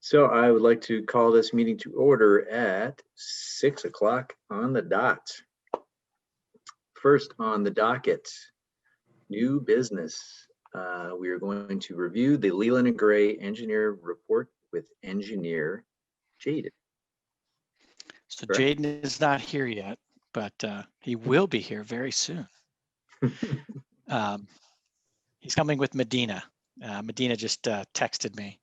So I would like to call this meeting to order at 6 o'clock on the dot. First on the docket, new business. We are going to review the Leland and Gray engineer report with engineer Jaden. So Correct? Jaden is not here yet, but he will be here very soon. He's coming with Medina. Medina just texted me.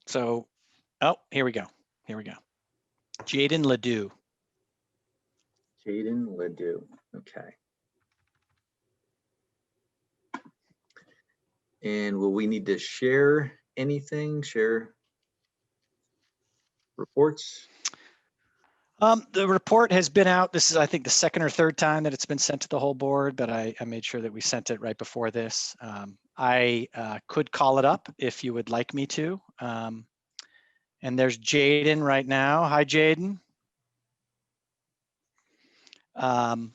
So, oh, here we go. Here we go. Jaden Ledoux. Jaden Ledoux. Okay. And will we need to share anything? Share reports? The report has been out. This is, I think, the second or third time that it's been sent to the whole board, but I made sure that we sent it right before this. I could call it up if you would like me to. And there's Jaden right now. Hi, Jaden. I'll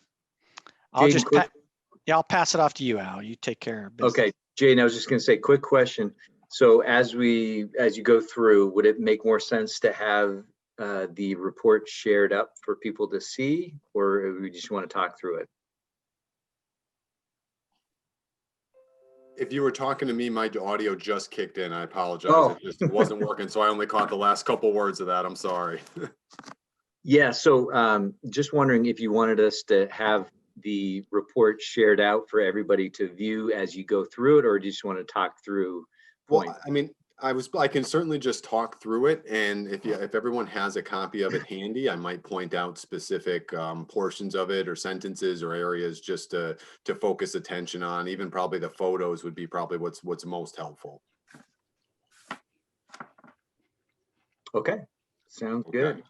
pass it off to you, Al. You take care of business. Okay, Jaden, I was just going to say, quick question. So as you go through, would it make more sense to have the report shared up for people to see, or we just want to talk through it? If you were talking to me, my audio just kicked in. I apologize. Oh. It wasn't working, so I only caught the last couple words of that. I'm sorry. Yeah, so just wondering if you wanted us to have the report shared out for everybody to view as you go through it, or do you just want to talk through points? Well, I mean, I can certainly just talk through it, and if everyone has a copy of it handy, I might point out specific portions of it or sentences or areas just to focus attention on. Even probably the photos would be probably what's most helpful. Okay, sounds good.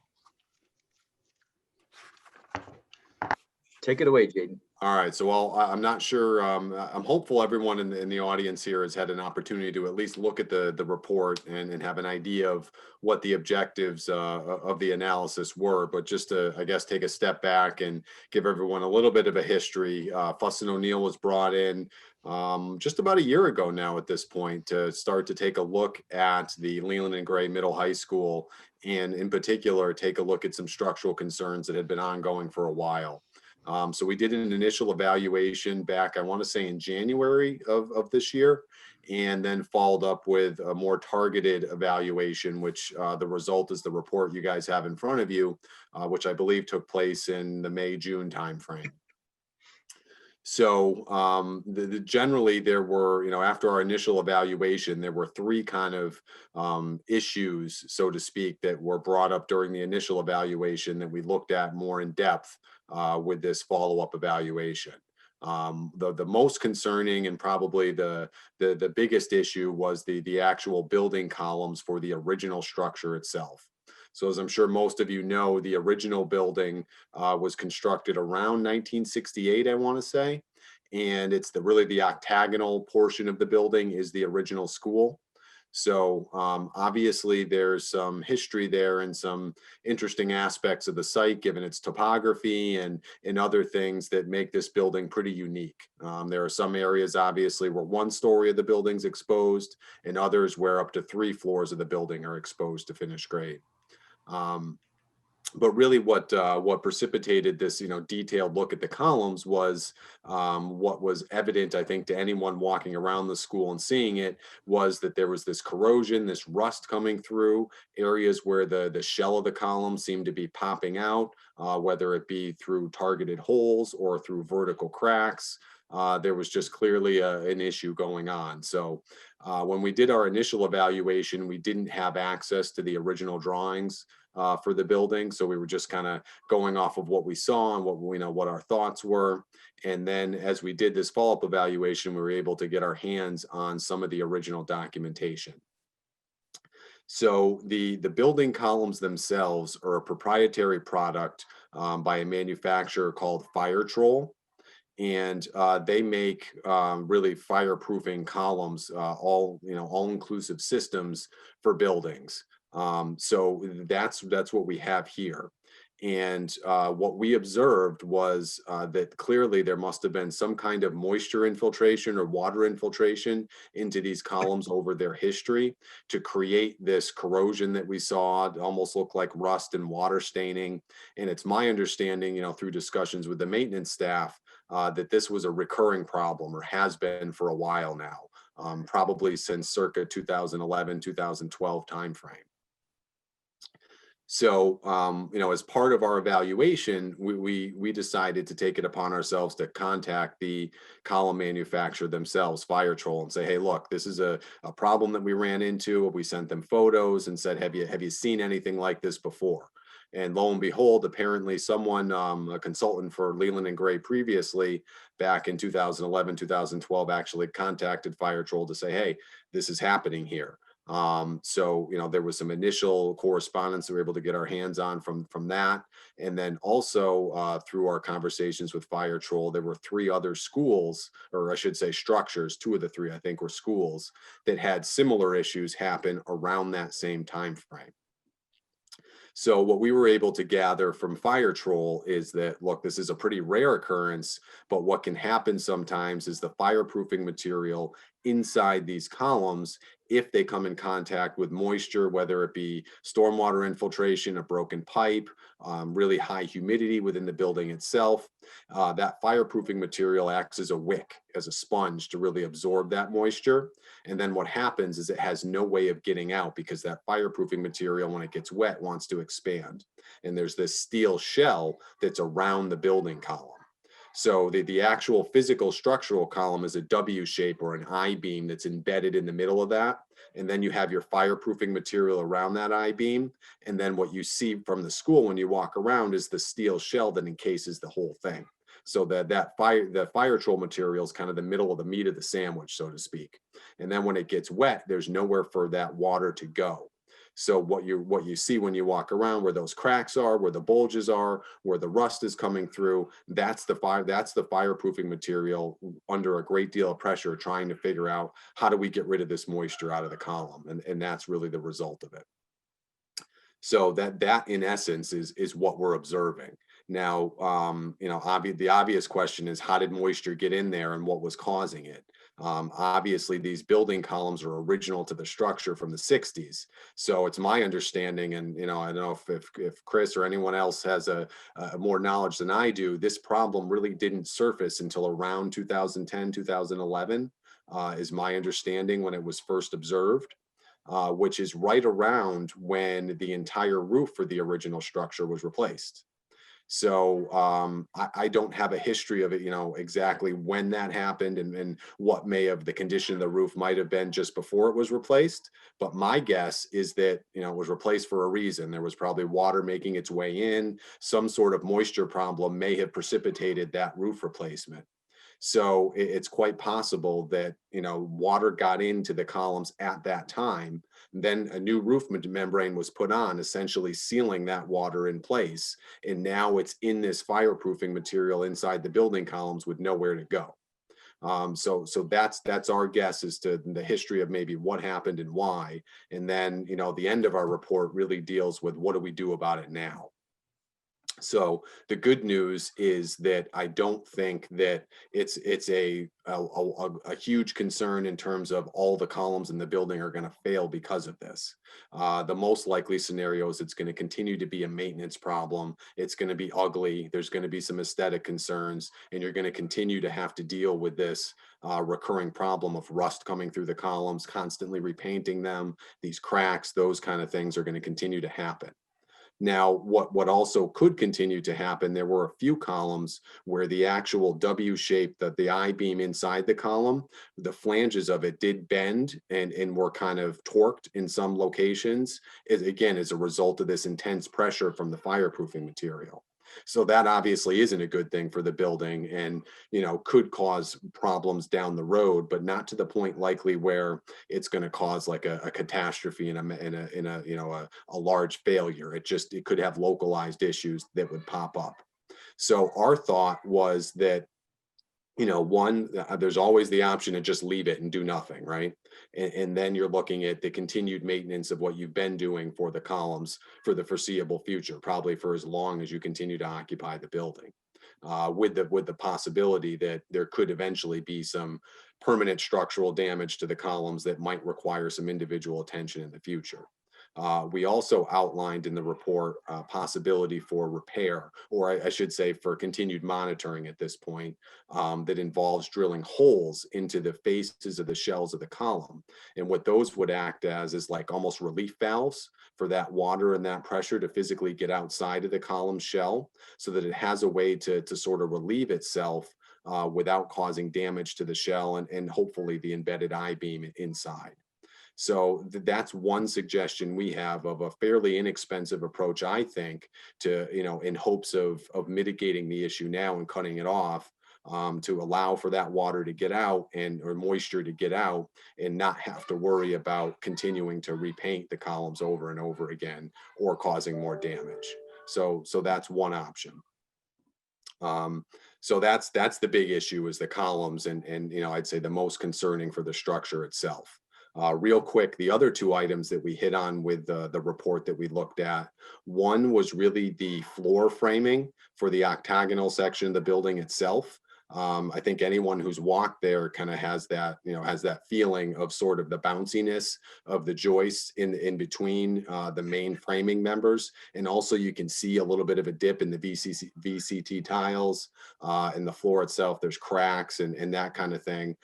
Take it away, Jaden. All right, so I'm not sure. I'm hopeful everyone in the audience here has had an opportunity to at least look at the report and have an idea of what the objectives of the analysis were. But just to, I guess, take a step back and give everyone a little bit of a history. Fuss & O'Neill was brought in just about a year ago now at this point to start to take a look at the Leland and Gray Middle High School, and in particular, take a look at some structural concerns that had been ongoing for a while. So we did an initial evaluation back, I want to say in January of this year, and then followed up with a more targeted evaluation, which the result is the report you guys have in front of you, which I believe took place in the May-June timeframe. So generally there were, after our initial evaluation, there were three kind of issues, so to speak, that were brought up during the initial evaluation that we looked at more in depth with this follow-up evaluation. The most concerning and probably the biggest issue was the actual building columns for the original structure itself. So as I'm sure most of you know, the original building was constructed around 1968, I want to say. And it's really the octagonal portion of the building is the original school. So obviously there's some history there and some interesting aspects of the site, given its topography and other things that make this building pretty unique. There are some areas obviously where one story of the building's exposed, and others where up to 3 floors of the building are exposed to finished grade. But really what precipitated this, detailed look at the columns was what was evident, I think, to anyone walking around the school and seeing it, was that there was this corrosion, this rust coming through areas where the shell of the column seemed to be popping out, whether it be through targeted holes or through vertical cracks. There was just clearly an issue going on. So when we did our initial evaluation, we didn't have access to the original drawings for the building. So we were just kind of going off of what we saw and what our thoughts were. And then as we did this follow-up evaluation, we were able to get our hands on some of the original documentation. So the building columns themselves are a proprietary product by a manufacturer called Fire Troll. And they make really fireproofing columns, all-inclusive systems for buildings. So that's what we have here. And what we observed was that clearly there must have been some kind of moisture infiltration or water infiltration into these columns over their history to create this corrosion that we saw. It almost looked like rust and water staining. And it's my understanding, through discussions with the maintenance staff, that this was a recurring problem, or has been for a while now, probably since circa 2011, 2012 timeframe. So, as part of our evaluation, we decided to take it upon ourselves to contact the column manufacturer themselves, Fire Troll, and say, hey, look, this is a problem that we ran into. We sent them photos and said, have you seen anything like this before? And lo and behold, apparently someone, a consultant for Leland and Gray previously, back in 2011, 2012, actually contacted Fire Troll to say, hey, this is happening here. So, there was some initial correspondence that we were able to get our hands on from that. And then also through our conversations with Fire Troll, there were 3 other schools, or I should say structures, 2 of the 3, I think, were schools that had similar issues happen around that same time frame. So what we were able to gather from Fire Troll is that, look, this is a pretty rare occurrence, but what can happen sometimes is the fireproofing material inside these columns, if they come in contact with moisture, whether it be stormwater infiltration, a broken pipe, really high humidity within the building itself, that fireproofing material acts as a wick, as a sponge to really absorb that moisture. And then what happens is it has no way of getting out, because that fireproofing material, when it gets wet, wants to expand. And there's this steel shell that's around the building column. So the actual physical structural column is a W shape or an I-beam that's embedded in the middle of that. And then you have your fireproofing material around that I-beam. And then what you see from the school when you walk around is the steel shell that encases the whole thing. So the Fire Troll material is kind of the middle of the meat of the sandwich, so to speak. And then when it gets wet, there's nowhere for that water to go. So what you see when you walk around, where those cracks are, where the bulges are, where the rust is coming through, that's the fireproofing material under a great deal of pressure, trying to figure out how do we get rid of this moisture out of the column, and that's really the result of it. So that in essence is what we're observing. Now, the obvious question is, how did moisture get in there and what was causing it? Obviously, these building columns are original to the structure from the 60s. So it's my understanding, and I don't know if Chris or anyone else has a more knowledge than I do, this problem really didn't surface until around 2010, 2011, is my understanding, when it was first observed. Which is right around when the entire roof for the original structure was replaced. So I don't have a history of it, exactly when that happened and what the condition of the roof might have been just before it was replaced. But my guess is that, it was replaced for a reason. There was probably water making its way in. Some sort of moisture problem may have precipitated that roof replacement. So it's quite possible that, water got into the columns at that time. Then a new roof membrane was put on, essentially sealing that water in place. And now it's in this fireproofing material inside the building columns with nowhere to go. So that's our guess as to the history of maybe what happened and why. And then, the end of our report really deals with what do we do about it now. So the good news is that I don't think that it's a huge concern in terms of all the columns in the building are going to fail because of this. The most likely scenario is it's going to continue to be a maintenance problem. It's going to be ugly. There's going to be some aesthetic concerns, and you're going to continue to have to deal with this recurring problem of rust coming through the columns, constantly repainting them. These cracks, those kind of things are going to continue to happen. Now, what also could continue to happen, there were a few columns where the actual W shape, the I-beam inside the column, the flanges of it did bend and were kind of torqued in some locations, again, as a result of this intense pressure from the fireproofing material. So that obviously isn't a good thing for the building, and could cause problems down the road, but not to the point likely where it's going to cause like a catastrophe in a large failure. It could have localized issues that would pop up. So our thought was that one, there's always the option to just leave it and do nothing, right? And then you're looking at the continued maintenance of what you've been doing for the columns for the foreseeable future, probably for as long as you continue to occupy the building, with the possibility that there could eventually be some permanent structural damage to the columns that might require some individual attention in the future. We also outlined in the report possibility for repair, or I should say for continued monitoring at this point, that involves drilling holes into the faces of the shells of the column. And what those would act as is like almost relief valves for that water and that pressure to physically get outside of the column shell, so that it has a way to sort of relieve itself without causing damage to the shell and hopefully the embedded I-beam inside. So that's one suggestion we have of a fairly inexpensive approach, I think, to, in hopes of mitigating the issue now and cutting it off, to allow for that water to get out or moisture to get out and not have to worry about continuing to repaint the columns over and over again or causing more damage. So that's one option. So that's the big issue, is the columns, and I'd say the most concerning for the structure itself. Real quick, the other two items that we hit on with the report that we looked at, one was really the floor framing for the octagonal section of the building itself. I think anyone who's walked there kind of has that, has that feeling of sort of the bounciness of the joists in between the main framing members. And also you can see a little bit of a dip in the VCT tiles, in the floor itself. There's cracks and that kind of thing.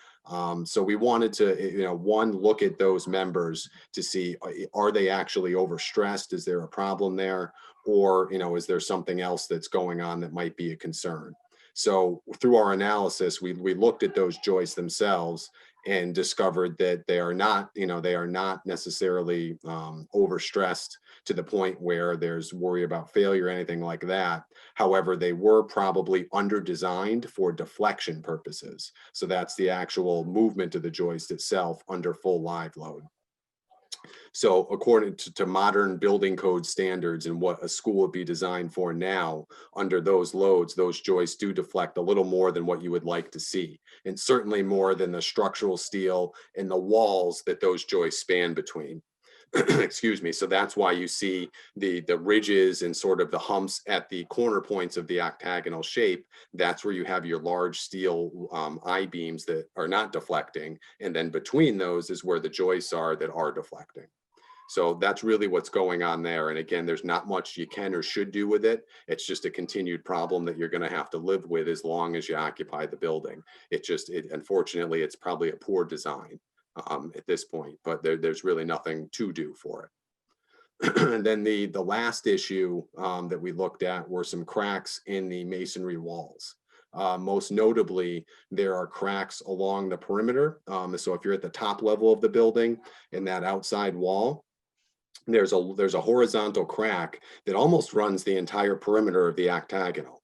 So we wanted to, one, look at those members to see, are they actually overstressed? Is there a problem there? Or, is there something else that's going on that might be a concern? So through our analysis, we looked at those joists themselves and discovered that they are not, they are not necessarily overstressed to the point where there's worry about failure or anything like that. However, they were probably under-designed for deflection purposes. So that's the actual movement of the joist itself under full live load. So according to modern building code standards and what a school would be designed for now, under those loads, those joists do deflect a little more than what you would like to see, and certainly more than the structural steel and the walls that those joists span between. Excuse me. So that's why you see the ridges and sort of the humps at the corner points of the octagonal shape. That's where you have your large steel I-beams that are not deflecting. And then between those is where the joists are that are deflecting. So that's really what's going on there. And again, there's not much you can or should do with it. It's just a continued problem that you're going to have to live with as long as you occupy the building. Unfortunately, it's probably a poor design at this point, but there's really nothing to do for it. And then the last issue that we looked at were some cracks in the masonry walls. Most notably, there are cracks along the perimeter. So if you're at the top level of the building, in that outside wall, there's a horizontal crack that almost runs the entire perimeter of the octagonal.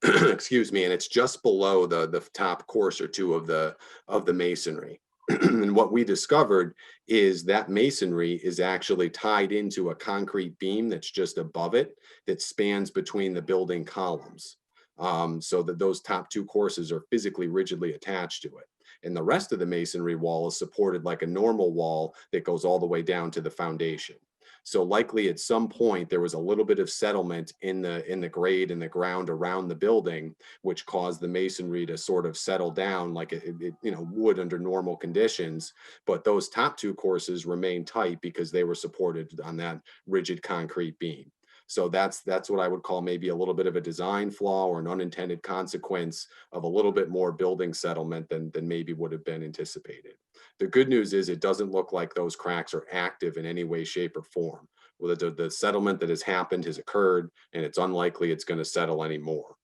Excuse me, and it's just below the top course or two of the masonry. And what we discovered is that masonry is actually tied into a concrete beam that's just above it that spans between the building columns, so that those top two courses are physically rigidly attached to it. And the rest of the masonry wall is supported like a normal wall that goes all the way down to the foundation. So likely at some point there was a little bit of settlement in the grade and the ground around the building, which caused the masonry to sort of settle down like it would under normal conditions. But those top two courses remain tight because they were supported on that rigid concrete beam. So that's what I would call maybe a little bit of a design flaw or an unintended consequence of a little bit more building settlement than maybe would have been anticipated. The good news is it doesn't look like those cracks are active in any way, shape, or form. Well, the settlement that has happened has occurred, and it's unlikely it's going to settle anymore.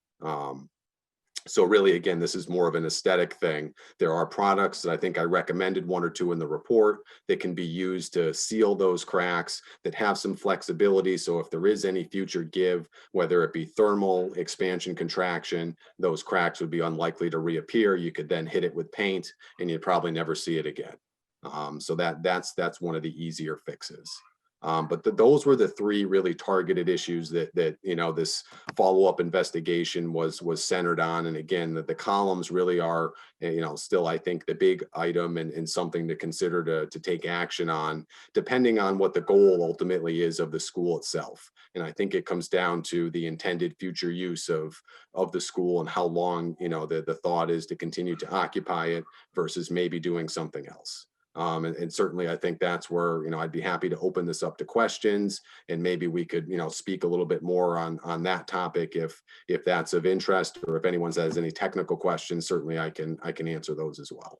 So really, again, this is more of an aesthetic thing. There are products that I think I recommended, one or two in the report, that can be used to seal those cracks, that have some flexibility. So if there is any future give, whether it be thermal, expansion, contraction, those cracks would be unlikely to reappear. You could then hit it with paint and you'd probably never see it again. So that's one of the easier fixes. But those were the three really targeted issues that you know, this follow-up investigation was centered on. And again, the columns really are, you know, still, I think, the big item and something to consider to take action on, depending on what the goal ultimately is of the school itself. And I think it comes down to the intended future use of the school and how long, you know, the thought is to continue to occupy it versus maybe doing something else. And certainly I think that's where, you know, I'd be happy to open this up to questions, and maybe we could, you know, speak a little bit more on that topic if that's of interest, or if anyone has any technical questions, certainly I can answer those as well.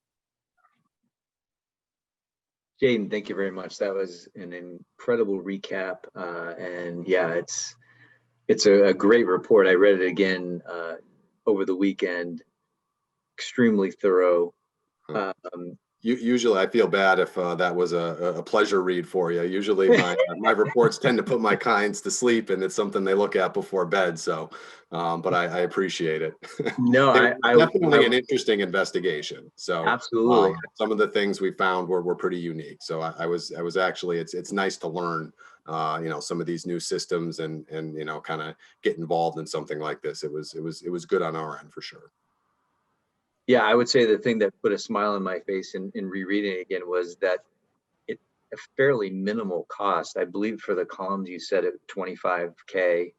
Jaden, thank you very much. That was an incredible recap. And yeah, it's a great report. I read it again over the weekend. Extremely thorough. Usually I feel bad if that was a pleasure read for you. Usually my reports tend to put my clients to sleep, and it's something they look at before bed. So, but I appreciate it. No, I definitely an interesting investigation. So absolutely. Some of the things we found were pretty unique. So I was actually, it's nice to learn, you know, some of these new systems and you know, kind of get involved in something like this. It was good on our end for sure. Yeah, I would say the thing that put a smile on my face in rereading it again was that it a fairly minimal cost. I believe for the columns you said it $25K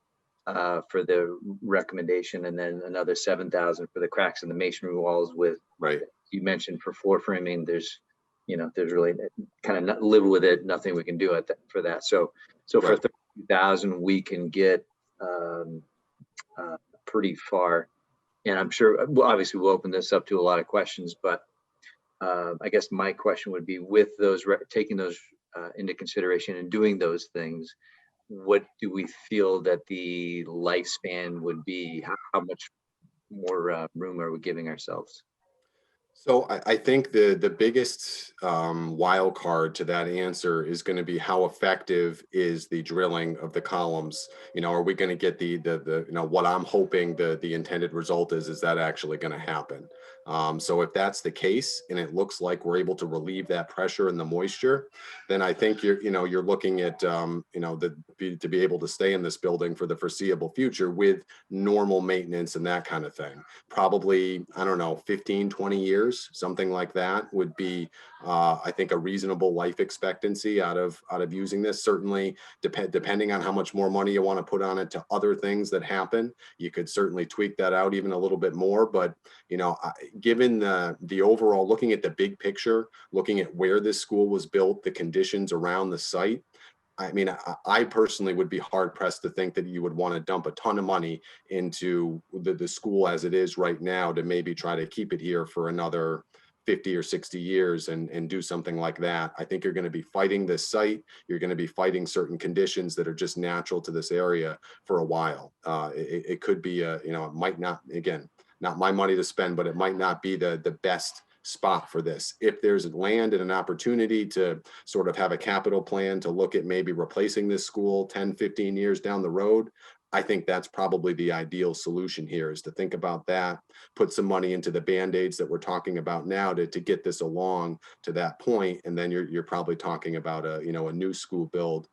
for the recommendation, and then another 7,000 for the cracks in the masonry walls. With, right, you mentioned for floor framing, there's, you know, there's really kind of live with it, nothing we can do for that. So for right. 30,000 we can get pretty far. And I'm sure, well, obviously we'll open this up to a lot of questions, but I guess my question would be, with those, taking those into consideration and doing those things, what do we feel that the lifespan would be? How much more room are we giving ourselves? So I think the biggest wild card to that answer is going to be how effective is the drilling of the columns. You know, are we going to get the you know, what I'm hoping the intended result is that actually going to happen? So if that's the case, and it looks like we're able to relieve that pressure and the moisture, then I think you're looking at you know, to be able to stay in this building for the foreseeable future with normal maintenance and that kind of thing. Probably, I don't know, 15, 20 years, something like that would be, I think, a reasonable life expectancy out of using this. Certainly, depending on how much more money you want to put on it to other things that happen, you could certainly tweak that out even a little bit more. But, you know, given the overall, looking at the big picture, looking at where this school was built, the conditions around the site, I mean, I personally would be hard pressed to think that you would want to dump a ton of money into the school as it is right now to maybe try to keep it here for another 50 or 60 years and do something like that. I think you're going to be fighting this site. You're going to be fighting certain conditions that are just natural to this area for a while. It could be you know, it might not, again, not my money to spend, but it might not be the best spot for this. If there's land and an opportunity to sort of have a capital plan to look at maybe replacing this school 10, 15 years down the road, I think that's probably the ideal solution here, is to think about that, put some money into the Band-Aids that we're talking about now to get this along to that point. And then you're probably talking about a, you know, a new school build,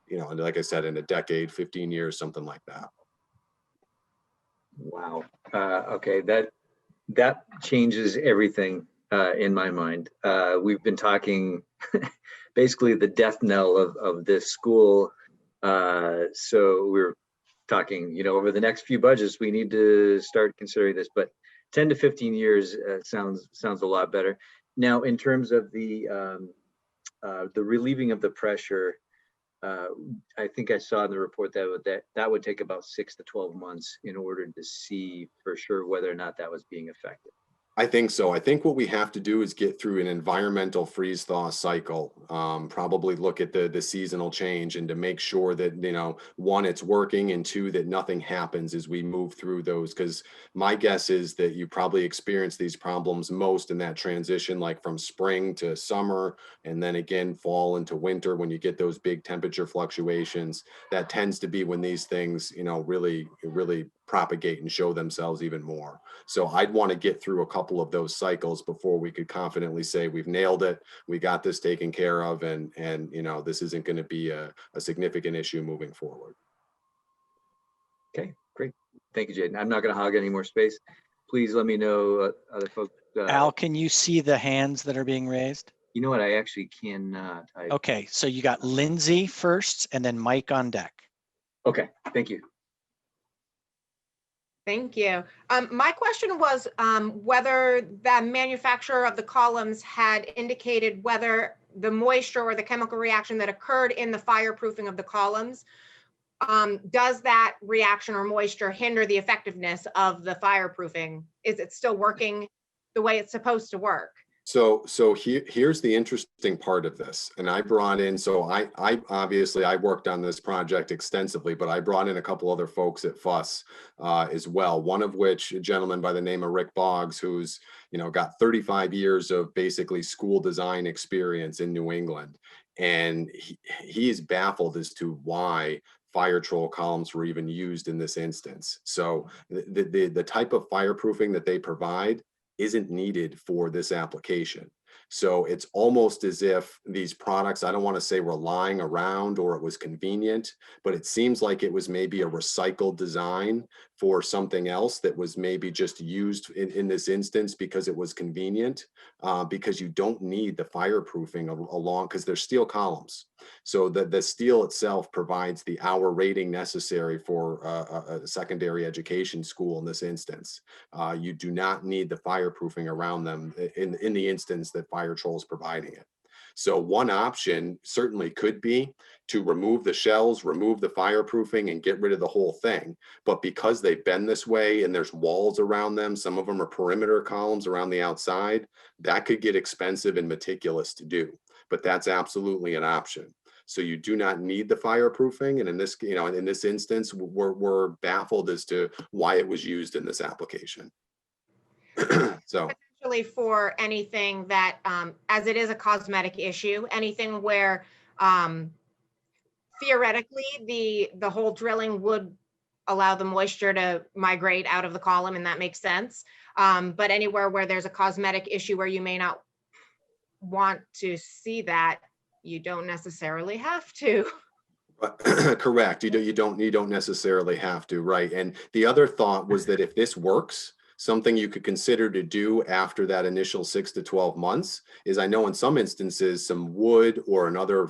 you know, and like I said, in a decade, 15 years, something like that. Wow. Okay, that changes everything in my mind. We've been talking basically the death knell of this school. So we're talking, you know, over the next few budgets, we need to start considering this, but 10 to 15 years sounds a lot better. Now, in terms of the relieving of the pressure, I think I saw in the report that would take about 6 to 12 months in order to see for sure whether or not that was being effective. I think so. I think what we have to do is get through an environmental freeze thaw cycle, probably look at the seasonal change, and to make sure that, you know, one, it's working, and two, that nothing happens as we move through those. Because my guess is that you probably experience these problems most in that transition, like from spring to summer, and then again, fall into winter, when you get those big temperature fluctuations. That tends to be when these things, you know, really propagate and show themselves even more. So I'd want to get through a couple of those cycles before we could confidently say we've nailed it, we got this taken care of, and you know, this isn't going to be a significant issue moving forward. Okay, great. Thank you, Jaden. I'm not going to hog any more space. Please let me know, other folks. Al, can you see the hands that are being raised? You know what? I actually cannot. Okay, so you got Lindsay first and then Mike on deck. Okay, thank you. Thank you. My question was whether the manufacturer of the columns had indicated whether the moisture or the chemical reaction that occurred in the fireproofing of the columns, does that reaction or moisture hinder the effectiveness of the fireproofing? Is it still working the way it's supposed to work? So here's the interesting part of this. And I brought in, so I obviously I worked on this project extensively, but I brought in a couple other folks at Fuss as well. One of which, a gentleman by the name of Rick Boggs, who's, you know, got 35 years of basically school design experience in New England. And he is baffled as to why fire troll columns were even used in this instance. So the type of fireproofing that they provide isn't needed for this application. So it's almost as if these products, I don't want to say were lying around or it was convenient, but it seems like it was maybe a recycled design for something else that was maybe just used in this instance because it was convenient, because you don't need the fireproofing along, because they're steel columns. So the steel itself provides the hour rating necessary for a secondary education school in this instance. You do not need the fireproofing around them in the instance that fire troll is providing it. So one option certainly could be to remove the shells, remove the fireproofing, and get rid of the whole thing. But because they've been this way and there's walls around them, some of them are perimeter columns around the outside, that could get expensive and meticulous to do. But that's absolutely an option. So you do not need the fireproofing. And in this, you know, in this instance, we're baffled as to why it was used in this application. So Potentially for anything that, as it is a cosmetic issue, anything where theoretically the hole drilling would allow the moisture to migrate out of the column, and that makes sense. But anywhere where there's a cosmetic issue where you may not want to see that, you don't necessarily have to. correct. You don't necessarily have to, right? And the other thought was that if this works, something you could consider to do after that initial 6 to 12 months is, I know in some instances some wood or another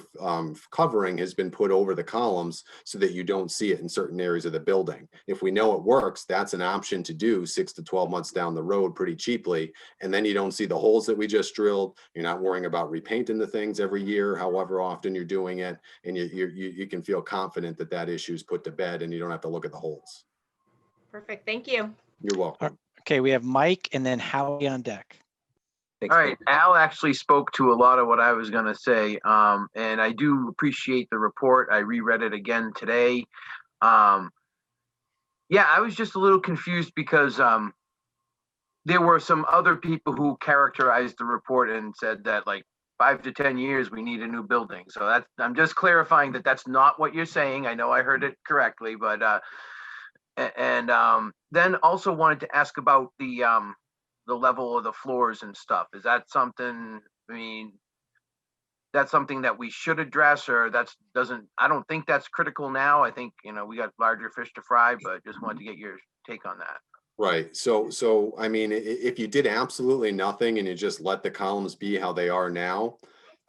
covering has been put over the columns so that you don't see it in certain areas of the building. If we know it works, that's an option to do 6 to 12 months down the road pretty cheaply. And then you don't see the holes that we just drilled. You're not worrying about repainting the things every year, however often you're doing it. And you can feel confident that that issue is put to bed and you don't have to look at the holes. Perfect. Thank you. You're welcome. Okay, we have Mike and then Howie on deck. Thanks, All right, Al actually spoke to a lot of what I was going to say, and I do appreciate the report. I reread it again today. Yeah, I was just a little confused because there were some other people who characterized the report and said that like 5 to 10 years we need a new building. So that's, I'm just clarifying that that's not what you're saying. I know I heard it correctly, but then also wanted to ask about the level of the floors and stuff. Is that something, I mean, that's something that we should address, or I don't think that's critical now. I think, you know, we got larger fish to fry, but just wanted to get your take on that. Right. So I mean, if you did absolutely nothing and you just let the columns be how they are now,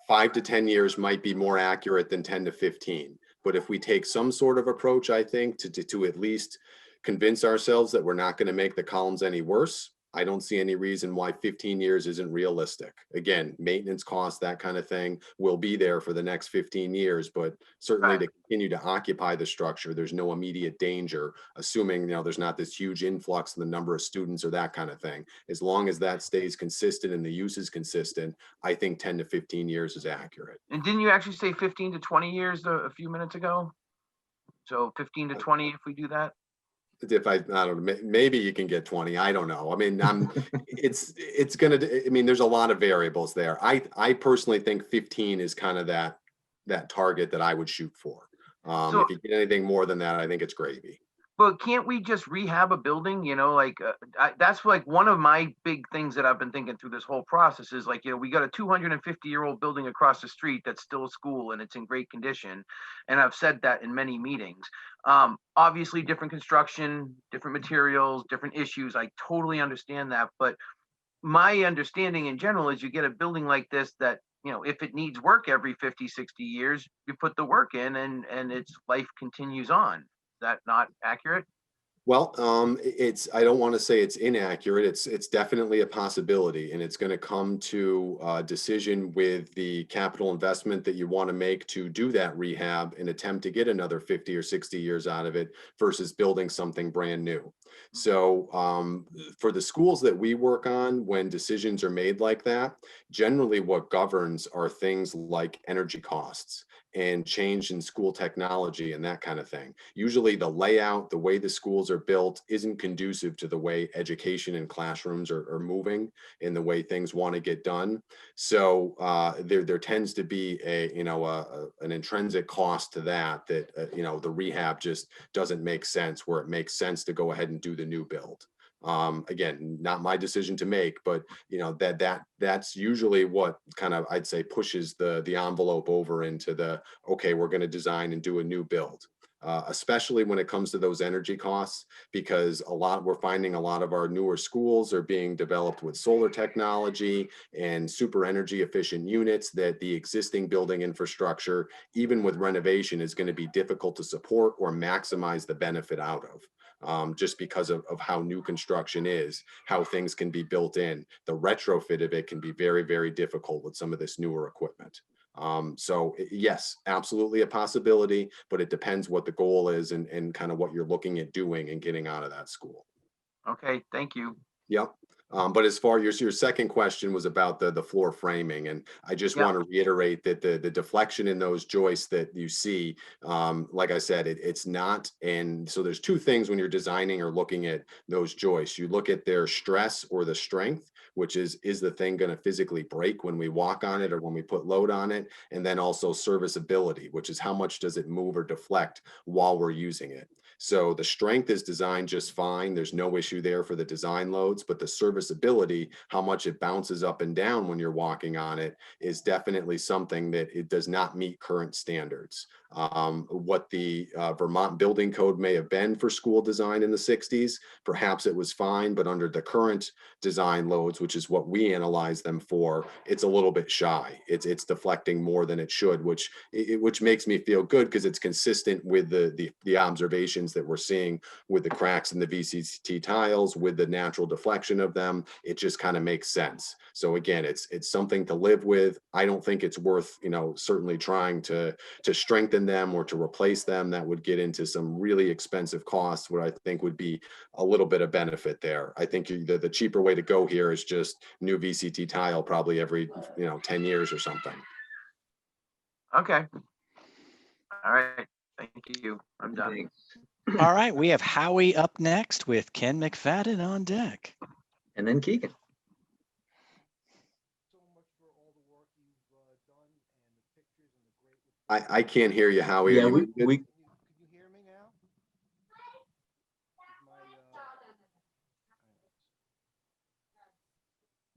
5 to 10 years might be more accurate than 10 to 15. But if we take some sort of approach, I think to at least convince ourselves that we're not going to make the columns any worse, I don't see any reason why 15 years isn't realistic. Again, maintenance costs, that kind of thing will be there for the next 15 years, but certainly to continue to occupy the structure, there's no immediate danger, assuming, you know, there's not this huge influx in the number of students or that kind of thing. As long as that stays consistent and the use is consistent, I think 10 to 15 years is accurate. And didn't you actually say 15 to 20 years a few minutes ago? So 15 to 20 if we do that? If I don't know, maybe you can get 20. I don't know. I mean, it's gonna, I mean, there's a lot of variables there. I personally think 15 is kind of that target that I would shoot for. If you get anything more than that, I think it's gravy. but can't we just rehab a building? You know, like that's like one of my big things that I've been thinking through this whole process is like, you know, we got a 250-year-old building across the street that's still a school and it's in great condition. And I've said that in many meetings. Obviously, different construction, different materials, different issues. I totally understand that. But my understanding in general is you get a building like this that, you know, if it needs work every 50, 60 years, you put the work in and its life continues on. Is that not accurate? Well, I don't want to say it's inaccurate. It's definitely a possibility, and it's going to come to a decision with the capital investment that you want to make to do that rehab and attempt to get another 50 or 60 years out of it versus building something brand new. So for the schools that we work on, when decisions are made like that, generally what governs are things like energy costs and change in school technology and that kind of thing. Usually the layout, the way the schools are built isn't conducive to the way education and classrooms are moving and the way things want to get done. So there tends to be an intrinsic cost to that the rehab just doesn't make sense, where it makes sense to go ahead and do the new build. Again, not my decision to make, but that's usually what kind of, I'd say, pushes the envelope over into the, okay, we're going to design and do a new build. Especially when it comes to those energy costs, because we're finding a lot of our newer schools are being developed with solar technology and super energy efficient units that the existing building infrastructure, even with renovation, is going to be difficult to support or maximize the benefit out of. Just because of how new construction is, how things can be built in. The retrofit of it can be very, very difficult with some of this newer equipment. So yes, absolutely a possibility, but it depends what the goal is and kind of what you're looking at doing and getting out of that school. Okay, thank you. Yep. But as far as your second question was about the floor framing, and I just want to reiterate that the deflection in those joists that you see, like I said, it's not. And so there's two things when you're designing or looking at those joists. You look at their stress or the strength, which is the thing going to physically break when we walk on it or when we put load on it, and then also serviceability, which is how much does it move or deflect while we're using it. So the strength is designed just fine. There's no issue there for the design loads, but the serviceability, how much it bounces up and down when you're walking on it, is definitely something that it does not meet current standards. What the Vermont building code may have been for school design in the 60s, perhaps it was fine, but under the current design loads, which is what we analyze them for, it's a little bit shy. It's deflecting more than it should, which makes me feel good because it's consistent with the observations that we're seeing with the cracks in the VCT tiles, with the natural deflection of them. It just kind of makes sense. So again, it's something to live with. I don't think it's worth, certainly trying to strengthen them or to replace them. That would get into some really expensive costs, what I think would be a little bit of benefit there. I think the cheaper way to go here is just new VCT tile probably every 10 years or something. Okay. All right. Thank you. I'm done. Thanks. All right, we have Howie up next with Ken McFadden on deck. And then Keegan. I can't hear you, Howie. Yeah, Are you we Can you hear me now?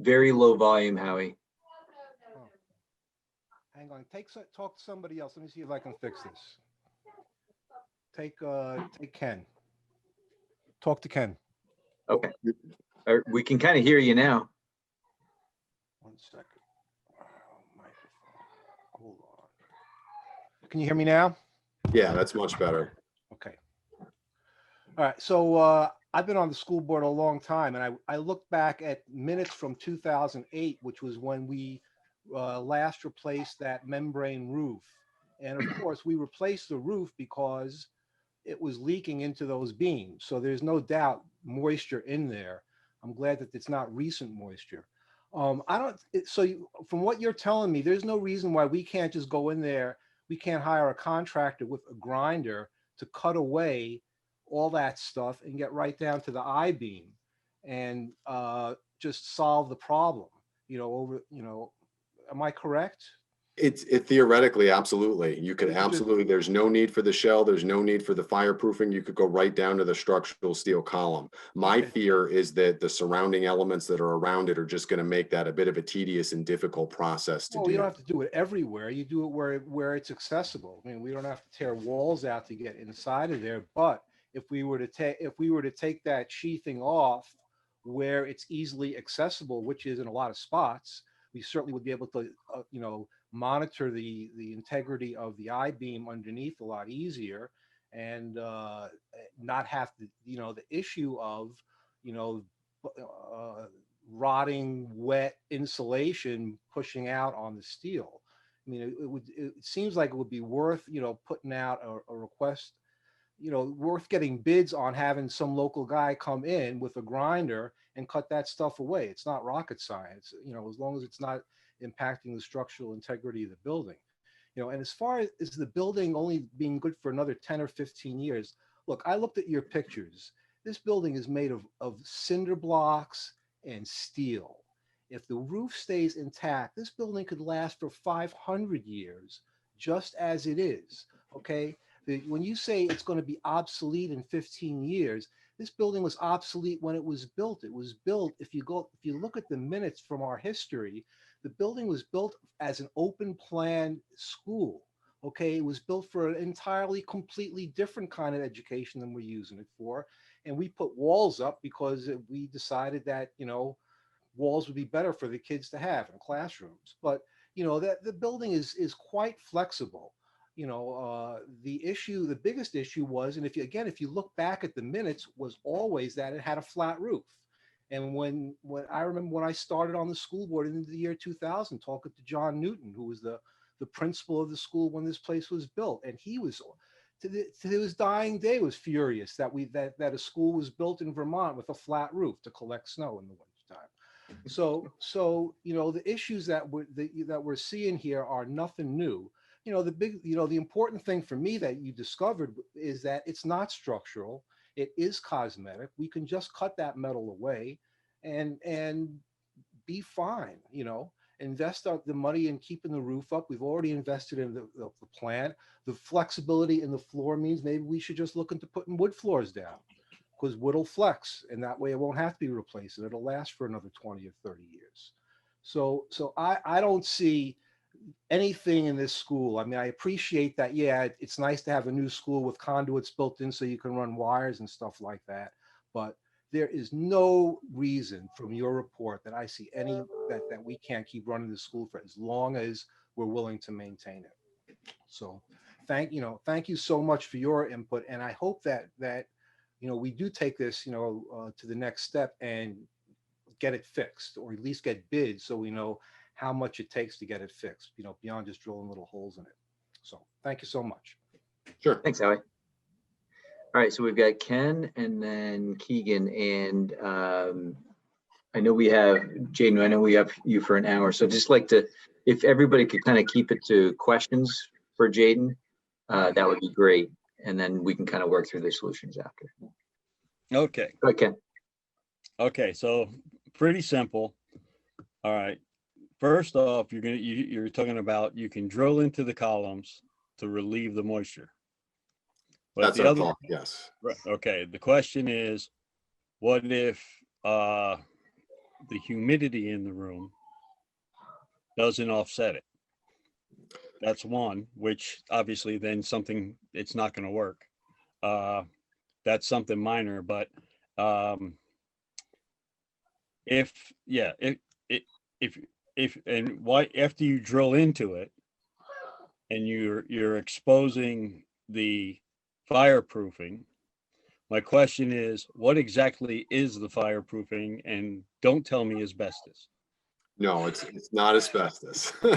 very low volume, Howie. Oh. Hang on. Talk to somebody else. Let me see if I can fix this. Take Ken. Talk to Ken. Okay. We can kind of hear you now. 1 second. Microphone. Hold on. Can you hear me now? Yeah, that's much better. Okay. All right. So I've been on the school board a long time, and I look back at minutes from 2008, which was when we last replaced that membrane roof. And of course, we replaced the roof because it was leaking into those beams. So there's no doubt moisture in there. I'm glad that it's not recent moisture. From what you're telling me, there's no reason why we can't just go in there. We can't hire a contractor with a grinder to cut away all that stuff and get right down to the I-beam and just solve the problem, am I correct? It theoretically, absolutely. You could You could just- absolutely, there's no need for the shell. There's no need for the fireproofing. You could go right down to the structural steel column. My Okay. fear is that the surrounding elements that are around it are just going to make that a bit of a tedious and difficult process to Well, you do. don't have to do it everywhere. You do it where it's accessible. I mean, we don't have to tear walls out to get inside of there. But if we were to take that sheathing off where it's easily accessible, which is in a lot of spots, we certainly would be able to, monitor the integrity of the I-beam underneath a lot easier, and not have to, the issue of, rotting wet insulation pushing out on the steel. I mean, it seems like it would be worth, putting out a request, worth getting bids on having some local guy come in with a grinder and cut that stuff away. It's not rocket science, as long as it's not impacting the structural integrity of the building. And as far as the building only being good for another 10 or 15 years, look, I looked at your pictures. This building is made of cinder blocks and steel. If the roof stays intact, this building could last for 500 years, just as it is, okay? When you say it's going to be obsolete in 15 years, this building was obsolete when it was built. It was built, if you look at the minutes from our history, the building was built as an open plan school. Okay, it was built for an entirely, completely different kind of education than we're using it for. And we put walls up because we decided that, walls would be better for the kids to have in classrooms. But, that the building is quite flexible. The biggest issue was, and if you look back at the minutes, was always that it had a flat roof. And when I remember when I started on the school board in the year 2000, talking to John Newton, who was the principal of the school when this place was built, and he was to his dying day was furious that a school was built in Vermont with a flat roof to collect snow in the wintertime. So the issues that we're seeing here are nothing new. The important thing for me that you discovered is that it's not structural. It is cosmetic. We can just cut that metal away and be fine, invest the money in keeping the roof up. We've already invested in the plant. The flexibility in the floor means maybe we should just look into putting wood floors down, because wood will flex, and that way it won't have to be replaced, and it'll last for another 20 or 30 years. So I don't see anything in this school. I mean, I appreciate that. Yeah, it's nice to have a new school with conduits built in so you can run wires and stuff like that. But there is no reason from your report that I see that we can't keep running the school for as long as we're willing to maintain it. So thank you so much for your input. And I hope that we do take this, to the next step and get it fixed, or at least get bids so we know how much it takes to get it fixed, beyond just drilling little holes in it. So thank you so much. Sure. Thanks, Howie. All right, so we've got Ken and then Keegan, and I know we have Jaden. I know we have you for an hour, so just like to, if everybody could kind of keep it to questions for Jaden, that would be great, and then we can kind of work through the solutions after. Okay. Go ahead, Ken. Okay. So pretty simple. All right. First off, you're talking about you can drill into the columns to relieve the moisture. But That's our thought, yes. Right, okay. The question is, what if the humidity in the room doesn't offset it? That's one, which obviously then it's not going to work. That's something minor, but after you drill into it and you're exposing the fireproofing, my question is, what exactly is the fireproofing? And don't tell me asbestos. No, it's not asbestos. We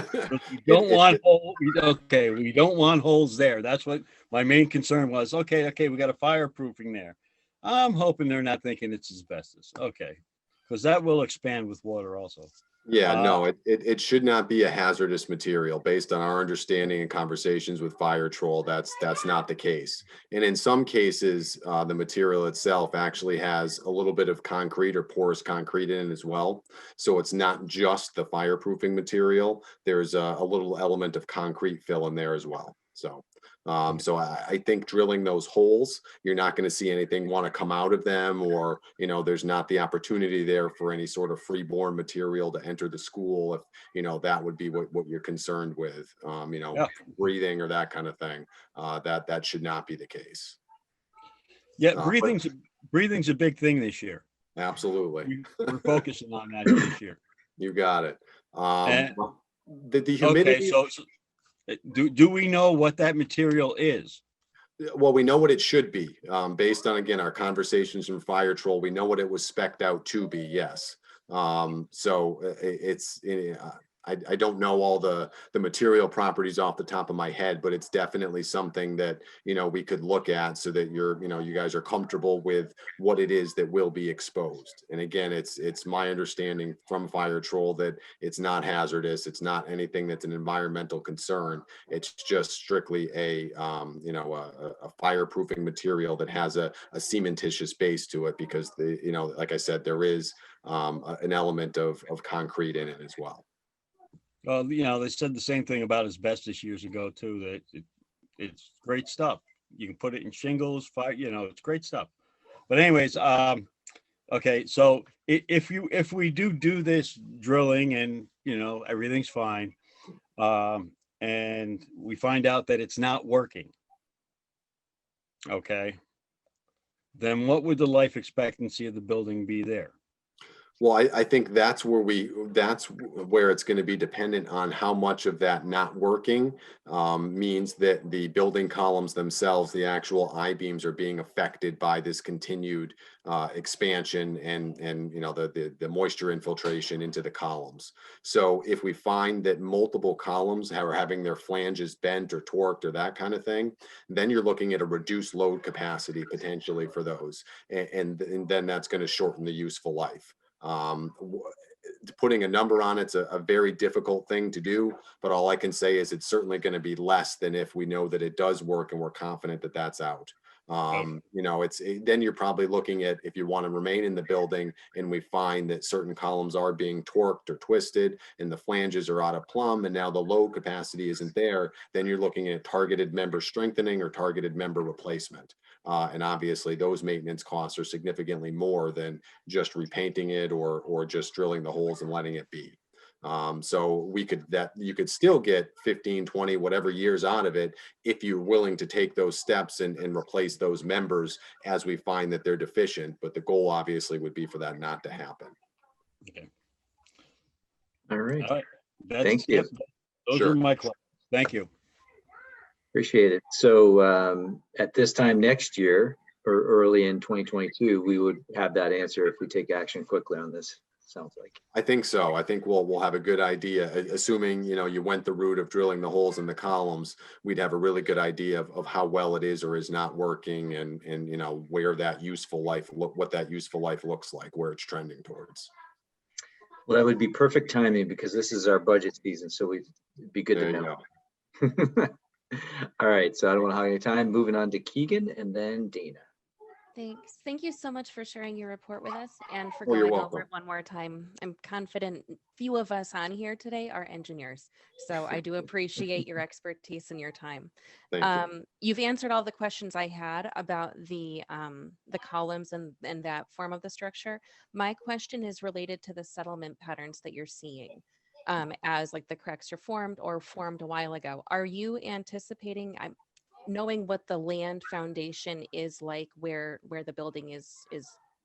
don't want holes. Okay, we don't want holes there. That's what my main concern was. Okay, we got a fireproofing there. I'm hoping they're not thinking it's asbestos. Okay, Because that will expand with water also. Yeah, Uh, no, it should not be a hazardous material. Based on our understanding and conversations with fire troll, that's not the case. And in some cases, the material itself actually has a little bit of concrete or porous concrete in it as well. So it's not just the fireproofing material. There's a little element of concrete fill in there as well. So I think drilling those holes, you're not going to see anything want to come out of them, or, you know, there's not the opportunity there for any sort of freeborn material to enter the school. If, you know, that would be what you're concerned with, you know, Yeah. breathing or that kind of thing, that should not be the case. Yeah, But- breathing's a big thing this year. Absolutely. We're focusing on that this year. You got it. And- The Okay, humidity. so do we know what that material is? Well, we know what it should be, based on, again, our conversations from Fire Troll. We know what it was spec'd out to be, yes. I don't know all the material properties off the top of my head, but it's definitely something that, you know, we could look at so that you guys are comfortable with what it is that will be exposed. And again, it's my understanding from Fire Troll that it's not hazardous. It's not anything that's an environmental concern. It's just strictly a fireproofing material that has a cementitious base to it, because like I said, there is an element of concrete in it as well. Well, you know, they said the same thing about asbestos years ago too, that it's great stuff. You can put it in shingles, fire, you know, it's great stuff. But anyways, okay, so if we do this drilling and, you know, everything's fine, and we find out that it's not working, okay, then what would the life expectancy of the building be there? Well, I think that's where it's going to be dependent on how much of that not working means that the building columns themselves, the actual I-beams, are being affected by this continued expansion and you know, the moisture infiltration into the columns. So if we find that multiple columns are having their flanges bent or torqued or that kind of thing, then you're looking at a reduced load capacity potentially for those, and then that's going to shorten the useful life. Putting a number on it's a very difficult thing to do, but all I can say is it's certainly going to be less than if we know that it does work and we're confident that that's out. You know, then you're probably looking at, if you want to remain in the building and we find that certain columns are being torqued or twisted and the flanges are out of plumb and now the load capacity isn't there, then you're looking at targeted member strengthening or targeted member replacement. And obviously those maintenance costs are significantly more than just repainting it or just drilling the holes and letting it be. So you could still get 15, 20, whatever years out of it if you're willing to take those steps and replace those members as we find that they're deficient. But the goal obviously would be for that not to happen. Okay. All right. All right. Thank you. Those Sure. are my questions. Thank you. Appreciate it. So at this time next year or early in 2022, we would have that answer if we take action quickly on this. Sounds like. I think so. I think we'll have a good idea, assuming, you know, you went the route of drilling the holes in the columns. We'd have a really good idea of how well it is or is not working, and you know, where that useful life what that useful life looks like, where it's trending towards. Well, that would be perfect timing because this is our budget season, so it'd be good There to you know. go. All right, so I don't want to hog any time. Moving on to Keegan and then Dana. Thanks. Thank you so much for sharing your report with us and for Oh, you're going over welcome. it one more time. I'm confident few of us on here today are engineers, so I do appreciate your expertise and your time. Thank you. You've answered all the questions I had about the columns and that form of the structure. My question is related to the settlement patterns that you're seeing. As like the cracks are formed or formed a while ago. Are you anticipating, knowing what the land foundation is like where the building is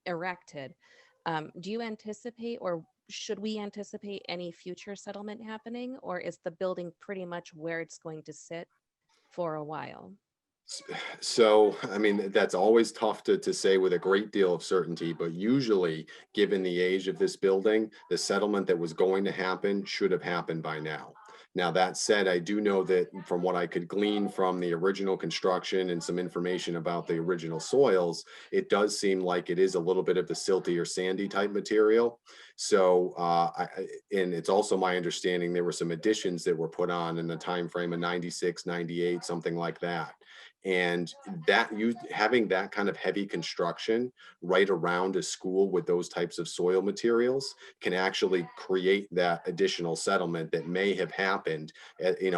erected, do you anticipate, or should we anticipate any future settlement happening, or is the building pretty much where it's going to sit for a while? So, I mean, that's always tough to say with a great deal of certainty, but usually, given the age of this building, the settlement that was going to happen should have happened by now. Now, that said, I do know that from what I could glean from the original construction and some information about the original soils, it does seem like it is a little bit of the silty or sandy type material. So, and it's also my understanding there were some additions that were put on in the time frame of 96, 98, something like that. And that having that kind of heavy construction right around a school with those types of soil materials can actually create that additional settlement that may have happened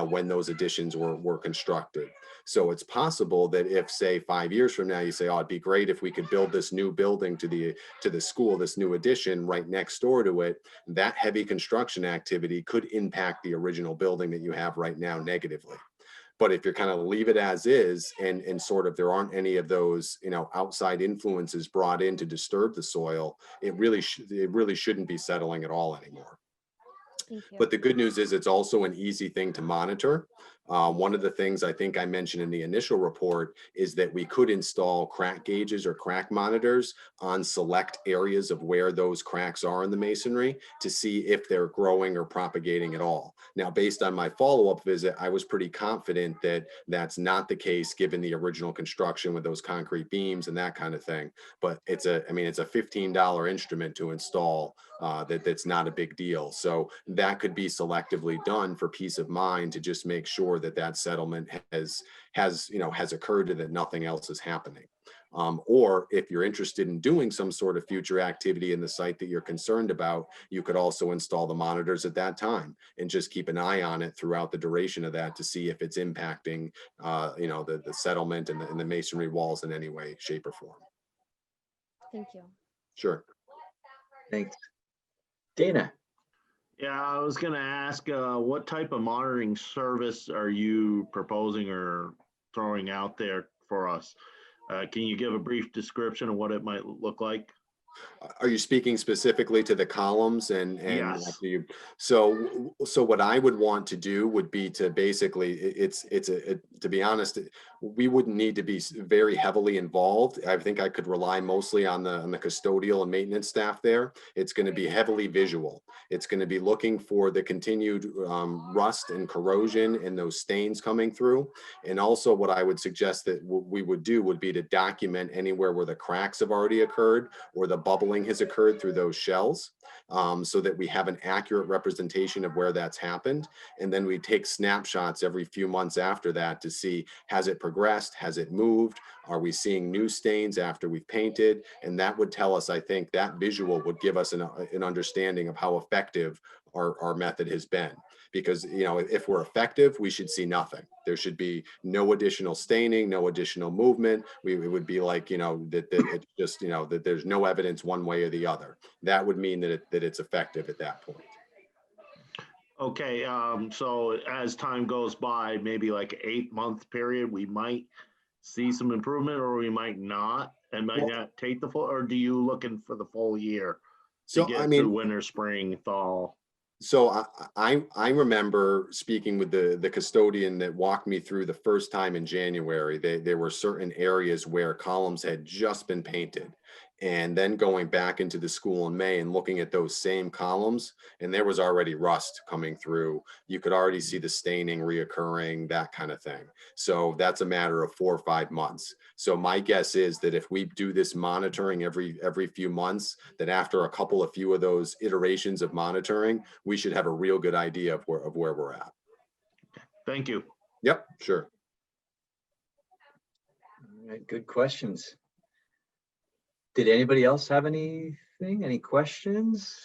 when those additions were constructed. So it's possible that if, say, 5 years from now, you say, oh, it'd be great if we could build this new building to the school, this new addition right next door to it, that heavy construction activity could impact the original building that you have right now negatively. But if you're kind of leave it as is and sort of there aren't any of those, outside influences brought in to disturb the soil, it really shouldn't be settling at all anymore. Thank you. But the good news is it's also an easy thing to monitor. One of the things I think I mentioned in the initial report is that we could install crack gauges or crack monitors on select areas of where those cracks are in the masonry to see if they're growing or propagating at all. Now, based on my follow-up visit, I was pretty confident that that's not the case given the original construction with those concrete beams and that kind of thing. But it's a $15 instrument to install. That's not a big deal. So that could be selectively done for peace of mind to just make sure that settlement has occurred and that nothing else is happening. Or if you're interested in doing some sort of future activity in the site that you're concerned about, you could also install the monitors at that time and just keep an eye on it throughout the duration of that to see if it's impacting, the settlement and the masonry walls in any way, shape, or form. Thank you. Sure. Thanks. Dana. Yeah, I was going to ask, what type of monitoring service are you proposing or throwing out there for us? Can you give a brief description of what it might look like? Are you speaking specifically to the columns and Yes. So what I would want to do would be to basically, to be honest, we wouldn't need to be very heavily involved. I think I could rely mostly on the custodial and maintenance staff there. It's going to be heavily visual. It's going to be looking for the continued rust and corrosion and those stains coming through. And also what I would suggest that we would do would be to document anywhere where the cracks have already occurred or the bubbling has occurred through those shells, so that we have an accurate representation of where that's happened. And then we take snapshots every few months after that to see, has it progressed? Has it moved? Are we seeing new stains after we've painted? And that would tell us, I think that visual would give us an understanding of how effective our method has been. Because, if we're effective, we should see nothing. There should be no additional staining, no additional movement. It would be like, that it's just, that there's no evidence one way or the other. That would mean that it's effective at that point. Okay, so as time goes by, maybe like an 8-month period, we might see some improvement or we might not, and might not take the full, or do you looking for the full year to get through winter, spring, fall? So I remember speaking with the custodian that walked me through the first time in January. There were certain areas where columns had just been painted, and then going back into the school in May and looking at those same columns, and there was already rust coming through. You could already see the staining reoccurring, that kind of thing. So that's a matter of 4 or 5 months. So my guess is that if we do this monitoring every few months, that after a few of those iterations of monitoring, we should have a real good idea of where we're at. Thank you. Yep, sure. All right, good questions. Did anybody else have anything? Any questions?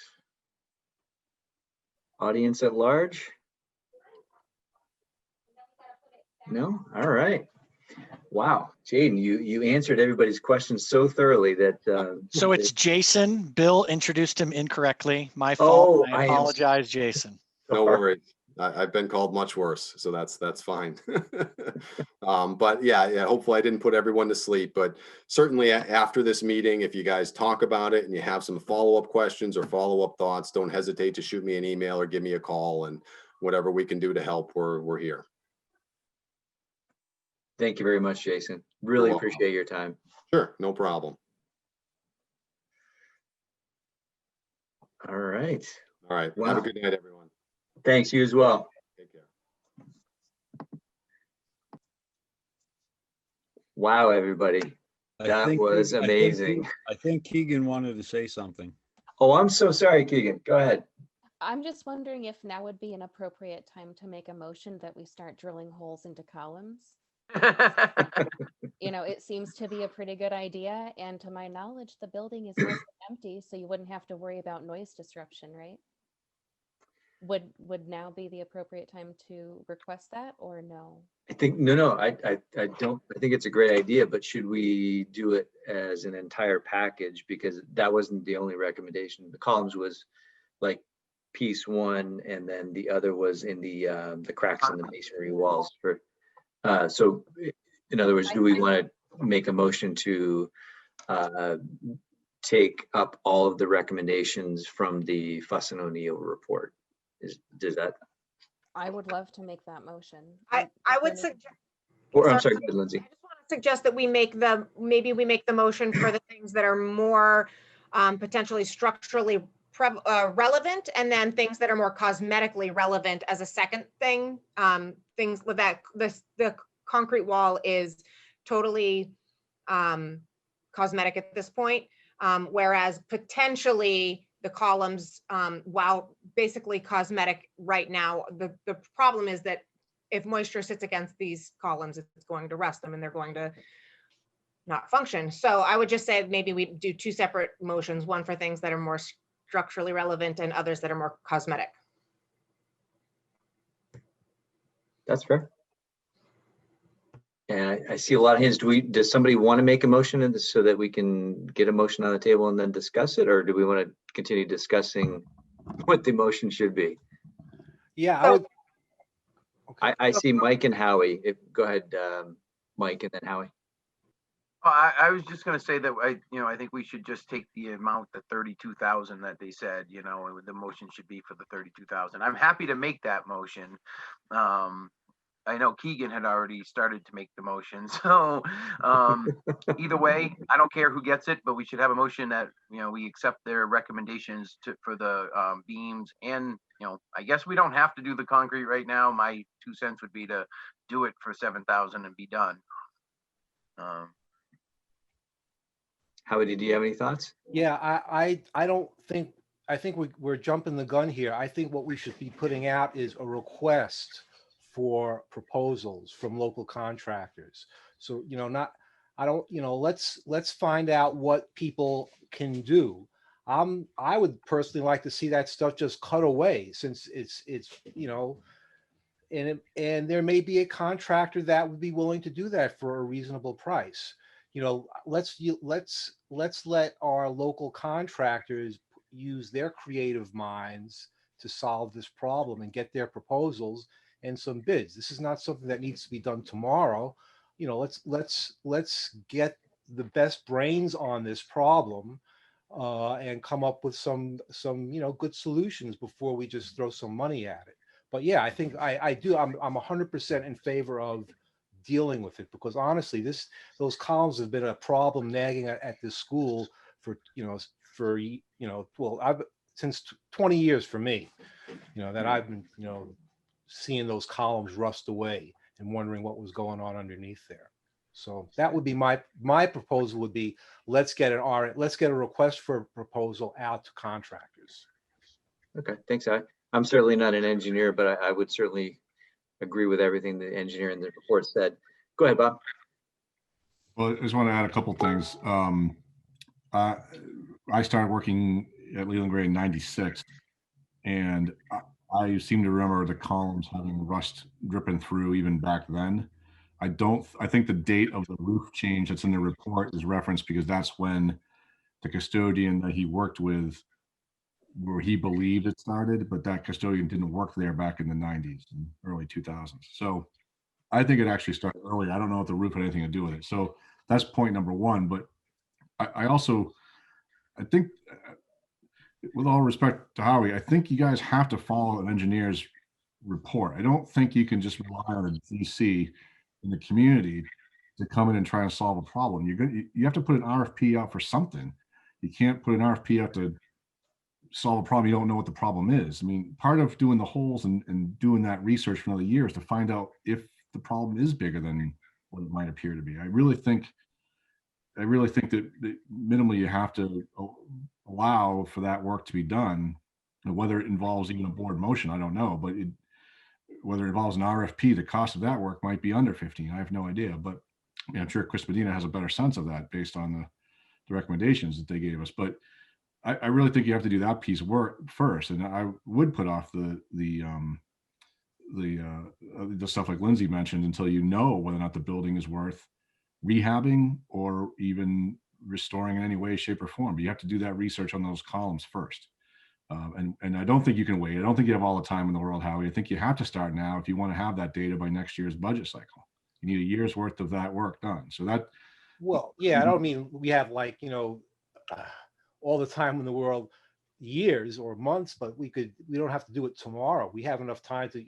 Audience at large? No? All right. Wow, Jaden, you answered everybody's questions so thoroughly that. So it's Jason. Bill introduced him incorrectly. My fault. Oh, I apologize, Jason. No worries. I've been called much worse, so that's fine. But yeah, hopefully I didn't put everyone to sleep, but certainly after this meeting, if you guys talk about it and you have some follow-up questions or follow-up thoughts, don't hesitate to shoot me an email or give me a call, and whatever we can do to help, we're here. Thank you very much, Jason. Really appreciate your time. Sure, no problem. All right. All right. Wow. Have a good night, everyone. Thanks, you as well. Take care. Wow, everybody. That was amazing. I think Keegan wanted to say something. Oh, I'm so sorry, Keegan. Go ahead. I'm just wondering if now would be an appropriate time to make a motion that we start drilling holes into columns. You know, it seems to be a pretty good idea. And to my knowledge, the building is mostly empty, so you wouldn't have to worry about noise disruption, right? Would now be the appropriate time to request that, or no? I think, no, I don't, I think it's a great idea, but should we do it as an entire package? Because that wasn't the only recommendation. The columns was like piece one, and then the other was in the cracks in the masonry walls for, so in other words, do we want to make a motion to take up all of the recommendations from the Fuss and O'Neill report? Does that? I would love to make that motion. I would suggest. Or I'm sorry, go ahead, Lindsay. I just want to suggest that we maybe we make the motion for the things that are more potentially structurally relevant, and then things that are more cosmetically relevant as a second thing. Things with that, the concrete wall is totally cosmetic at this point, whereas potentially the columns, while basically cosmetic right now, the problem is that if moisture sits against these columns, it's going to rust them and they're going to not function. So I would just say maybe we do two separate motions, one for things that are more structurally relevant and others that are more cosmetic. That's fair. And I see a lot of hands. Does somebody want to make a motion in this so that we can get a motion on the table and then discuss it? Or do we want to continue discussing what the motion should be? Yeah, I would. Okay. I see Mike and Howie. Go ahead, Mike, and then Howie. I was just going to say that I think we should just take the amount, the 32,000 that they said. The motion should be for the 32,000. I'm happy to make that motion. I know Keegan had already started to make the motion, so either way, I don't care who gets it, but we should have a motion that we accept their recommendations for the beams, and I guess we don't have to do the concrete right now. My 2 cents would be to do it for 7,000 and be done. Howie, do you have any thoughts? Yeah, I don't think, I think we're jumping the gun here. I think what we should be putting out is a request for proposals from local contractors. So, let's find out what people can do. I would personally like to see that stuff just cut away, since it's and there may be a contractor that would be willing to do that for a reasonable price. Let's let our local contractors use their creative minds to solve this problem and get their proposals and some bids. This is not something that needs to be done tomorrow. Let's get the best brains on this problem and come up with some good solutions before we just throw some money at it. But yeah, I think I'm 100% in favor of dealing with it, because honestly, those columns have been a problem nagging at this school for since 20 years for me, that I've been seeing those columns rust away and wondering what was going on underneath there. So that would be my proposal would be, let's get a request for a proposal out to contractors. Okay, thanks, Howie. I'm certainly not an engineer, but I would certainly agree with everything the engineer in the report said. Go ahead, Bob. Well, I just want to add a couple things. I started working at Leland grade in '96, and I seem to remember the columns having rust dripping through even back then. I think the date of the roof change that's in the report is referenced because that's when the custodian that he worked with, where he believed it started, but that custodian didn't work there back in the 90s and early 2000s. So I think it actually started earlier. I don't know if the roof had anything to do with it. So that's point number one. But I think, with all respect to Howie, I think you guys have to follow an engineer's report. I don't think you can just rely on a DC in the community to come in and try and solve a problem. You have to put an RFP out for something. You can't put an RFP out to solve a problem you don't know what the problem is. I mean, part of doing the holes and doing that research for another year is to find out if the problem is bigger than what it might appear to be. I really think that minimally you have to allow for that work to be done. And whether it involves even a board motion, I don't know, but whether it involves an RFP, the cost of that work might be under 15. I have no idea, but I'm sure Chris Medina has a better sense of that based on the recommendations that they gave us. But I really think you have to do that piece of work first, and I would put off the stuff like Lindsay mentioned until you know whether or not the building is worth rehabbing or even restoring in any way, shape, or form. But you have to do that research on those columns first. And I don't think you can wait. I don't think you have all the time in the world, Howie. I think you have to start now if you want to have that data by next year's budget cycle. You need a year's worth of that work done. So that. Well, yeah, I don't mean we have like, all the time in the world, years or months, but we don't have to do it tomorrow. We have enough time to,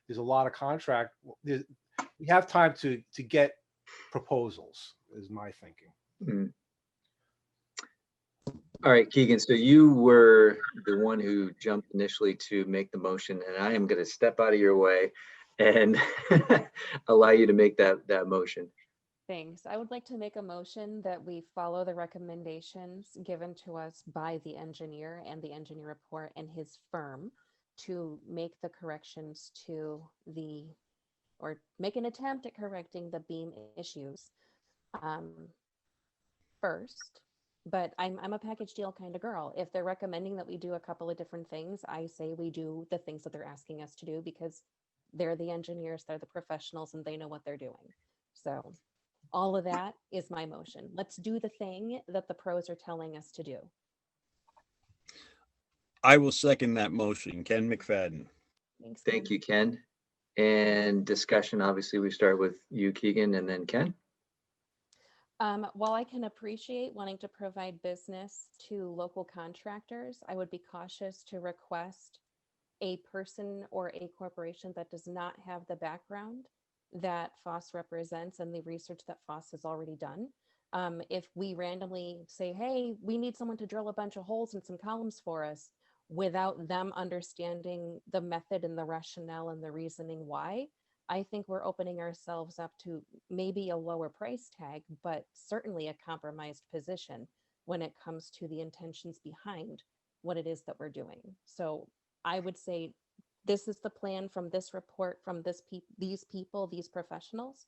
there's a lot of contract. We have time to get proposals is my thinking. Mm. All right, Keegan, so you were the one who jumped initially to make the motion, and I am going to step out of your way and allow you to make that motion. Thanks. I would like to make a motion that we follow the recommendations given to us by the engineer and the engineer report and his firm to make the corrections to or make an attempt at correcting the beam issues first. But I'm a package deal kind of girl. If they're recommending that we do a couple of different things, I say we do the things that they're asking us to do because they're the engineers, they're the professionals, and they know what they're doing. So all of that is my motion. Let's do the thing that the pros are telling us to do. I will second that motion. Ken McFadden. Thanks. Thank you, Ken. And discussion, obviously, we start with you, Keegan, and then Ken. While I can appreciate wanting to provide business to local contractors, I would be cautious to request a person or a corporation that does not have the background that FOSS represents and the research that FOSS has already done. If we randomly say, hey, we need someone to drill a bunch of holes in some columns for us without them understanding the method and the rationale and the reasoning why, I think we're opening ourselves up to maybe a lower price tag, but certainly a compromised position when it comes to the intentions behind what it is that we're doing. So I would say this is the plan from this report, from these people, these professionals.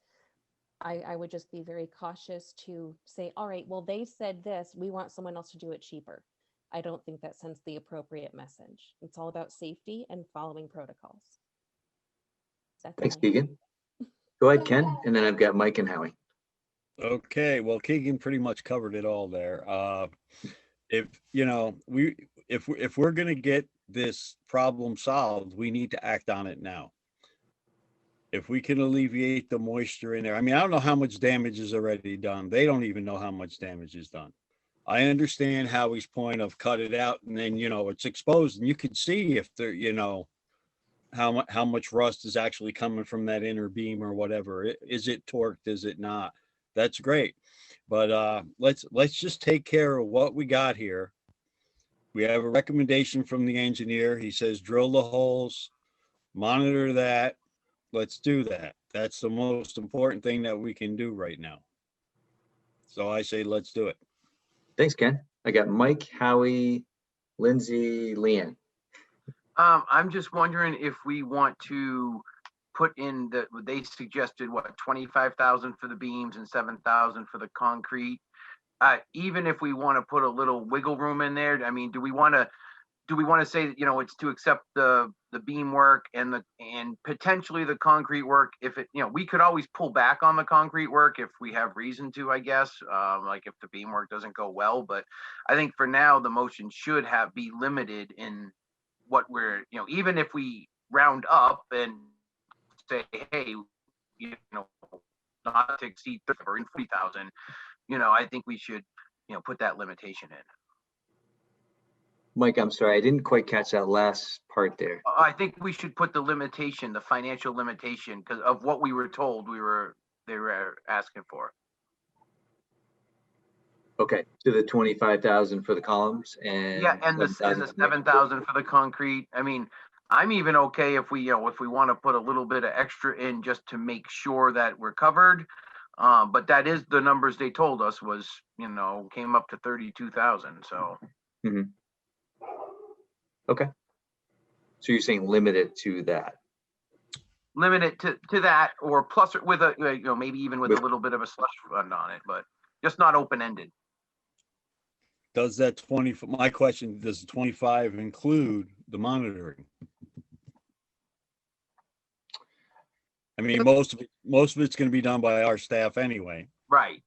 I would just be very cautious to say, all right, well, they said this, we want someone else to do it cheaper. I don't think that sends the appropriate message. It's all about safety and following protocols. Thanks, Keegan. Go ahead, Ken, and then I've got Mike and Howie. Okay, well, Keegan pretty much covered it all there. If we're going to get this problem solved, we need to act on it now. If we can alleviate the moisture in there, I mean, I don't know how much damage is already done. They don't even know how much damage is done. I understand Howie's point of cut it out and then, it's exposed and you can see if there, how much rust is actually coming from that inner beam or whatever. Is it torqued? Is it not? That's great. But let's just take care of what we got here. We have a recommendation from the engineer. He says, drill the holes, monitor that. Let's do that. That's the most important thing that we can do right now. So I say, let's do it. Thanks, Ken. I got Mike, Howie, Lindsay, Leanne. I'm just wondering if we want to put in they suggested what, 25,000 for the beams and 7,000 for the concrete. Even if we want to put a little wiggle room in there, I mean, do we want to say, it's to accept the beam work and potentially the concrete work? If it, we could always pull back on the concrete work if we have reason to, I guess, like if the beam work doesn't go well. But I think for now, the motion should be limited in what we're, even if we round up and say, hey, not to exceed 30,000, I think we should, put that limitation in. Mike, I'm sorry, I didn't quite catch that last part there. I think we should put the limitation, the financial limitation, because of what we were told they were asking for. Okay, to the 25,000 for the columns and and the 7,000 for the concrete. I mean, I'm even okay if we want to put a little bit of extra in just to make sure that we're covered. But that is the numbers they told us was, came up to 32,000. So Okay. So you're saying limit it to that? limit it to that, or plus it with a, maybe even with a little bit of a slush fund on it, but just not open-ended. Does that my question, does the 25 include the monitoring? I mean, most of it's going to be done by our staff anyway, Right.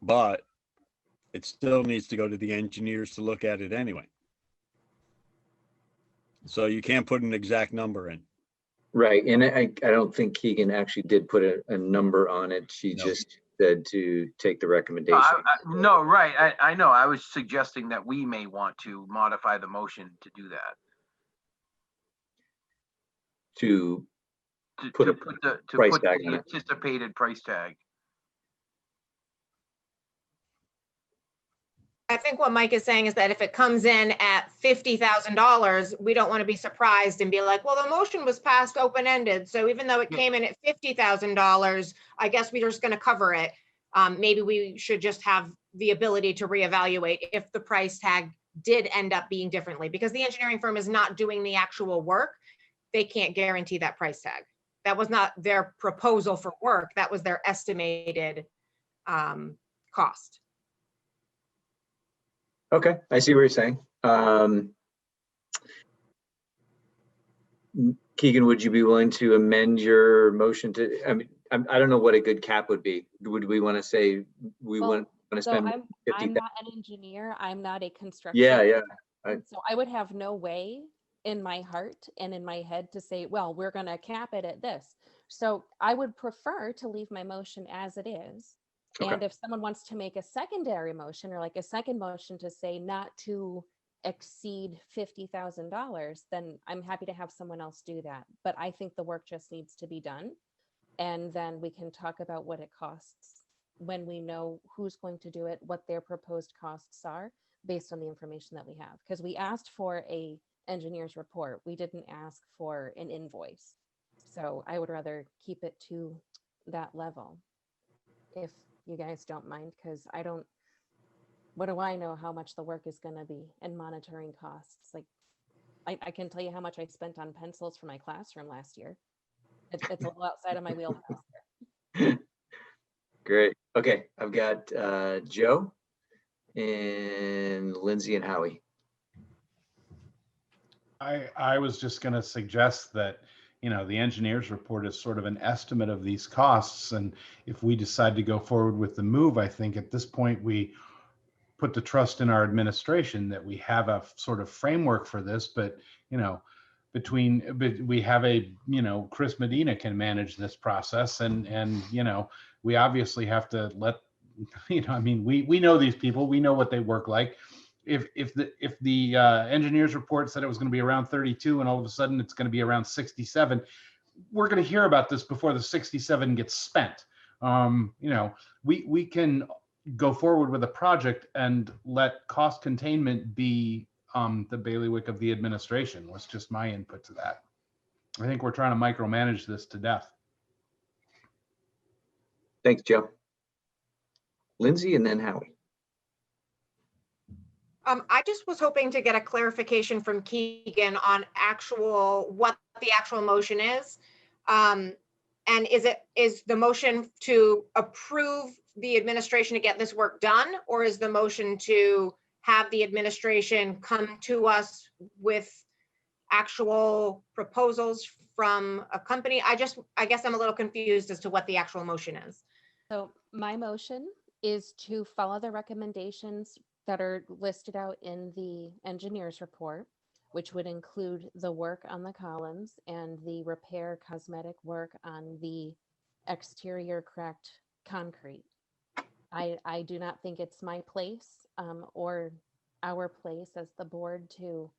but it still needs to go to the engineers to look at it anyway. So you can't put an exact number in. Right. And I don't think Keegan actually did put a number on it. She just said to take the recommendation. No, right. I know. I was suggesting that we may want to modify the motion to do that. To put the anticipated price tag. I think what Mike is saying is that if it comes in at $50,000, we don't want to be surprised and be like, well, the motion was passed open-ended. So even though it came in at $50,000, I guess we're just going to cover it. Maybe we should just have the ability to reevaluate if the price tag did end up being differently, because the engineering firm is not doing the actual work. They can't guarantee that price tag. That was not their proposal for work. That was their estimated cost. Okay, I see what you're saying. Keegan, would you be willing to amend your motion to, I mean, I don't know what a good cap would be. Would we want to say we want to spend I'm 50,000? not an engineer. I'm not a construction. Yeah. So I would have no way in my heart and in my head to say, well, we're going to cap it at this. So I would prefer to leave my motion as it is. Okay. And if someone wants to make a secondary motion or like a second motion to say not to exceed $50,000, then I'm happy to have someone else do that. But I think the work just needs to be done. And then we can talk about what it costs when we know who's going to do it, what their proposed costs are based on the information that we have. Because we asked for a engineer's report. We didn't ask for an invoice. So I would rather keep it to that level, if you guys don't mind, because what do I know how much the work is going to be and monitoring costs? Like, I can tell you how much I spent on pencils for my classroom last year. It's a little outside of my wheelhouse. Great. Okay, I've got Joe and Lindsay and Howie. I was just going to suggest that, the engineer's report is sort of an estimate of these costs. And if we decide to go forward with the move, I think at this point we put the trust in our administration that we have a sort of framework for this. But, we have Chris Medina can manage this process. And we obviously have to let, we know these people, we know what they work like. If the engineer's report said it was going to be around 32 and all of a sudden it's going to be around 67, we're going to hear about this before the 67 gets spent. We can go forward with a project and let cost containment be the bailiwick of the administration. Was just my input to that. I think we're trying to micromanage this to death. Thanks, Joe. Lindsay and then Howie. I just was hoping to get a clarification from Keegan on what the actual motion is. And is the motion to approve the administration to get this work done, or is the motion to have the administration come to us with actual proposals from a company? I guess I'm a little confused as to what the actual motion is. So my motion is to follow the recommendations that are listed out in the engineer's report, which would include the work on the columns and the repair cosmetic work on the exterior cracked concrete. I do not think it's my place or our place as the board to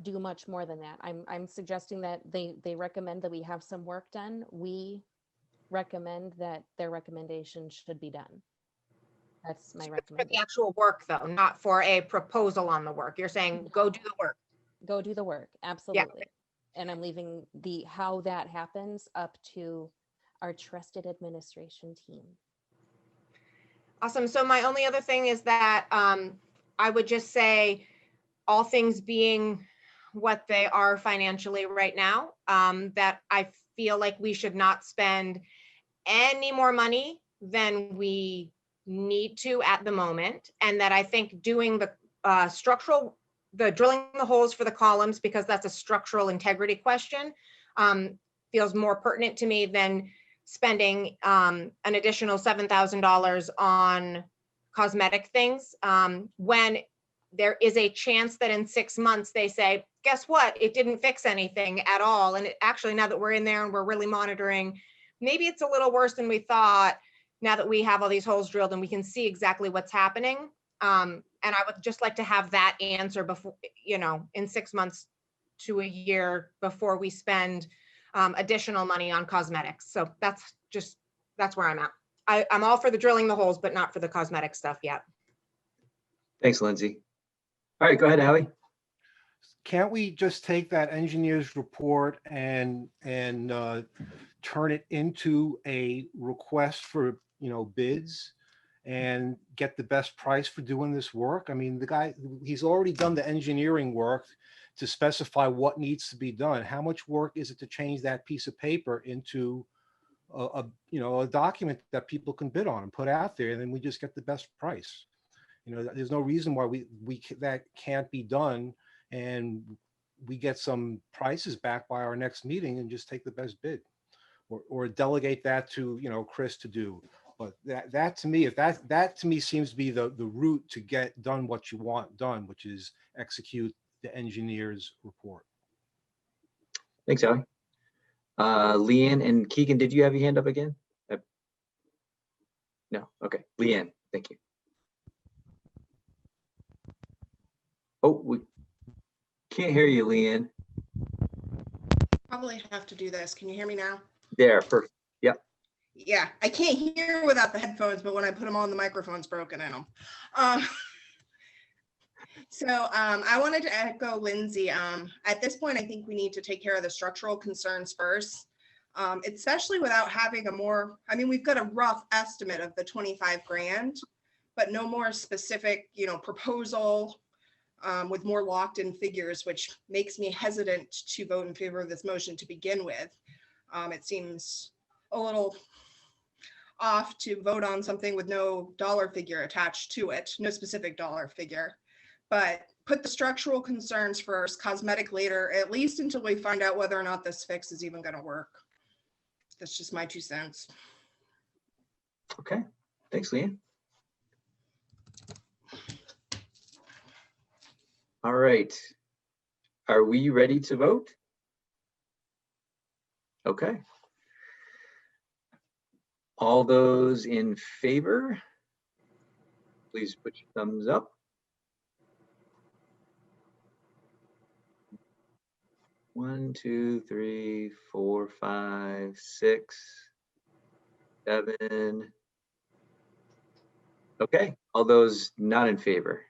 do much more than that. I'm suggesting that they recommend that we have some work done. We recommend that their recommendation should be done. That's my recommendation. For the actual work though, not for a proposal on the work. You're saying go do the work. Go do the work, absolutely. Yeah. And I'm leaving how that happens up to our trusted administration team. Awesome. So my only other thing is that I would just say, all things being what they are financially right now, that I feel like we should not spend any more money than we need to at the moment. And that I think doing the drilling the holes for the columns, because that's a structural integrity question, feels more pertinent to me than spending an additional $7,000 on cosmetic things, when there is a chance that in 6 months they say, guess what? It didn't fix anything at all. And actually, now that we're in there and we're really monitoring, maybe it's a little worse than we thought now that we have all these holes drilled and we can see exactly what's happening. And I would just like to have that answer before, in 6 months to a year before we spend additional money on cosmetics. So that's where I'm at. I'm all for the drilling the holes, but not for the cosmetic stuff yet. Thanks, Lindsay. All right, go ahead, Howie. Can't we just take that engineer's report and turn it into a request for, bids and get the best price for doing this work? I mean, the guy, he's already done the engineering work to specify what needs to be done. How much work is it to change that piece of paper into a document that people can bid on and put out there, and then we just get the best price? There's no reason why that can't be done, and we get some prices back by our next meeting and just take the best bid, or delegate that to Chris to do. But that to me, that to me seems to be the route to get done what you want done, which is execute the engineer's report. Thanks, Howie. Leanne and Keegan, did you have your hand up again? No. Okay. Leanne, thank you. Oh, we can't hear you, Leanne. Probably have to do this. Can you hear me now? There, perfect. Yep. Yeah, I can't hear without the headphones, but when I put them on, the microphone's broken in them. So I wanted to echo Lindsay. At this point, I think we need to take care of the structural concerns first, especially without having we've got a rough estimate of the 25 grand, but no more specific, proposal with more locked in figures, which makes me hesitant to vote in favor of this motion to begin with. It seems a little off to vote on something with no dollar figure attached to it, no specific dollar figure. But put the structural concerns first, cosmetic later, at least until we find out whether or not this fix is even going to work. That's just my 2 cents. Okay. Thanks, Leanne. All right. Are we ready to vote? Okay. All those in favor, please put your thumbs up. 1, 2, 3, 4, 5, 6, 7. Okay, all those not in favor.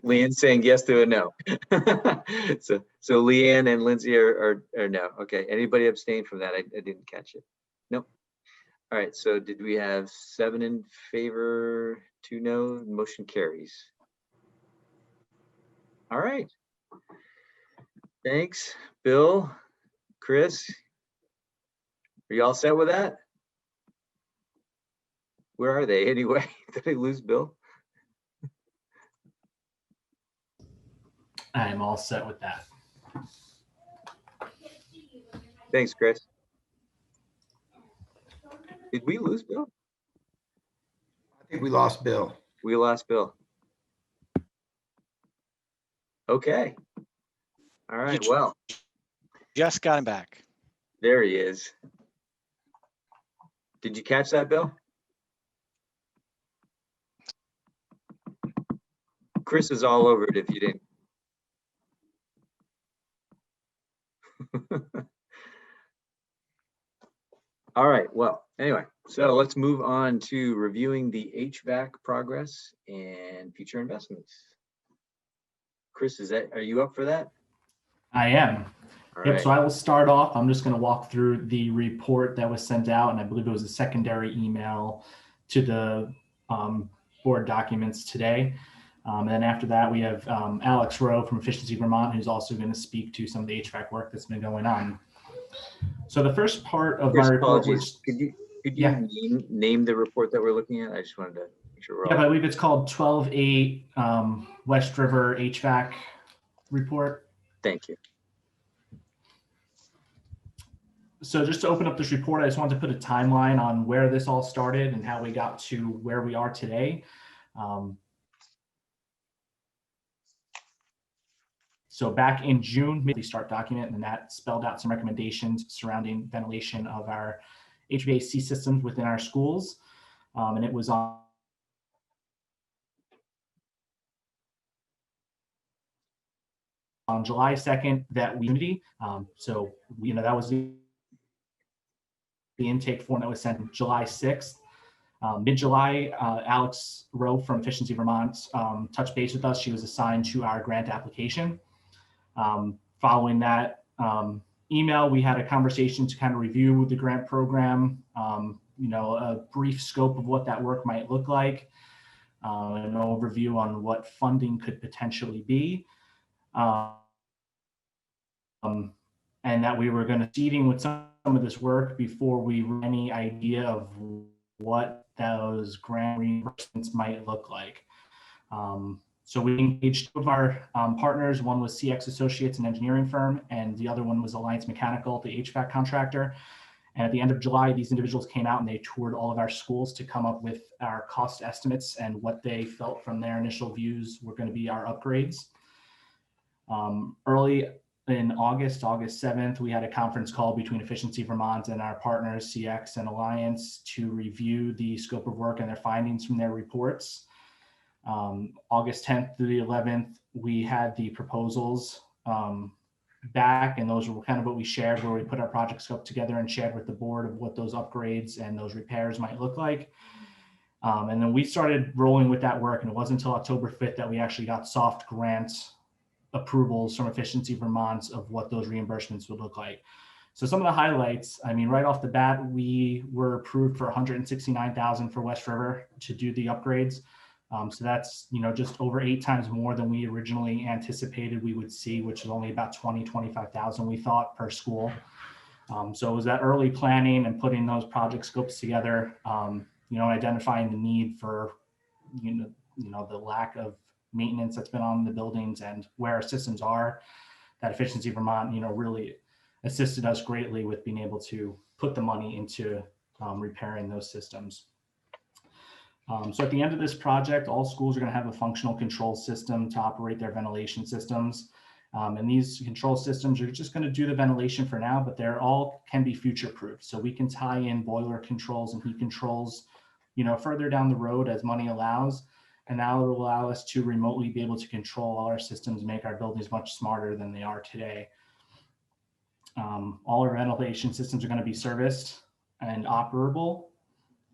Leanne's saying yes to a no. so Leanne and Lindsay are no. Okay, anybody abstain from that? I didn't catch it. Nope. All right, so did we have 7 in favor, 2 no? Motion carries. All right. Thanks, Bill, Chris. Are you all set with that? Where are they anyway? Did I lose Bill? I am all set with that. Thanks, Chris. Did we lose Bill? I think we lost Bill. We lost Bill. Okay. All right, well. Just got him back. There he is. Did you catch that, Bill? Chris is all over it if you didn't. All right, well, anyway, so let's move on to reviewing the HVAC progress and future investments. Chris, are you up for that? I am. All Yep, right. so I will start off. I'm just going to walk through the report that was sent out, and I believe it was a secondary email to the board documents today. And then after that, we have Alex Rowe from Efficiency Vermont, who's also going to speak to some of the HVAC work that's been going on. So the first part of my First, report apologies. was, Could you yeah. name the report that we're looking at? I just wanted to make sure we're Yeah, all. I believe it's called 12-8 West River HVAC report. Thank you. So just to open up this report, I just wanted to put a timeline on where this all started and how we got to where we are today. So back in June, we start document, and that spelled out some recommendations surrounding ventilation of our HVAC systems within our schools. And it was on July 2nd that we, so, you know, that was the intake form that was sent July 6th. Mid-July, Alex Rowe from Efficiency Vermont touched base with us. She was assigned to our grant application. Following that email, we had a conversation to kind of review the grant program, you know, a brief scope of what that work might look like, an overview on what funding could potentially be, and that we were going to proceeding with some of this work before we had any idea of what those grant reimbursements might look like. So we engaged two of our partners. One was CX Associates, an engineering firm, and the other one was Alliance Mechanical, the HVAC contractor. And at the end of July, these individuals came out and they toured all of our schools to come up with our cost estimates and what they felt from their initial views were going to be our upgrades. Early in August 7th, we had a conference call between Efficiency Vermont and our partners, CX and Alliance, to review the scope of work and their findings from their reports. August 10th through the 11th, we had the proposals back, and those were kind of what we shared, where we put our project scope together and shared with the board of what those upgrades and those repairs might look like. And then we started rolling with that work, and it wasn't until October 5th that we actually got soft grant approvals from Efficiency Vermont of what those reimbursements would look like. So some of the highlights, I mean, right off the bat, we were approved for $169,000 for West River to do the upgrades. So that's, you know, just over 8 times more than we originally anticipated we would see, which is only about 25,000 we thought per school. So it was that early planning and putting those project scopes together, you know, identifying the need for, you know, the lack of maintenance that's been on the buildings and where our systems are, that Efficiency Vermont, you know, really assisted us greatly with being able to put the money into repairing those systems. So at the end of this project, all schools are going to have a functional control system to operate their ventilation systems. And these control systems are just going to do the ventilation for now, but they're all can be future proof. So we can tie in boiler controls and heat controls, you know, further down the road as money allows. And now it will allow us to remotely be able to control all our systems, make our buildings much smarter than they are today. All our ventilation systems are going to be serviced and operable.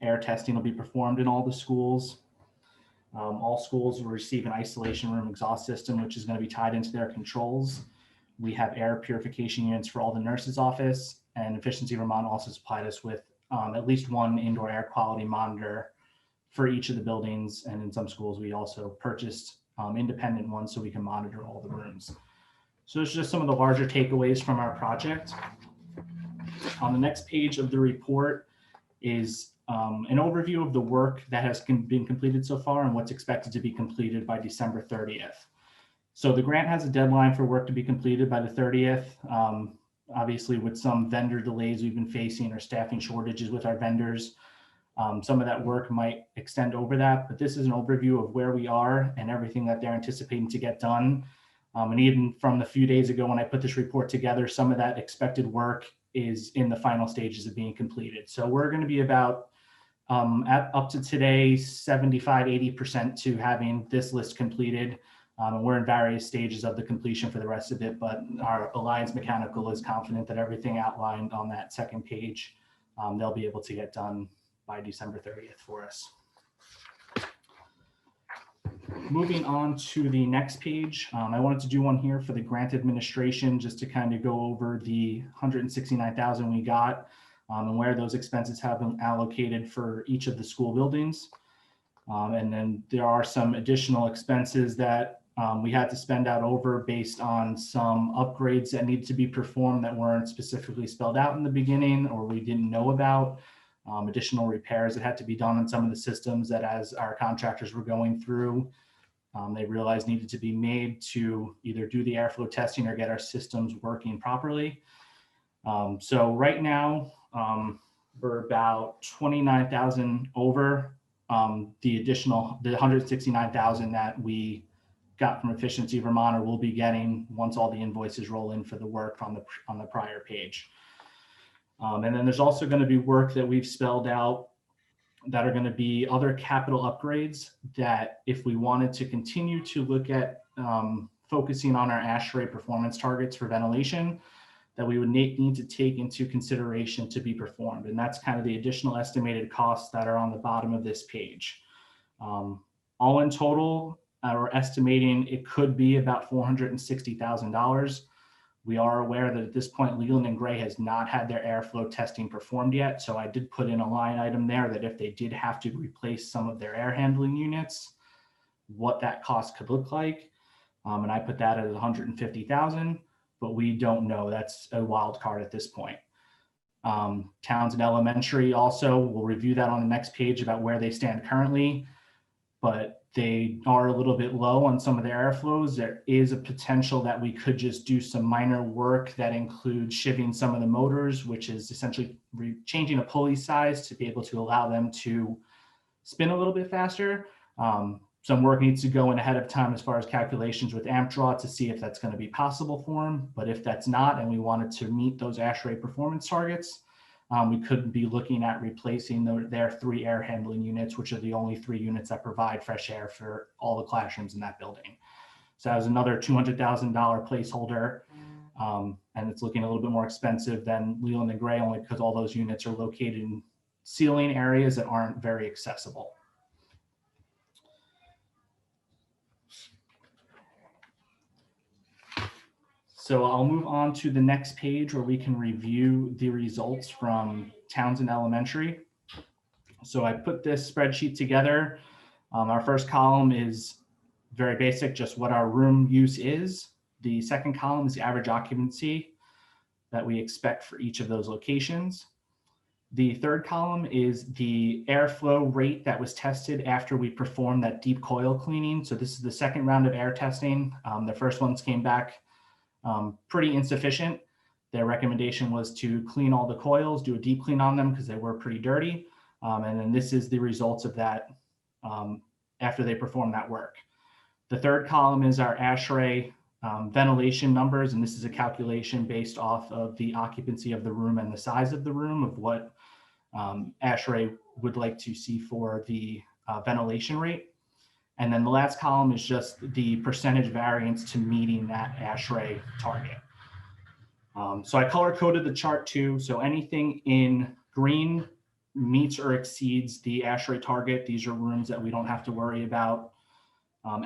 Air testing will be performed in all the schools. All schools will receive an isolation room exhaust system, which is going to be tied into their controls. We have air purification units for all the nurses' office, and Efficiency Vermont also supplied us with at least one indoor air quality monitor for each of the buildings. And in some schools, we also purchased independent ones so we can monitor all the rooms. So it's just some of the larger takeaways from our project. On the next page of the report is an overview of the work that has been completed so far and what's expected to be completed by December 30th. So the grant has a deadline for work to be completed by the 30th. Obviously, with some vendor delays we've been facing or staffing shortages with our vendors, some of that work might extend over that, but this is an overview of where we are and everything that they're anticipating to get done. And even from the few days ago when I put this report together, some of that expected work is in the final stages of being completed. So we're going to be about up to today, 75–80% to having this list completed. And we're in various stages of the completion for the rest of it, but our Alliance Mechanical is confident that everything outlined on that second page, they'll be able to get done by December 30th for us. Moving on to the next page, I wanted to do one here for the grant administration, just to kind of go over the 169,000 we got and where those expenses have been allocated for each of the school buildings. And then there are some additional expenses that we had to spend out over based on some upgrades that needed to be performed that weren't specifically spelled out in the beginning or we didn't know about. Additional repairs that had to be done on some of the systems that as our contractors were going through, they realized needed to be made to either do the airflow testing or get our systems working properly. So right now, we're about 29,000 over the 169,000 that we got from Efficiency Vermont or will be getting once all the invoices roll in for the work on the prior page. And then there's also going to be work that we've spelled out that are going to be other capital upgrades that if we wanted to continue to look at focusing on our ASHRAE performance targets for ventilation, that we would need to take into consideration to be performed. And that's kind of the additional estimated costs that are on the bottom of this page. All in total, we're estimating it could be about $460,000. We are aware that at this point, Leland and Gray has not had their airflow testing performed yet. So I did put in a line item there that if they did have to replace some of their air handling units, what that cost could look like. And I put that at 150,000, but we don't know. That's a wild card at this point. Townshend Elementary also, we'll review that on the next page about where they stand currently, but they are a little bit low on some of their airflows. There is a potential that we could just do some minor work that includes shivving some of the motors, which is essentially changing a pulley size to be able to allow them to spin a little bit faster. Some work needs to go in ahead of time as far as calculations with amp draw to see if that's going to be possible for them. But if that's not, and we wanted to meet those ASHRAE performance targets, we could be looking at replacing their 3 air handling units, which are the only 3 units that provide fresh air for all the classrooms in that building. So that was another $200,000 placeholder. And it's looking a little bit more expensive than Leland and Gray, only because all those units are located in ceiling areas that aren't very accessible. So I'll move on to the next page where we can review the results from Townshend Elementary. So I put this spreadsheet together. Our first column is very basic, just what our room use is. The second column is the average occupancy that we expect for each of those locations. The third column is the airflow rate that was tested after we performed that deep coil cleaning. So this is the second round of air testing. The first ones came back pretty insufficient. Their recommendation was to clean all the coils, do a deep clean on them because they were pretty dirty. And then this is the results of that after they performed that work. The third column is our ASHRAE ventilation numbers, and this is a calculation based off of the occupancy of the room and the size of the room of what ASHRAE would like to see for the ventilation rate. And then the last column is just the percentage variance to meeting that ASHRAE target. So I color coded the chart too. So anything in green meets or exceeds the ASHRAE target. These are rooms that we don't have to worry about.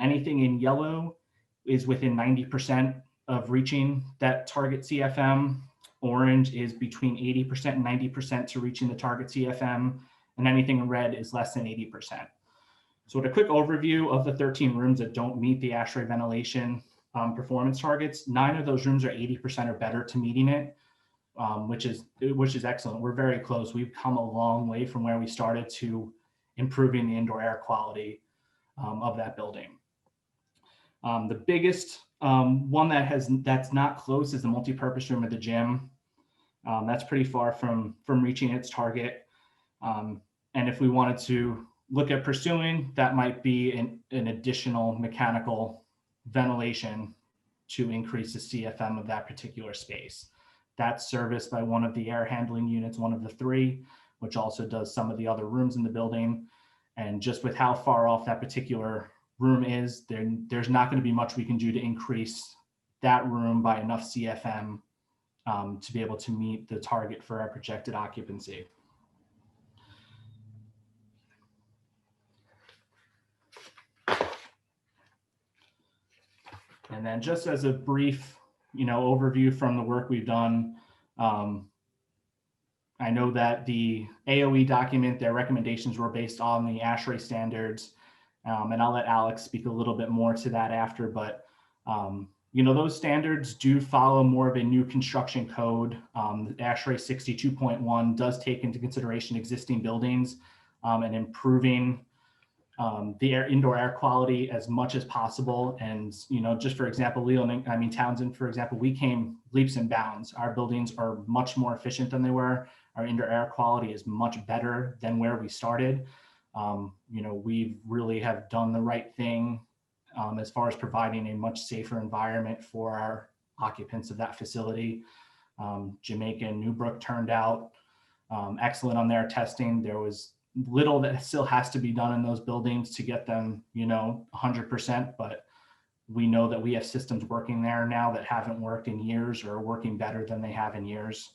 Anything in yellow is within 90% of reaching that target CFM. Orange is between 80% and 90% to reaching the target CFM. And anything in red is less than 80%. So with a quick overview of the 13 rooms that don't meet the ASHRAE ventilation performance targets, 9 of those rooms are 80% or better to meeting it, which is excellent. We're very close. We've come a long way from where we started to improving the indoor air quality of that building. The biggest one that's not close is the multipurpose room at the gym. That's pretty far from reaching its target. And if we wanted to look at pursuing, that might be an additional mechanical ventilation to increase the CFM of that particular space. That's serviced by one of the air handling units, one of the 3, which also does some of the other rooms in the building. And just with how far off that particular room is, there's not going to be much we can do to increase that room by enough CFM to be able to meet the target for our projected occupancy. And then just as a brief, overview from the work we've done, I know that the AOE document, their recommendations were based on the ASHRAE standards, and I'll let Alex speak a little bit more to that after, but those standards do follow more of a new construction code. The ASHRAE 62.1 does take into consideration existing buildings and improving the indoor air quality as much as possible. And, just for example, Leland, Townsend, for example, we came leaps and bounds. Our buildings are much more efficient than they were. Our indoor air quality is much better than where we started. We really have done the right thing as far as providing a much safer environment for our occupants of that facility. Jamaica and Newbrook turned out excellent on their testing. There was little that still has to be done in those buildings to get them, 100%, but we know that we have systems working there now that haven't worked in years or are working better than they have in years.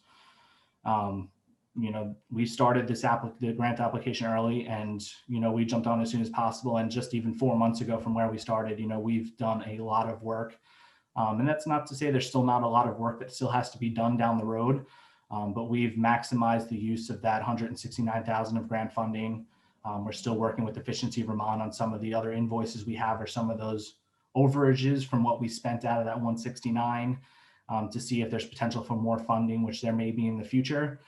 We started the grant application early, and, we jumped on as soon as possible. And just even 4 months ago from where we started, we've done a lot of work. And that's not to say there's still not a lot of work that still has to be done down the road. But we've maximized the use of that $169,000 of grant funding. We're still working with Efficiency Vermont on some of the other invoices we have, or some of those overages from what we spent out of that 169 to see if there's potential for more funding, which there may be in the future.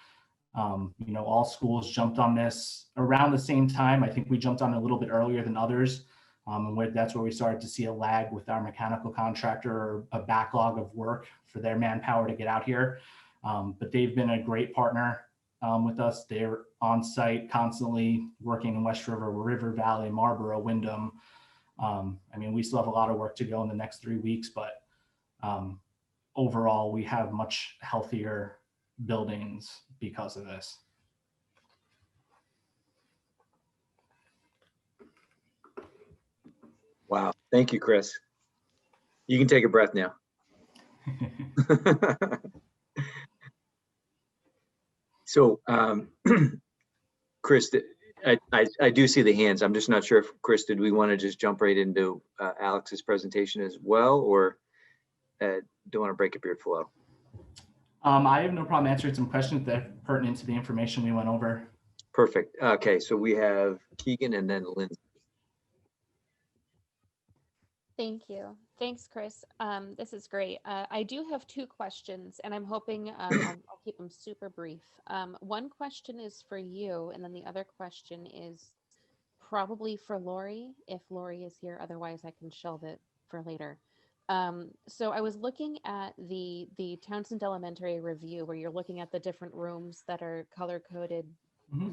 All schools jumped on this around the same time. I think we jumped on it a little bit earlier than others. That's where we started to see a lag with our mechanical contractor, or a backlog of work for their manpower to get out here. But they've been a great partner with us. They're on site constantly working in West River, River Valley, Marlboro, Wyndham. We still have a lot of work to go in the next 3 weeks, but overall, we have much healthier buildings because of this. Wow. Thank you, Chris. You can take a breath now. So, Chris, I do see the hands. I'm just not sure if, Chris, did we want to just jump right into Alex's presentation as well, or don't want to break up your flow? I have no problem answering some questions that are pertinent to the information we went over. Perfect. Okay, so we have Keegan and then Lindsay. Thank you. Thanks, Chris. This is great. I do have 2 questions, and I'm hoping I'll keep them super brief. One question is for you, and then the other question is probably for Lori, if Lori is here. Otherwise, I can shelve it for later. So I was looking at the Townshend Elementary review, where you're looking at the different rooms that are color coded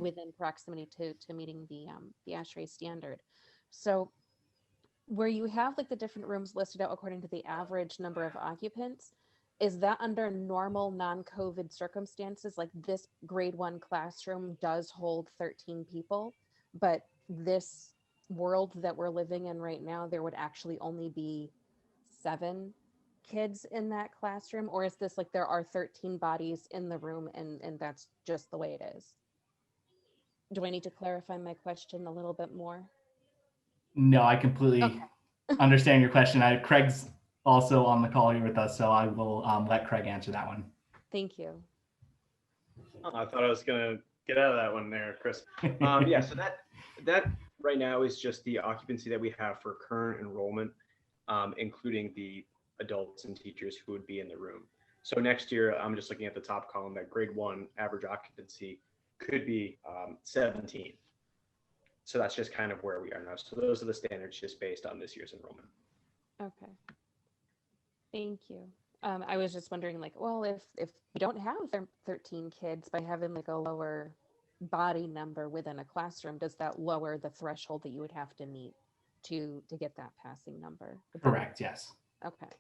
within proximity to meeting the ASHRAE standard. So where you have like the different rooms listed out according to the average number of occupants, is that under normal non-COVID circumstances? Like this grade 1 classroom does hold 13 people, but this world that we're living in right now, there would actually only be 7 kids in that classroom? Or is this like there are 13 bodies in the room and that's just the way it is? Do I need to clarify my question a little bit more? No, I completely understand your question. Craig's also on the call here with us, so I will let Craig answer that one. Thank you. I thought I was gonna get out of that one there, Chris. Yeah, so that right now is just the occupancy that we have for current enrollment, including the adults and teachers who would be in the room. So next year, I'm just looking at the top column, that grade 1 average occupancy could be 17. So that's just kind of where we are now. So those are the standards just based on this year's enrollment. Okay. Thank you. I was just wondering, like, well, if you don't have 13 kids, by having like a lower body number within a classroom, does that lower the threshold that you would have to meet to get that passing number? Correct. Yes. Okay.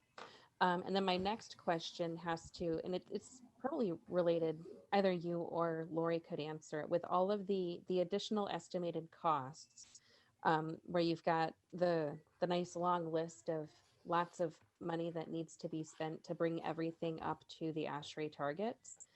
And then my next question has to, and it's probably related, either you or Lori could answer it, with all of the additional estimated costs, where you've got the nice long list of lots of money that needs to be spent to bring everything up to the ASHRAE targets.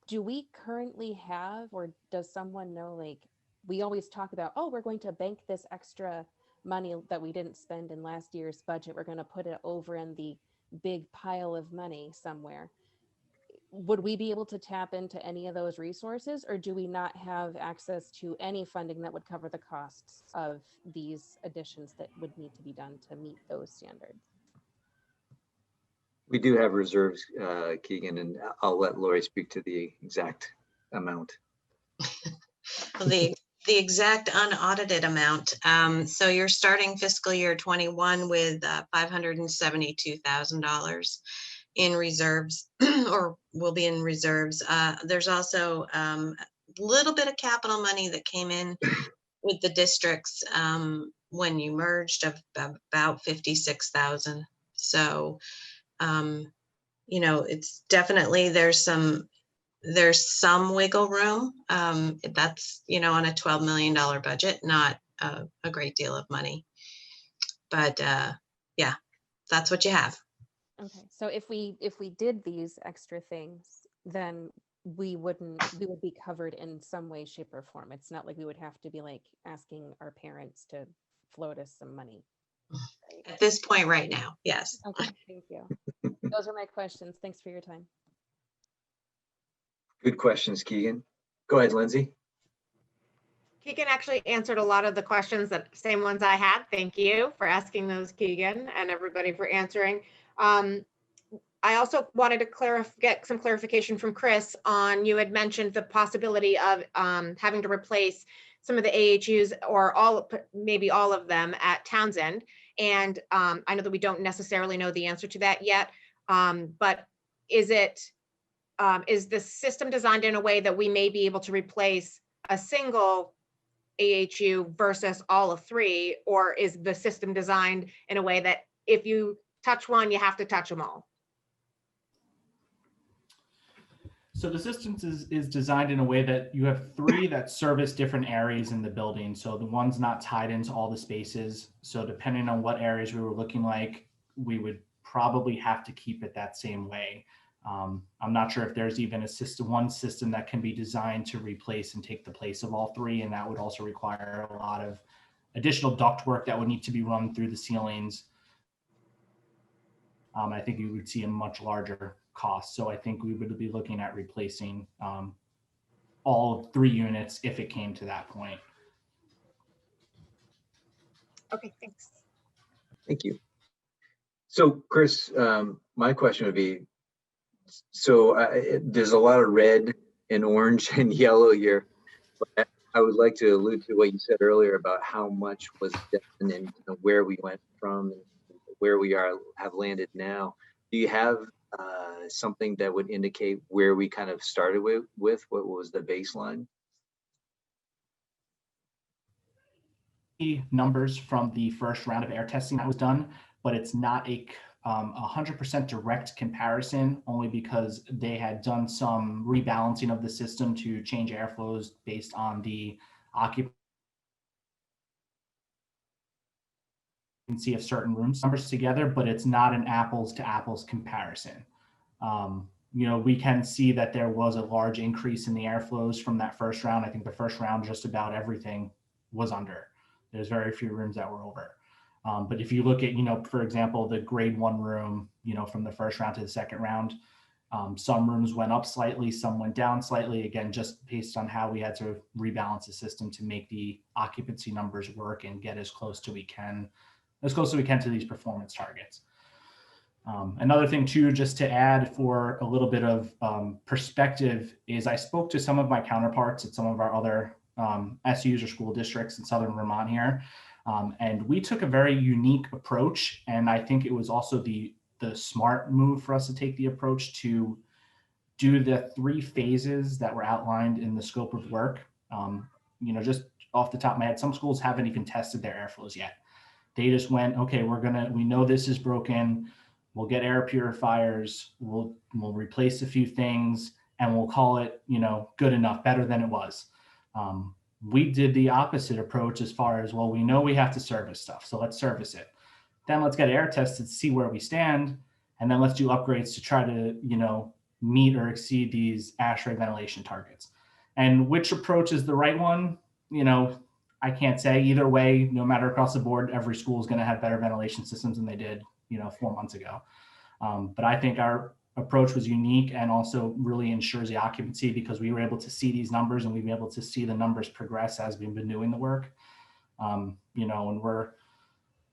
Do we currently have, or does someone know, like, we always talk about, oh, we're going to bank this extra money that we didn't spend in last year's budget, we're going to put it over in the big pile of money somewhere. Would we be able to tap into any of those resources, or do we not have access to any funding that would cover the costs of these additions that would need to be done to meet those standards? We do have reserves, Keegan, and I'll let Lori speak to the exact amount. The exact unaudited amount. So you're starting fiscal year 21 with $572,000 in reserves, or will be in reserves. There's also a little bit of capital money that came in with the districts when you merged, of about 56,000. So, you know, it's definitely, there's some wiggle room. That's, you know, on a $12 million budget, not a great deal of money, but yeah, that's what you have. Okay, so if we did these extra things, then we would be covered in some way, shape, or form. It's not like we would have to be like asking our parents to float us some money. Right? At this point right now, yes. Okay, thank you. Those are my questions. Thanks for your time. Good questions, Keegan. Go ahead, Lindsay. Keegan actually answered a lot of the questions, that same ones I had. Thank you for asking those, Keegan, and everybody for answering. I also wanted to get some clarification from Chris on, you had mentioned the possibility of having to replace some of the AHUs, or maybe all of them at Townshend. And I know that we don't necessarily know the answer to that yet, but is the system designed in a way that we may be able to replace a single AHU versus all of three, or is the system designed in a way that if you touch one, you have to touch them all? So the system is designed in a way that you have three that service different areas in the building. So the one's not tied into all the spaces. So depending on what areas we were looking like, we would probably have to keep it that same way. I'm not sure if there's even one system that can be designed to replace and take the place of all three. And that would also require a lot of additional ductwork that would need to be run through the ceilings. I think you would see a much larger cost. So I think we would be looking at replacing all 3 units if it came to that point. Okay, thanks. Thank you. So Chris, my question would be, so there's a lot of red and orange and yellow here, but I would like to allude to what you said earlier about how much was done and where we went from and where we have landed now. Do you have something that would indicate where we kind of started with what was the baseline? Numbers from the first round of air testing that was done, but it's not a 100% direct comparison, only because they had done some rebalancing of the system to change airflows based on the occupancy of certain rooms numbers together, but it's not an apples to apples comparison. You know, we can see that there was a large increase in the airflows from that first round. I think the first round, just about everything was under. There's very few rooms that were over. But if you look at, you know, for example, the grade 1 room, you know, from the first round to the second round, some rooms went up slightly, some went down slightly, again, just based on how we had to rebalance the system to make the occupancy numbers work and get as close as we can to these performance targets. Another thing too, just to add for a little bit of perspective, is I spoke to some of my counterparts at some of our other SUs or school districts in Southern Vermont here. And we took a very unique approach. And I think it was also the smart move for us to take the approach to do the 3 phases that were outlined in the scope of work. You know, just off the top of my head, some schools haven't even tested their airflows yet. They just went, okay, we know this is broken. We'll get air purifiers. We'll replace a few things and we'll call it, you know, good enough, better than it was. We did the opposite approach as far as, well, we know we have to service stuff, so let's service it. Then let's get air tested to see where we stand. And then let's do upgrades to try to, you know, meet or exceed these ASHRAE ventilation targets. And which approach is the right one? You know, I can't say either way, no matter across the board, every school is going to have better ventilation systems than they did, 4 months ago. But I think our approach was unique and also really ensures the occupancy because we were able to see these numbers and we've been able to see the numbers progress as we've been doing the work. And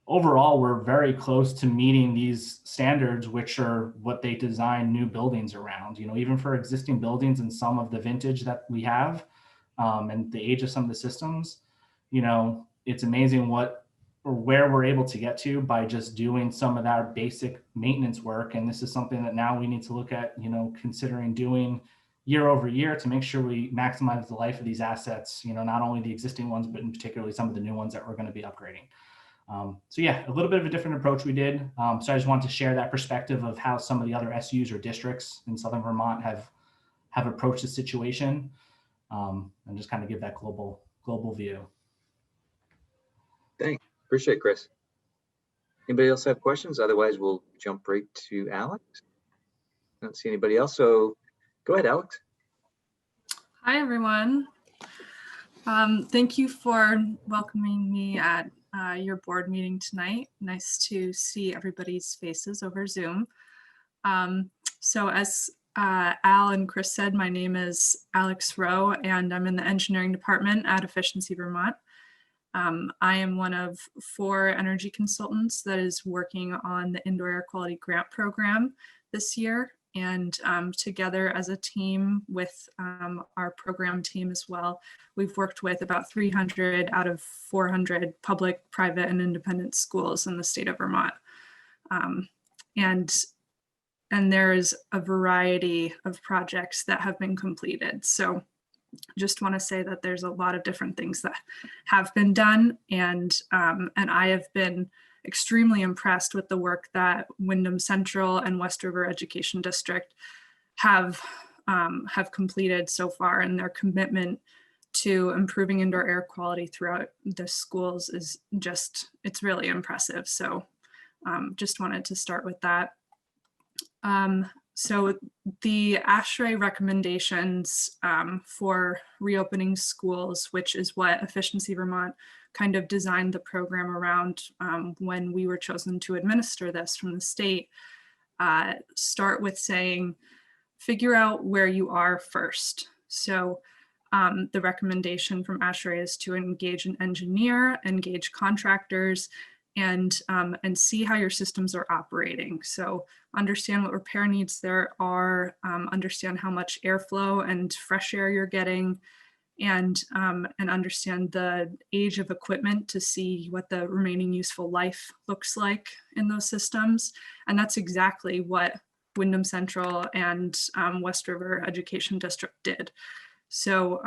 overall, we're very close to meeting these standards, which are what they design new buildings around, even for existing buildings and some of the vintage that we have and the age of some of the systems, it's amazing where we're able to get to by just doing some of that basic maintenance work. And this is something that now we need to look at, considering doing year over year to make sure we maximize the life of these assets, not only the existing ones, but in particularly some of the new ones that we're going to be upgrading. So yeah, a little bit of a different approach we did. So I just wanted to share that perspective of how some of the other SUs or districts in Southern Vermont have approached the situation, and just kind of give that global view. Thanks. Appreciate it, Chris. Anybody else have questions? Otherwise, we'll jump right to Alex. I don't see anybody else, so go ahead, Alex. Hi, everyone. Thank you for welcoming me at your board meeting tonight. Nice to see everybody's faces over Zoom. So as Al and Chris said, my name is Alex Rowe, and I'm in the engineering department at Efficiency Vermont. I am one of 4 energy consultants that is working on the Indoor Air Quality Grant Program this year. And together as a team with our program team as well, we've worked with about 300 out of 400 public, private, and independent schools in the state of Vermont. And there is a variety of projects that have been completed. So just want to say that there's a lot of different things that have been done, and I have been extremely impressed with the work that Windham Central and West River Education District have completed so far, and their commitment to improving indoor air quality throughout the schools is it's really impressive. So just wanted to start with that. So the ASHRAE recommendations for reopening schools, which is what Efficiency Vermont kind of designed the program around when we were chosen to administer this from the state, start with saying, figure out where you are first. So the recommendation from ASHRAE is to engage an engineer, engage contractors, and see how your systems are operating. So understand what repair needs there are, understand how much airflow and fresh air you're getting, and understand the age of equipment to see what the remaining useful life looks like in those systems. And that's exactly what Windham Central and West River Education District did. So,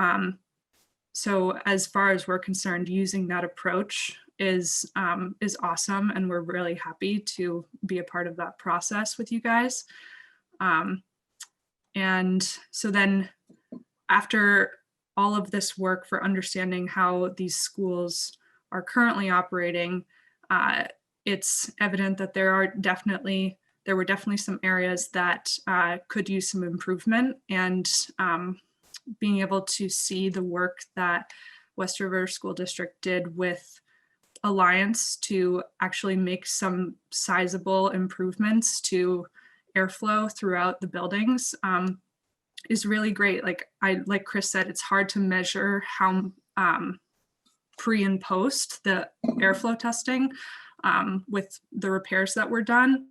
so as far as we're concerned, using that approach is awesome, and we're really happy to be a part of that process with you guys. And so then after all of this work for understanding how these schools are currently operating, it's evident that there were definitely some areas that could use some improvement, and being able to see the work that West River School District did with Alliance to actually make some sizable improvements to airflow throughout the buildings is really great. Like Chris said, it's hard to measure how pre and post the airflow testing with the repairs that were done.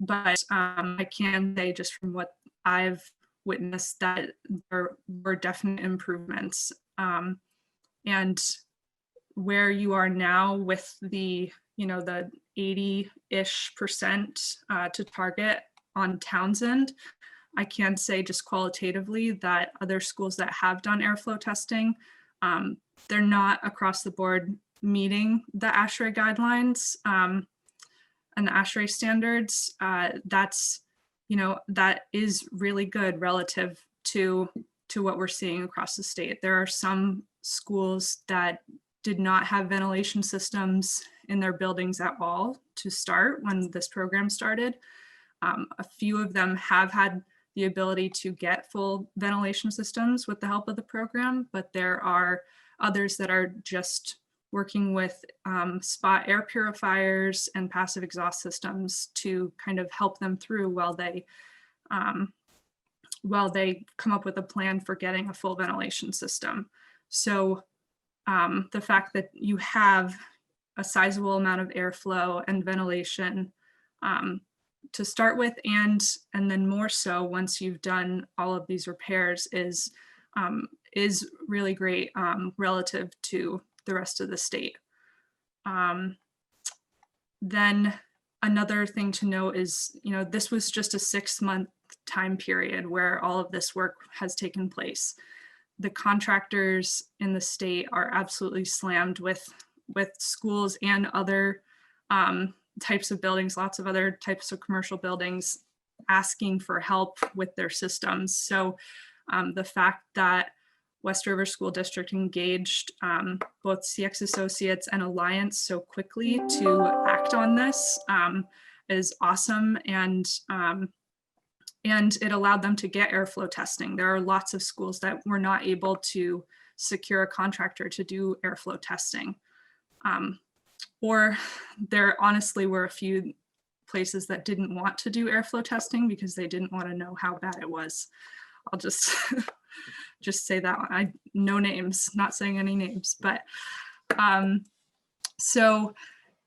But I can say just from what I've witnessed that there were definite improvements. And where you are now with the 80-ish% to target on Townshend, I can say just qualitatively that other schools that have done airflow testing, they're not across the board meeting the ASHRAE guidelines and the ASHRAE standards. That is really good relative to what we're seeing across the state. There are some schools that did not have ventilation systems in their buildings at all to start when this program started. A few of them have had the ability to get full ventilation systems with the help of the program, but there are others that are just working with spot air purifiers and passive exhaust systems to kind of help them through while they come up with a plan for getting a full ventilation system. So the fact that you have a sizable amount of airflow and ventilation to start with, and then more so once you've done all of these repairs is really great relative to the rest of the state. Then another thing to note is, this was just a 6-month time period where all of this work has taken place. The contractors in the state are absolutely slammed with schools and other types of buildings, lots of other types of commercial buildings asking for help with their systems. So the fact that West River School District engaged both CX Associates and Alliance so quickly to act on this is awesome. And it allowed them to get airflow testing. There are lots of schools that were not able to secure a contractor to do airflow testing. Or there honestly were a few places that didn't want to do airflow testing because they didn't want to know how bad it was. I'll just just say that one. No names, not saying any names, but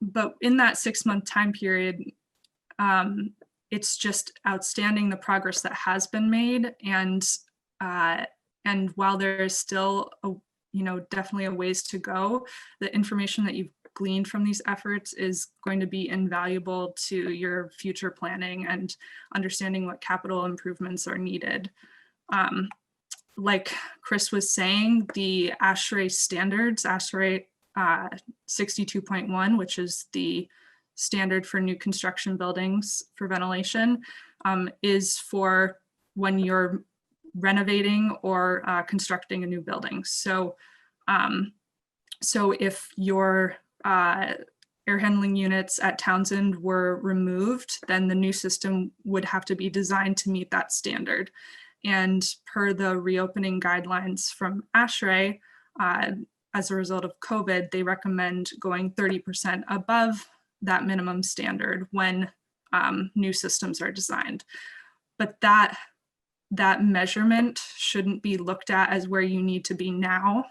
but in that 6-month time period, it's just outstanding the progress that has been made, and while there is still definitely a ways to go, the information that you've gleaned from these efforts is going to be invaluable to your future planning and understanding what capital improvements are needed. Like Chris was saying, the ASHRAE standards, ASHRAE 62.1, which is the standard for new construction buildings for ventilation, is for when you're renovating or constructing a new building. So if your air handling units at Townshend were removed, then the new system would have to be designed to meet that standard. And per the reopening guidelines from ASHRAE, as a result of COVID, they recommend going 30% above that minimum standard when new systems are designed. But that measurement shouldn't be looked at as where you need to be now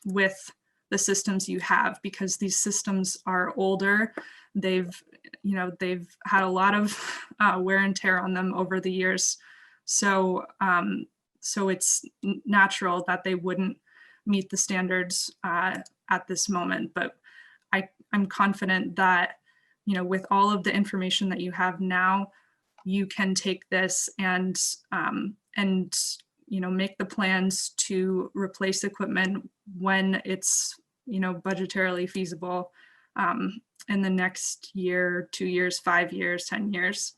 with the systems you have, because these systems are older. They've had a lot of wear and tear on them over the years. So it's natural that they wouldn't meet the standards at this moment. But I'm confident that, with all of the information that you have now, you can take this and make the plans to replace equipment when it's budgetarily feasible in the next year, 2 years, 5 years, 10 years.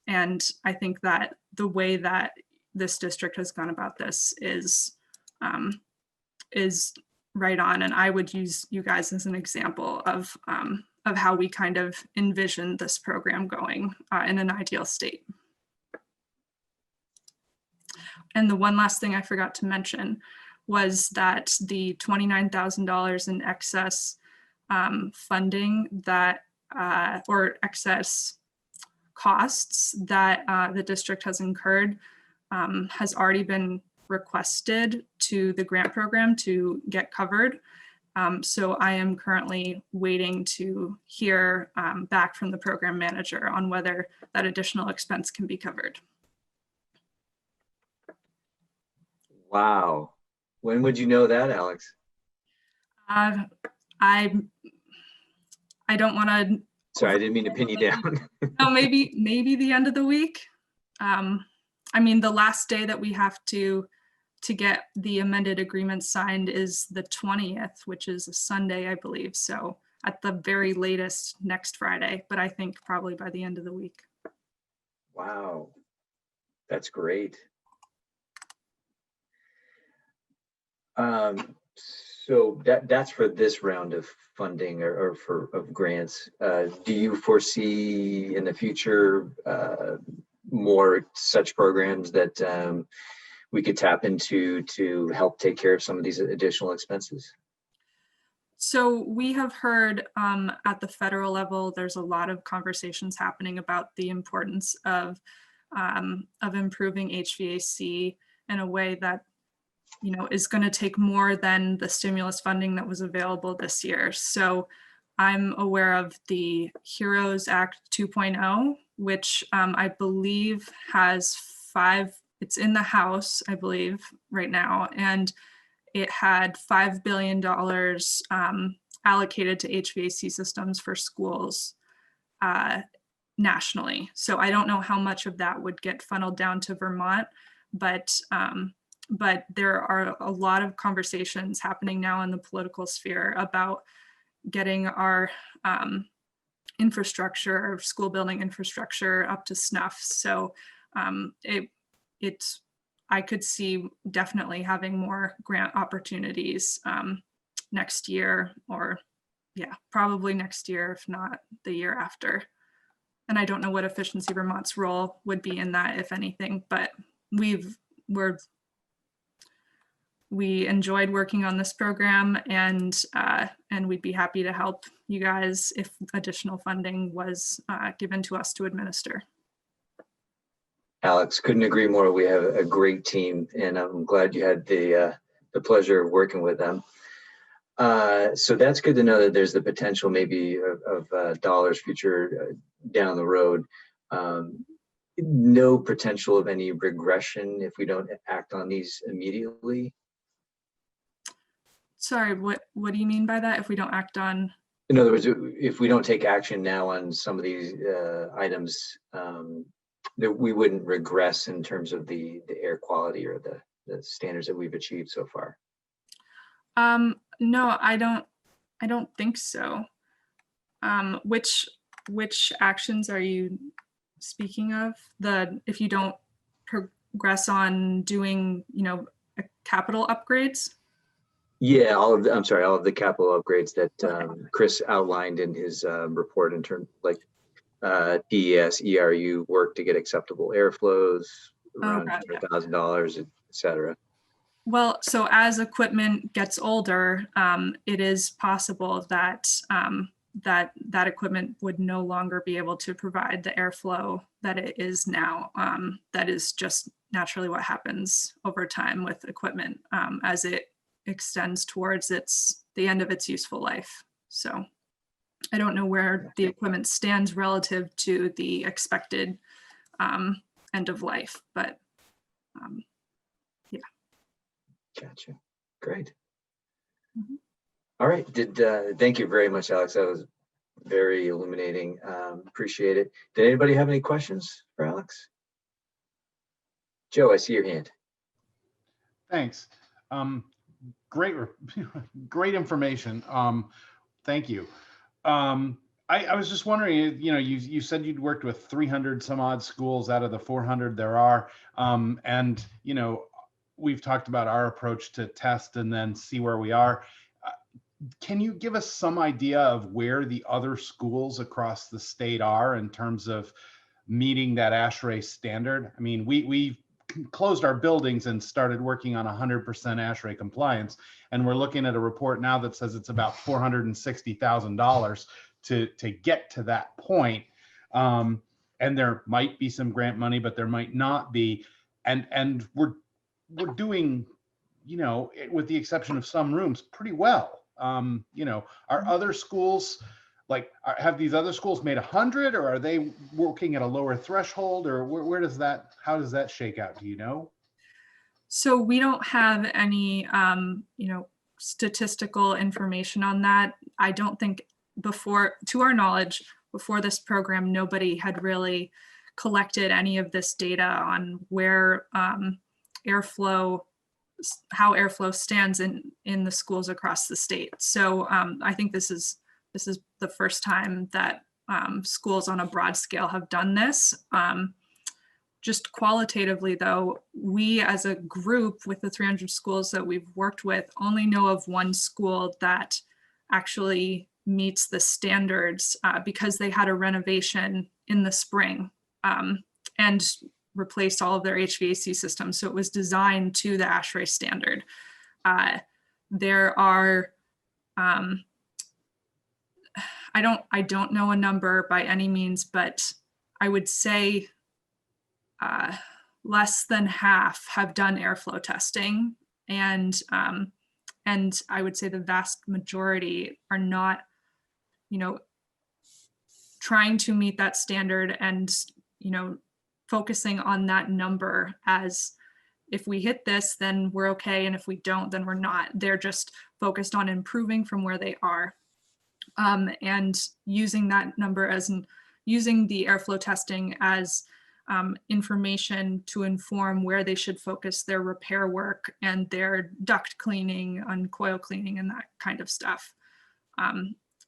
And I think that the way that this district has gone about this is right on. And I would use you guys as an example of how we kind of envision this program going in an ideal state. And the one last thing I forgot to mention was that the $29,000 in excess funding that or excess costs that the district has incurred has already been requested to the grant program to get covered. So I am currently waiting to hear back from the program manager on whether that additional expense can be covered. Wow. When would you know that, Alex? I don't want to. Sorry, I didn't mean to pin you down. No, maybe the end of the week. I mean, the last day that we have to get the amended agreement signed is the 20th, which is a Sunday, I believe. So at the very latest next Friday, but I think probably by the end of the week. Wow, that's great. So that's for this round of funding or of grants. Do you foresee in the future more such programs that we could tap into to help take care of some of these additional expenses? So we have heard at the federal level, there's a lot of conversations happening about the importance of improving HVAC in a way that, you know, is going to take more than the stimulus funding that was available this year. So I'm aware of the HEROES Act 2.0, which I believe has it's in the House, I believe, right now, and it had $5 billion allocated to HVAC systems for schools nationally. So I don't know how much of that would get funneled down to Vermont, but there are a lot of conversations happening now in the political sphere about getting our infrastructure, school building infrastructure up to snuff. So I could see definitely having more grant opportunities next year, or probably next year, if not the year after. And I don't know what Efficiency Vermont's role would be in that, if anything, but we enjoyed working on this program, and we'd be happy to help you guys if additional funding was given to us to administer. Alex, couldn't agree more. We have a great team, and I'm glad you had the pleasure of working with them. So that's good to know that there's the potential maybe of dollars future down the road. No potential of any regression if we don't act on these immediately. Sorry, what do you mean by that? If we don't act on? In other words, if we don't take action now on some of these items, that we wouldn't regress in terms of the air quality or the standards that we've achieved so far. No, I don't think so. Which actions are you speaking of? If you don't progress on doing, capital upgrades? Yeah, all of the capital upgrades that Chris outlined in his report in terms like DES, ERU work to get acceptable airflows, around $100,000, et cetera. Well, so as equipment gets older, it is possible that that equipment would no longer be able to provide the airflow that it is now. That is just naturally what happens over time with equipment as it extends towards the end of its useful life. So I don't know where the equipment stands relative to the expected end of life, but yeah. Gotcha. Great. Mm-hmm. All right. Thank you very much, Alex. That was very illuminating. Appreciate it. Did anybody have any questions for Alex? Joe, I see your hand. Thanks. Great information. Thank you. I was just wondering, you said you'd worked with 300 some odd schools out of the 400 there are, and we've talked about our approach to test and then see where we are. Can you give us some idea of where the other schools across the state are in terms of meeting that ASHRAE standard? I mean, we closed our buildings and started working on 100% ASHRAE compliance, and we're looking at a report now that says it's about $460,000 to get to that point. And there might be some grant money, but there might not be. And we're doing, with the exception of some rooms, pretty well. Are other schools have these other schools made 100, or are they working at a lower threshold, or how does that shake out? Do you know? So we don't have any, statistical information on that. I don't think to our knowledge, before this program, nobody had really collected any of this data on where how airflow stands in the schools across the state. So I think this is the first time that schools on a broad scale have done this. Just qualitatively though, we as a group with the 300 schools that we've worked with only know of one school that actually meets the standards because they had a renovation in the spring and replaced all of their HVAC systems. So it was designed to the ASHRAE standard. There are I don't know a number by any means, but I would say less than half have done airflow testing, and I would say the vast majority are not, trying to meet that standard and, focusing on that number as if we hit this, then we're okay. And if we don't, then we're not. They're just focused on improving from where they are. And using that number using the airflow testing as information to inform where they should focus their repair work and their duct cleaning and coil cleaning and that kind of stuff.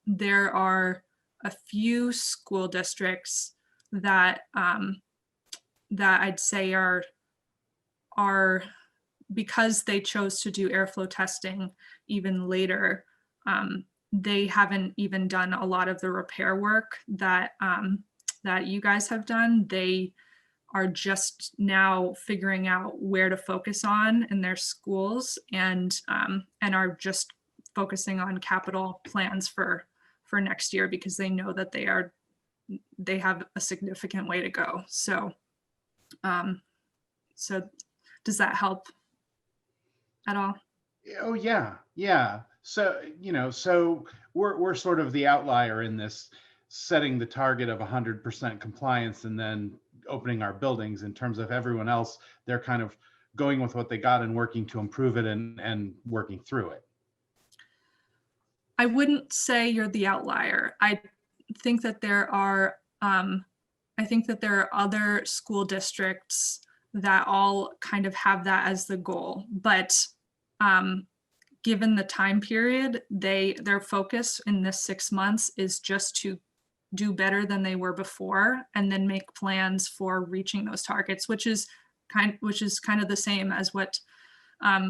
There are a few school districts that I'd say are because they chose to do airflow testing even later, they haven't even done a lot of the repair work that you guys have done. They are just now figuring out where to focus on in their schools and are just focusing on capital plans for next year because they know that they have a significant way to go. So does that help at all? Oh yeah. So, so we're sort of the outlier in this, setting the target of 100% compliance and then opening our buildings. In terms of everyone else, they're kind of going with what they got and working to improve it and working through it. I wouldn't say you're the outlier. I think that there are other school districts that all kind of have that as the goal, but given the time period, their focus in this 6 months is just to do better than they were before and then make plans for reaching those targets, which is kind of the same as what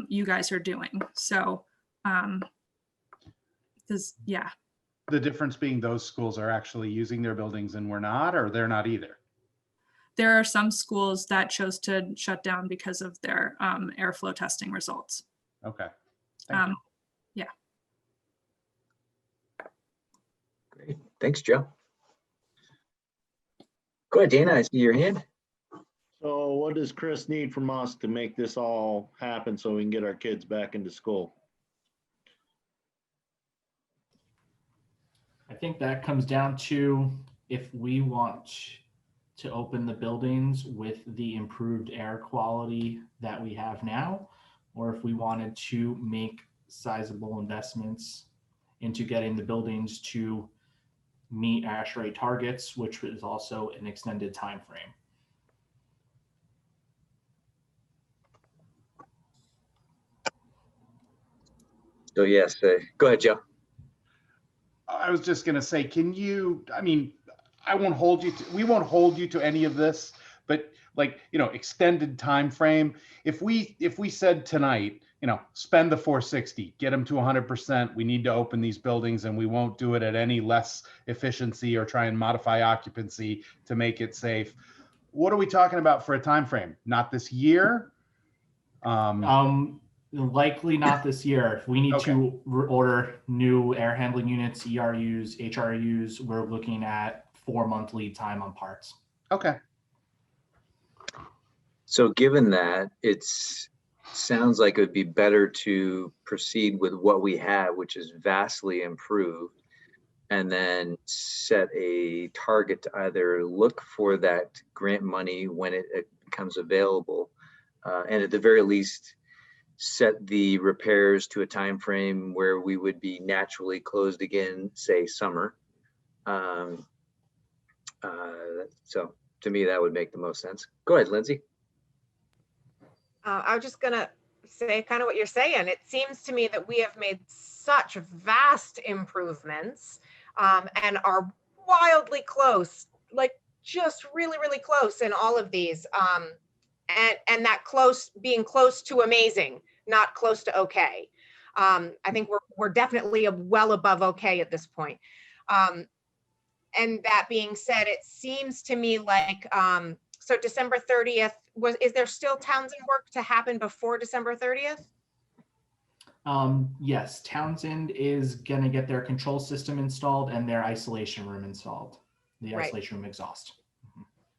you guys are doing. So yeah. The difference being those schools are actually using their buildings and we're not, or they're not either. There are some schools that chose to shut down because of their airflow testing results. Okay. Yeah. Great. Thanks, Joe. Go ahead, Dana. I see your hand. So what does Chris need from us to make this all happen so we can get our kids back into school? I think that comes down to if we want to open the buildings with the improved air quality that we have now, or if we wanted to make sizable investments into getting the buildings to meet ASHRAE targets, which is also an extended time frame. So yes, go ahead, Joe. I was just going to say, I won't hold you to, we won't hold you to any of this, but extended time frame. If we said tonight, spend the 460, get them to 100%, we need to open these buildings and we won't do it at any less efficiency or try and modify occupancy to make it safe. What are we talking about for a time frame? Not this year? Likely not this year. If we need to order new air handling units, ERUs, HRUs, we're looking at 4-month lead time on parts. Okay. So given that, it sounds like it would be better to proceed with what we have, which is vastly improved, and then set a target to either look for that grant money when it becomes available, and at the very least, set the repairs to a time frame where we would be naturally closed again, say summer. So to me, that would make the most sense. Go ahead, Lindsay. I was just gonna say kind of what you're saying. It seems to me that we have made such vast improvements and are wildly close, like just really, really close in all of these. And that close, being close to amazing, not close to okay. I think we're definitely well above okay at this point. And that being said, it seems to me like, so December 30th, is there still Townsend work to happen before December 30th? Yes, Townsend is going to get their control system installed and their isolation room installed, the Right. isolation room exhaust.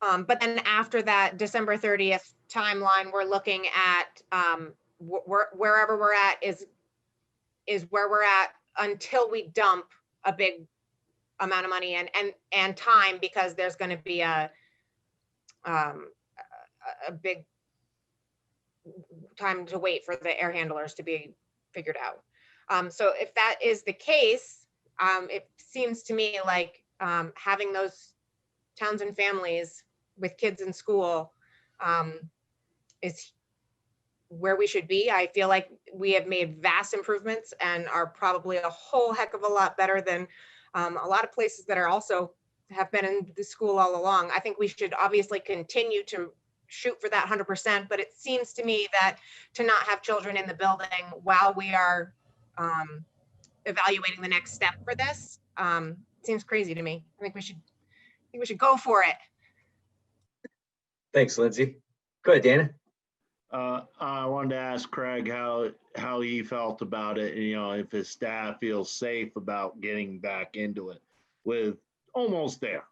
But then after that December 30th timeline, we're looking at wherever we're at is where we're at until we dump a big amount of money and time, because there's going to be a big time to wait for the air handlers to be figured out. So if that is the case, it seems to me like having those Townsend families with kids in school is where we should be. I feel like we have made vast improvements and are probably a whole heck of a lot better than a lot of places that are also have been in the school all along. I think we should obviously continue to shoot for that 100%, but it seems to me that to not have children in the building while we are evaluating the next step for this seems crazy to me. I think we should go for it. Thanks, Lindsay. Go ahead, Dana. I wanted to ask Craig how he felt about it, and, if his staff feels safe about getting back into it with almost there.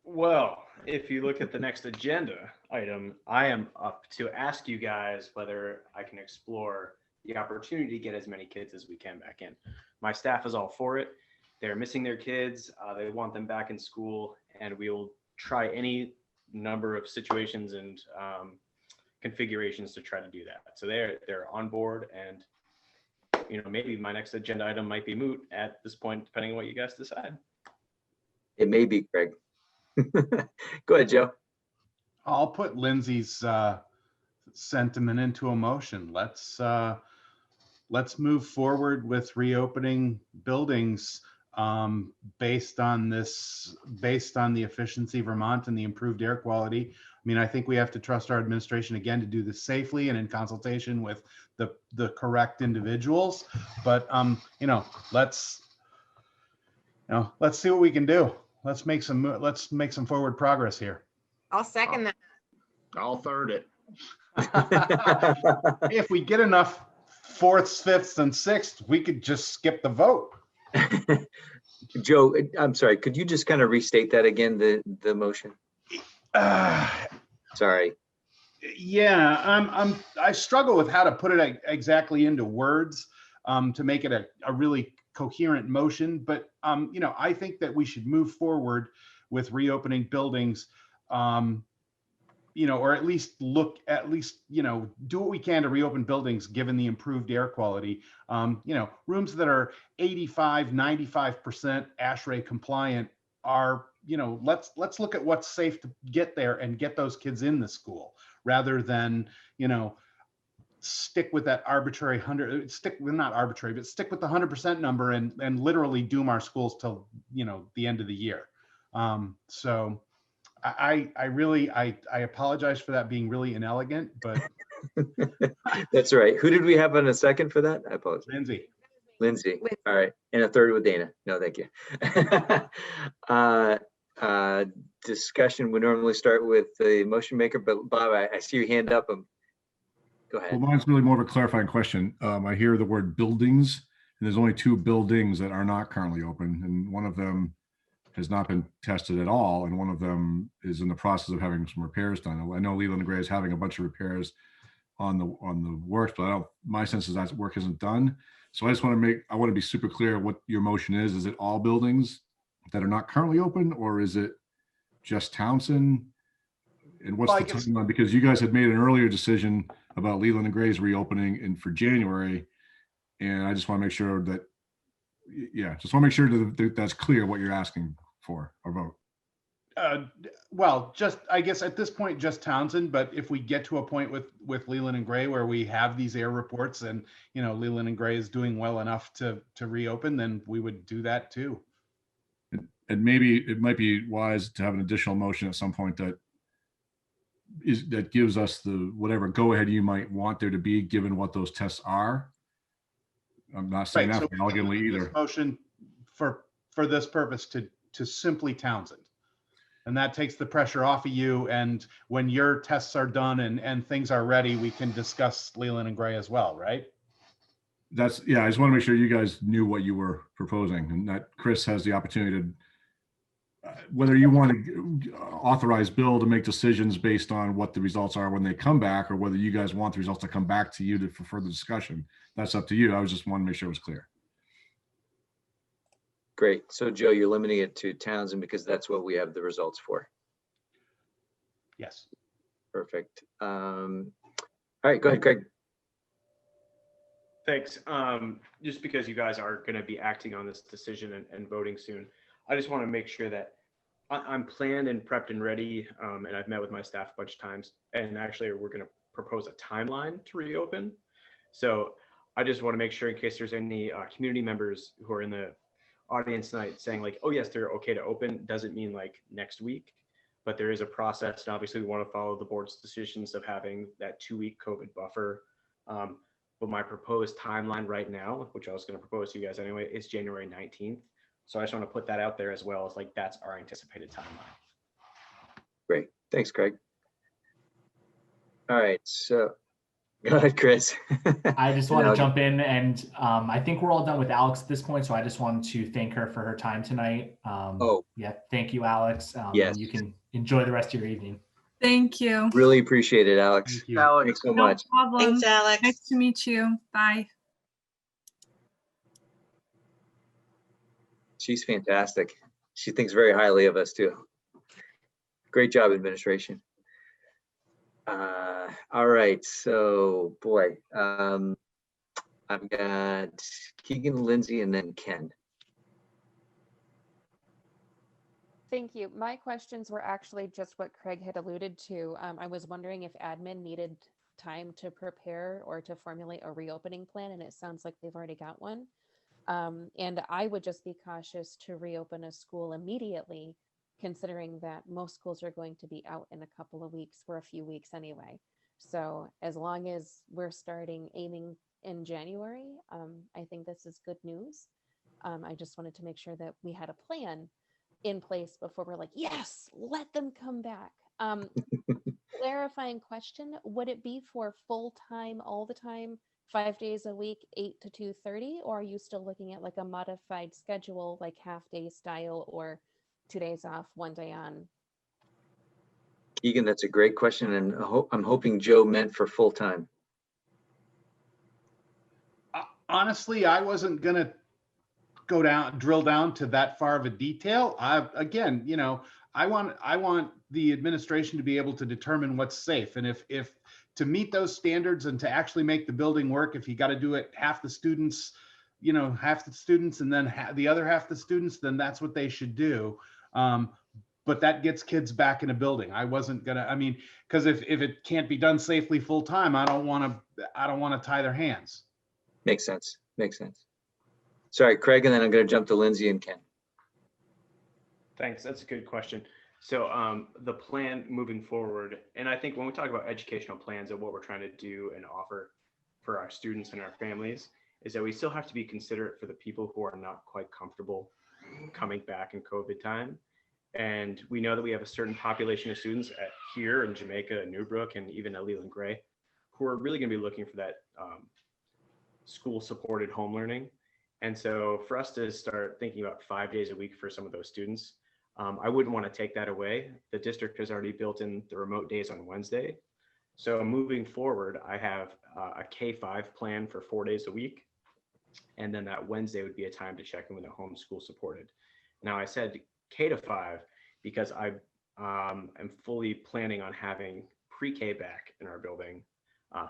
Well, if you look at the next agenda item, I am up to ask you guys whether I can explore the opportunity to get as many kids as we can back in. My staff is all for it. They're missing their kids. They want them back in school, and we will try any number of situations and configurations to try to do that. So they're on board, and maybe my next agenda item might be moot at this point, depending on what you guys decide. It may be, Craig. Go ahead, Joe. I'll put Lindsay's sentiment into a motion. Let's move forward with reopening buildings based on the Efficiency Vermont and the improved air quality. I mean, I think we have to trust our administration again to do this safely and in consultation with the correct individuals. But let's see what we can do. Let's make some forward progress here. I'll second that. I'll third it. If we get enough fourths, fifths, and sixths, we could just skip the vote. Joe, I'm sorry. Could you just kind of restate that again, the motion? Sorry. Yeah, I struggle with how to put it exactly into words to make it a really coherent motion. But I think that we should move forward with reopening buildings. Or at least do what we can to reopen buildings given the improved air quality. Rooms that are 85, 95% ASHRAE compliant are, let's look at what's safe to get there and get those kids in the school rather than, stick with that arbitrary stick with the 100% number and literally doom our schools till, the end of the year. So I apologize for that being really inelegant, but that's right. Who did we have on a second for that? I apologize. Lindsay. All right. And a third with Dana. No, thank you. Discussion would normally start with the motion maker, but Bob, I see your hand up. Go ahead. Well, mine's really more of a clarifying question. I hear the word buildings, and there's only 2 buildings that are not currently open, and one of them has not been tested at all, and one of them is in the process of having some repairs done. I know Leland and Gray is having a bunch of repairs on the works, but my sense is that work isn't done. So I want to be super clear what your motion is. Is it all buildings that are not currently open, or is it just Townsend? And what's the timeline? Because you guys had made an earlier decision about Leland and Gray's reopening for January, and I just want to make sure that, that's clear what you're asking for a vote. Well, I guess at this point, just Townsend, but if we get to a point with Leland and Gray where we have these air reports and, Leland and Gray is doing well enough to reopen, then we would do that too. And maybe it might be wise to have an additional motion at some point that gives us the whatever go ahead you might want there to be, given what those tests are. I'm not saying that elegantly either. Motion for this purpose to simply Townsend. And that takes the pressure off of you. And when your tests are done and things are ready, we can discuss Leland and Gray as well, right? That's, yeah, I just want to make sure you guys knew what you were proposing and that Chris has the opportunity to, whether you want to authorize Bill to make decisions based on what the results are when they come back, or whether you guys want the results to come back to you for further discussion. That's up to you. I was just wanting to make sure it was clear. Great. So Joe, you're limiting it to Townsend because that's what we have the results for. Yes. Perfect. All right, go ahead, Craig. Thanks. Just because you guys are going to be acting on this decision and voting soon, I just want to make sure that I'm planned and prepped and ready. And I've met with my staff a bunch of times. And actually, we're going to propose a timeline to reopen. So I just want to make sure, in case there's any community members who are in the audience tonight saying like, oh yes, they're okay to open, doesn't mean like next week, but there is a process. And obviously we want to follow the board's decisions of having that 2-week COVID buffer. But my proposed timeline right now, which I was going to propose to you guys anyway, is January 19th. So I just want to put that out there as well as like, that's our anticipated timeline. Great. Thanks, Craig. All right. So go ahead, Chris. I just want to jump in and I think we're all done with Alex at this point. So I just wanted to thank her for her time tonight. Yeah. Thank you, Alex. Yes. You can enjoy the rest of your evening. Thank you. Really appreciate it, Alex. Thank you. Alex. Thanks so No much. problem. Thanks, Alex. Nice to meet you. Bye. She's fantastic. She thinks very highly of us too. Great job, administration. All right, so boy, I've got Keegan, Lindsay, and then Ken. Thank you. My questions were actually just what Craig had alluded to. I was wondering if admin needed time to prepare or to formulate a reopening plan, and it sounds like they've already got one. And I would just be cautious to reopen a school immediately, considering that most schools are going to be out in a couple of weeks for a few weeks anyway. So as long as we're aiming in January, I think this is good news. I just wanted to make sure that we had a plan in place before we're like, yes, let them come back. Clarifying question, would it be for full-time all the time, 5 days a week, 8 to 2:30, or are you still looking at like a modified schedule, like half-day style, or 2 days off, 1 day on? Keegan, that's a great question, and I'm hoping Joe meant for full-time. Honestly, I wasn't going to drill down to that far of a detail. Again, you know, I want the administration to be able to determine what's safe. And if to meet those standards and to actually make the building work, if you got to do it half the students, you know, half the students and then the other half the students, then that's what they should do. But that gets kids back in a building. I wasn't gonna, I mean, because if it can't be done safely full time, I don't want to tie their hands. Makes sense. Makes sense. Sorry, Craig, and then I'm going to jump to Lindsay and Ken. Thanks. That's a good question. So the plan moving forward, and I think when we talk about educational plans and what we're trying to do and offer for our students and our families, is that we still have to be considerate for the people who are not quite comfortable coming back in COVID time. And we know that we have a certain population of students here in Jamaica and Newbrook and even at Leland Gray who are really going to be looking for that school supported home learning. And so for us to start thinking about 5 days a week for some of those students, I wouldn't want to take that away. The district has already built in the remote days on Wednesday. So moving forward, I have a K-5 plan for 4 days a week. And then that Wednesday would be a time to check in with a homeschool supported. Now I said K-5 because I am fully planning on having pre-K back in our building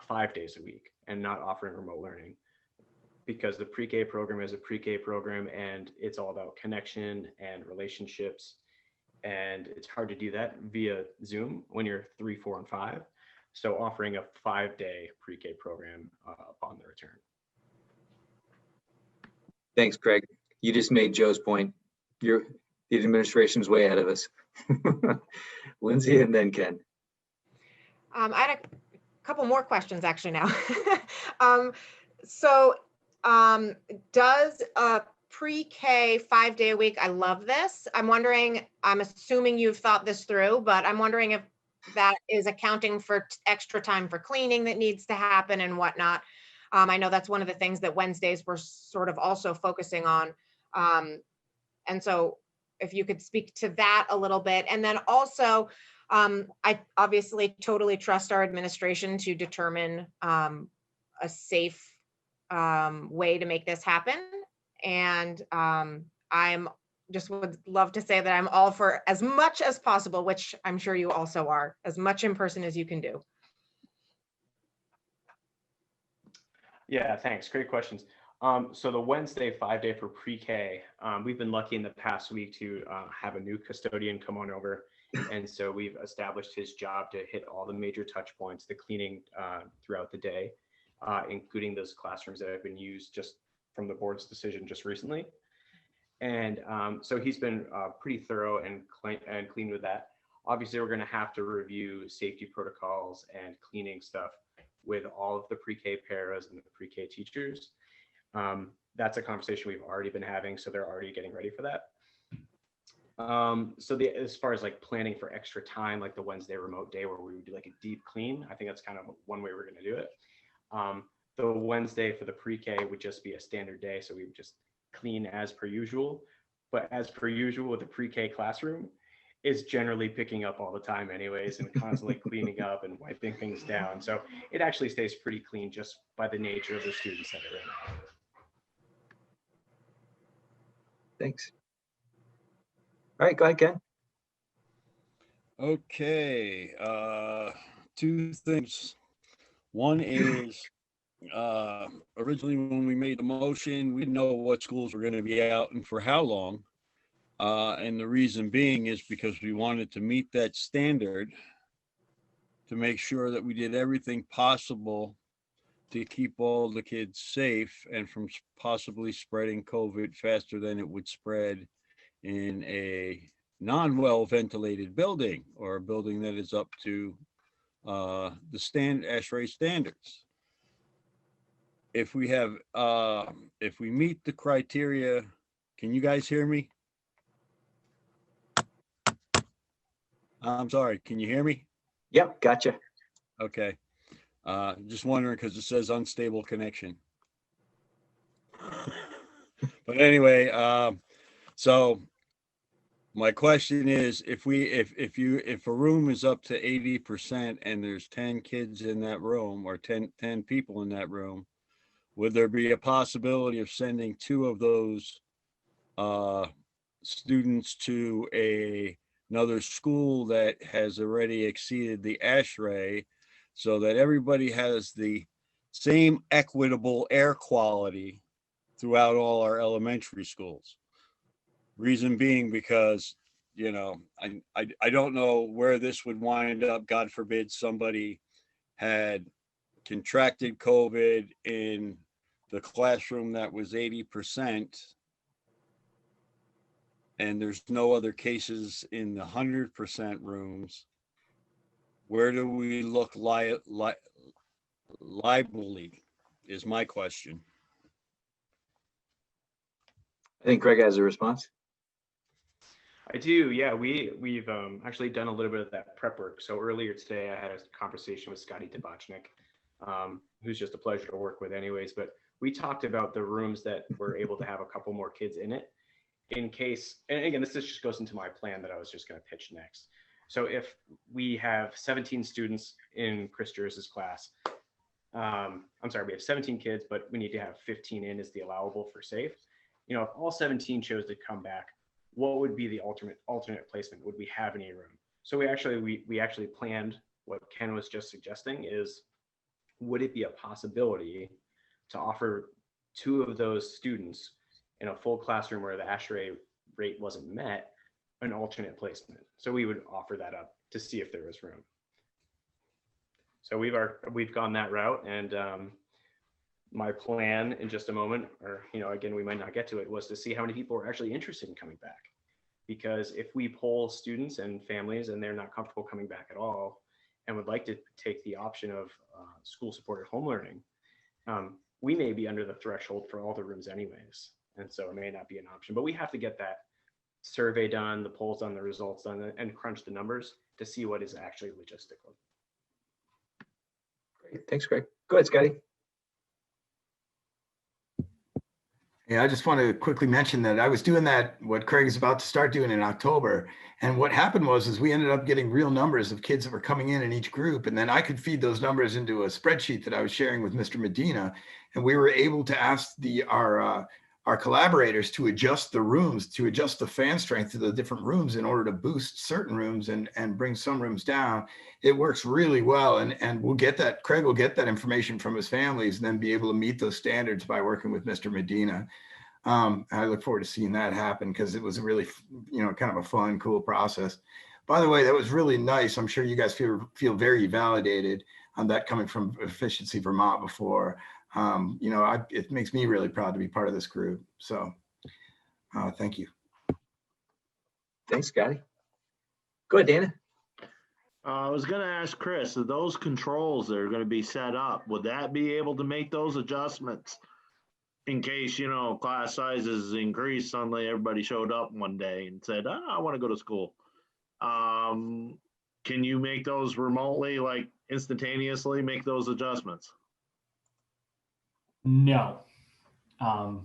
5 days a week and not offering remote learning, because the pre-K program is a pre-K program and it's all about connection and relationships. And it's hard to do that via Zoom when you're 3, 4, and 5. So offering a 5-day pre-K program upon the return. Thanks, Craig. You just made Joe's point. The administration's way ahead of us. Lindsay and then Ken. I had a couple more questions actually now. Does a pre-K 5-day a week, I love this. I'm assuming you've thought this through, but I'm wondering if that is accounting for extra time for cleaning that needs to happen and whatnot. I know that's one of the things that Wednesdays were sort of also focusing on. And so if you could speak to that a little bit. And then also, I obviously totally trust our administration to determine a safe way to make this happen. And I'm just would love to say that I'm all for as much as possible, which I'm sure you also are, as much in person as you can do. Yeah, thanks. Great questions. So the Wednesday 5-day for pre-K, we've been lucky in the past week to have a new custodian come on over. And so we've established his job to hit all the major touch points, the cleaning throughout the day, including those classrooms that have been used just from the board's decision just recently. And so he's been pretty thorough and clean with that. Obviously, we're going to have to review safety protocols and cleaning stuff with all of the pre-K paras and the pre-K teachers. That's a conversation we've already been having, so they're already getting ready for that. So as far as like planning for extra time, like the Wednesday remote day where we would do like a deep clean, I think that's kind of one way we're going to do it. The Wednesday for the pre-K would just be a standard day, so we would just clean as per usual. But as per usual with the pre-K classroom, is generally picking up all the time anyways and constantly cleaning up and wiping things down. So it actually stays pretty clean just by the nature of the students that are in. Thanks. All right, go ahead, Ken. Okay, two things. One is originally when we made the motion, we didn't know what schools were going to be out and for how long. And the reason being is because we wanted to meet that standard to make sure that we did everything possible to keep all the kids safe and from possibly spreading COVID faster than it would spread in a non-well ventilated building or a building that is up to the ASHRAE standards. If we have, if we meet the criteria, can you guys hear me? I'm sorry, can you hear me? Yep, gotcha. Okay. Just wondering because it says unstable connection. But anyway, so my question is, if a room is up to 80% and there's 10 kids in that room or 10 people in that room, would there be a possibility of sending 2 of those students to another school that has already exceeded the ASHRAE so that everybody has the same equitable air quality throughout all our elementary schools? Reason being because, you know, I don't know where this would wind up. God forbid somebody had contracted COVID in the classroom that was 80%. And there's no other cases in the 100% rooms. Where do we look liably is my question. I think Greg has a response. I do, yeah. We've actually done a little bit of that prep work. So earlier today, I had a conversation with Scotty Debachnik, who's just a pleasure to work with anyways. But we talked about the rooms that were able to have a couple more kids in it in case, and again, this just goes into my plan that I was just going to pitch next. So if we have 17 students in Chris Juris's class, I'm sorry, we have 17 kids, but we need to have 15 in as the allowable for safe. You know, if all 17 chose to come back, what would be the alternate placement? Would we have any room? So we actually planned what Ken was just suggesting is, would it be a possibility to offer 2 of those students in a full classroom where the ASHRAE rate wasn't met, an alternate placement? So we would offer that up to see if there was room. So we've gone that route, and my plan in just a moment, or you know, again, we might not get to it, was to see how many people are actually interested in coming back. Because if we poll students and families and they're not comfortable coming back at all and would like to take the option of school supported home learning, we may be under the threshold for all the rooms anyways. And so it may not be an option, but we have to get that survey done, the polls done, the results done, and crunch the numbers to see what is actually logistical. Great. Thanks, Greg. Go ahead, Scotty. Yeah, I just want to quickly mention that I was doing that, what Craig is about to start doing in October. And what happened was we ended up getting real numbers of kids that were coming in each group. And then I could feed those numbers into a spreadsheet that I was sharing with Mr. Medina. And we were able to ask our collaborators to adjust the rooms, to adjust the fan strength to the different rooms in order to boost certain rooms and bring some rooms down. It works really well. And we'll get that, Craig will get that information from his families and then be able to meet those standards by working with Mr. Medina. I look forward to seeing that happen because it was a really, kind of a fun, cool process. By the way, that was really nice. I'm sure you guys feel very validated on that coming from Efficiency Vermont before. It makes me really proud to be part of this group. So thank you. Thanks, Scotty. Go ahead, Dana. I was going to ask Chris, are those controls that are going to be set up, would that be able to make those adjustments in case, class sizes increase, suddenly everybody showed up one day and said, I want to go to school. Can you make those remotely, like instantaneously make those adjustments? No. To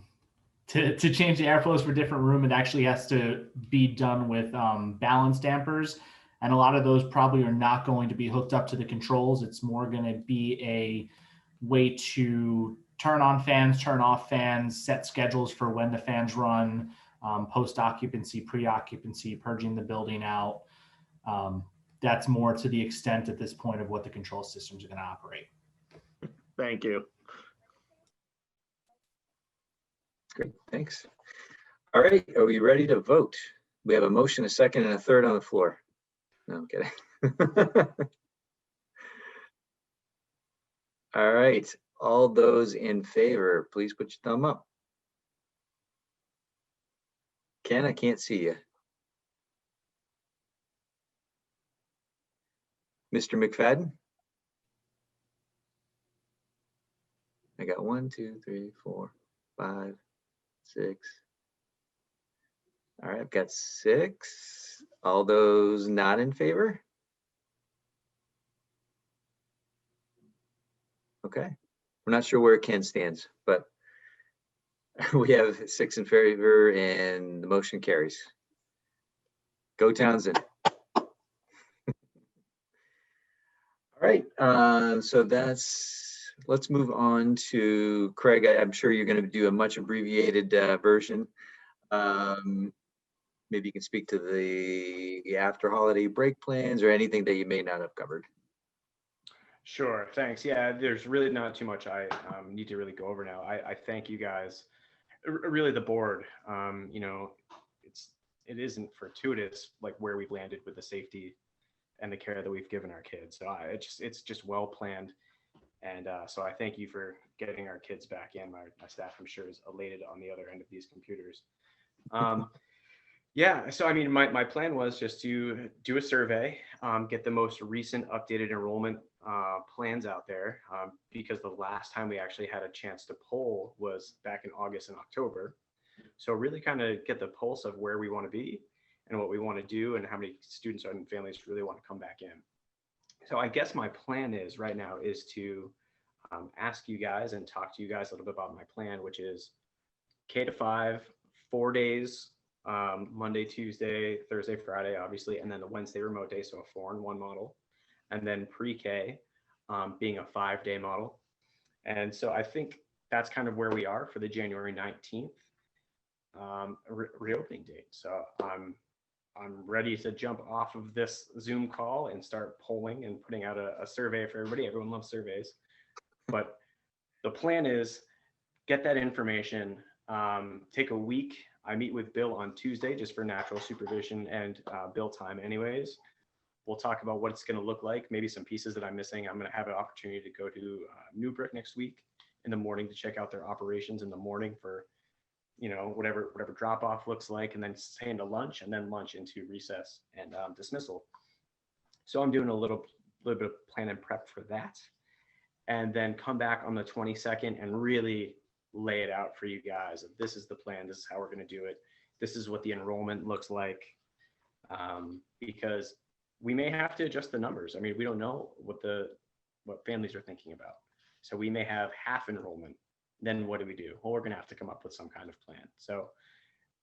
change the airflows for different room, it actually has to be done with balance dampers. And a lot of those probably are not going to be hooked up to the controls. It's more going to be a way to turn on fans, turn off fans, set schedules for when the fans run, post-occupancy, pre-occupancy, purging the building out. That's more to the extent at this point of what the control systems are going to operate. Thank you. Great, thanks. All right, are we ready to vote? We have a motion, a second, and a third on the floor. No, I'm kidding. All right, all those in favor, please put your thumb up. Ken, I can't see you. Mr. McFadden? I got 1, 2, 3, 4, 5, 6. All right, I've got 6. All those not in favor? Okay, we're not sure where Ken stands, but we have 6 in favor and the motion carries. Go Townsend. All right, so let's move on to Craig. I'm sure you're going to do a much abbreviated version. Maybe you can speak to the after holiday break plans or anything that you may not have covered. Sure, thanks. Yeah, there's really not too much I need to really go over now. I thank you guys, really the board. It isn't fortuitous like where we've landed with the safety and the care that we've given our kids. So it's just well planned. And so I thank you for getting our kids back in. My staff, I'm sure, is elated on the other end of these computers. Yeah, so I mean, my plan was just to do a survey, get the most recent updated enrollment plans out there, because the last time we actually had a chance to poll was back in August and October. So really kind of get the pulse of where we want to be and what we want to do and how many students and families really want to come back in. So I guess my plan is right now is to ask you guys and talk to you guys a little bit about my plan, which is K-5, 4 days, Monday, Tuesday, Thursday, Friday, obviously, and then the Wednesday remote day, so a 4-in-1 model, and then pre-K being a 5-day model. And so I think that's kind of where we are for the January 19th reopening date. So I'm ready to jump off of this Zoom call and start polling and putting out a survey for everybody. Everyone loves surveys, but the plan is get that information, take a week. I meet with Bill on Tuesday just for natural supervision and Bill time anyways. We'll talk about what it's going to look like, maybe some pieces that I'm missing. I'm going to have an opportunity to go to Newbrook next week in the morning to check out their operations in the morning for, whatever drop off looks like, and then stay into lunch and then lunch into recess and dismissal. So I'm doing a little bit of plan and prep for that, and then come back on the 22nd and really lay it out for you guys. This is the plan. This is how we're going to do it. This is what the enrollment looks like. Because we may have to adjust the numbers. I mean, we don't know what families are thinking about. So we may have half enrollment. Then what do we do? Well, we're going to have to come up with some kind of plan. So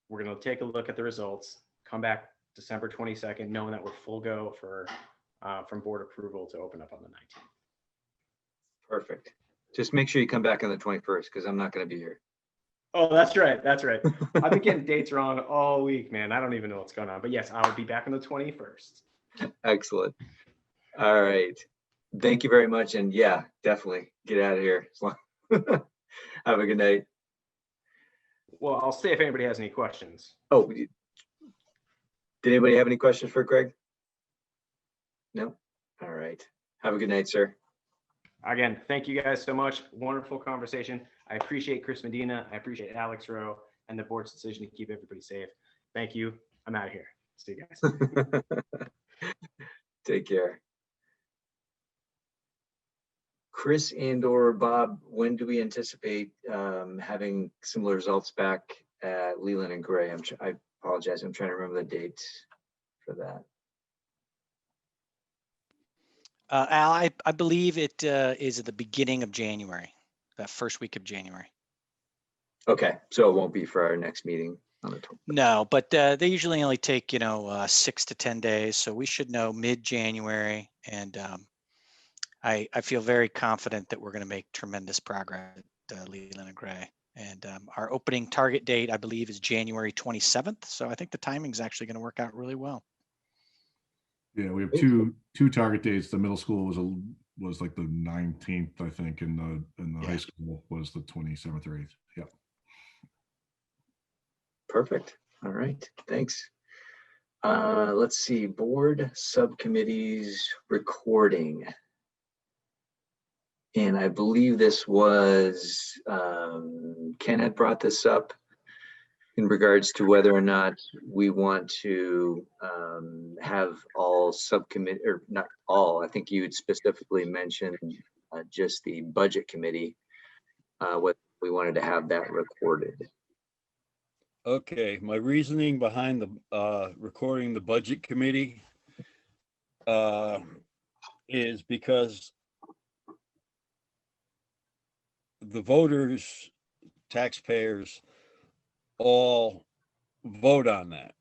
we're going to take a look at the results, come back December 22nd, knowing that we're full go for from board approval to open up on the 19th. Perfect. Just make sure you come back on the 21st because I'm not going to be here. Oh, that's right. That's right. I've been getting dates wrong all week, man. I don't even know what's going on. But yes, I'll be back on the 21st. Excellent. All right. Thank you very much. And yeah, definitely get out of here. Have a good night. Well, I'll stay if anybody has any questions. Oh, did anybody have any questions for Greg? No? All right. Have a good night, sir. Again, thank you guys so much. Wonderful conversation. I appreciate Chris Medina. I appreciate Alex Rowe and the board's decision to keep everybody safe. Thank you. I'm out of here. See you guys. Take care. Chris and or Bob, when do we anticipate having similar results back at Leland and Gray? I apologize. I'm trying to remember the dates for that. Al, I believe it is at the beginning of January, that first week of January. Okay, so it won't be for our next meeting on the 20th. No, but they usually only take, 6 to 10 days. So we should know mid-January. And I feel very confident that we're going to make tremendous progress at Leland and Gray. And our opening target date, I believe, is January 27th. So I think the timing is actually going to work out really well. Yeah, we have two target dates. The middle school was like the 19th, I think, and the high school was the 27th or 8th. Yep. Perfect. All right. Thanks. Let's see. Board subcommittees recording. And I believe this was Ken had brought this up in regards to whether or not we want to have all subcommittee, or not all, I think you had specifically mentioned just the budget committee, what we wanted to have that recorded. Okay, my reasoning behind the recording the budget committee is because the voters, taxpayers, all vote on that.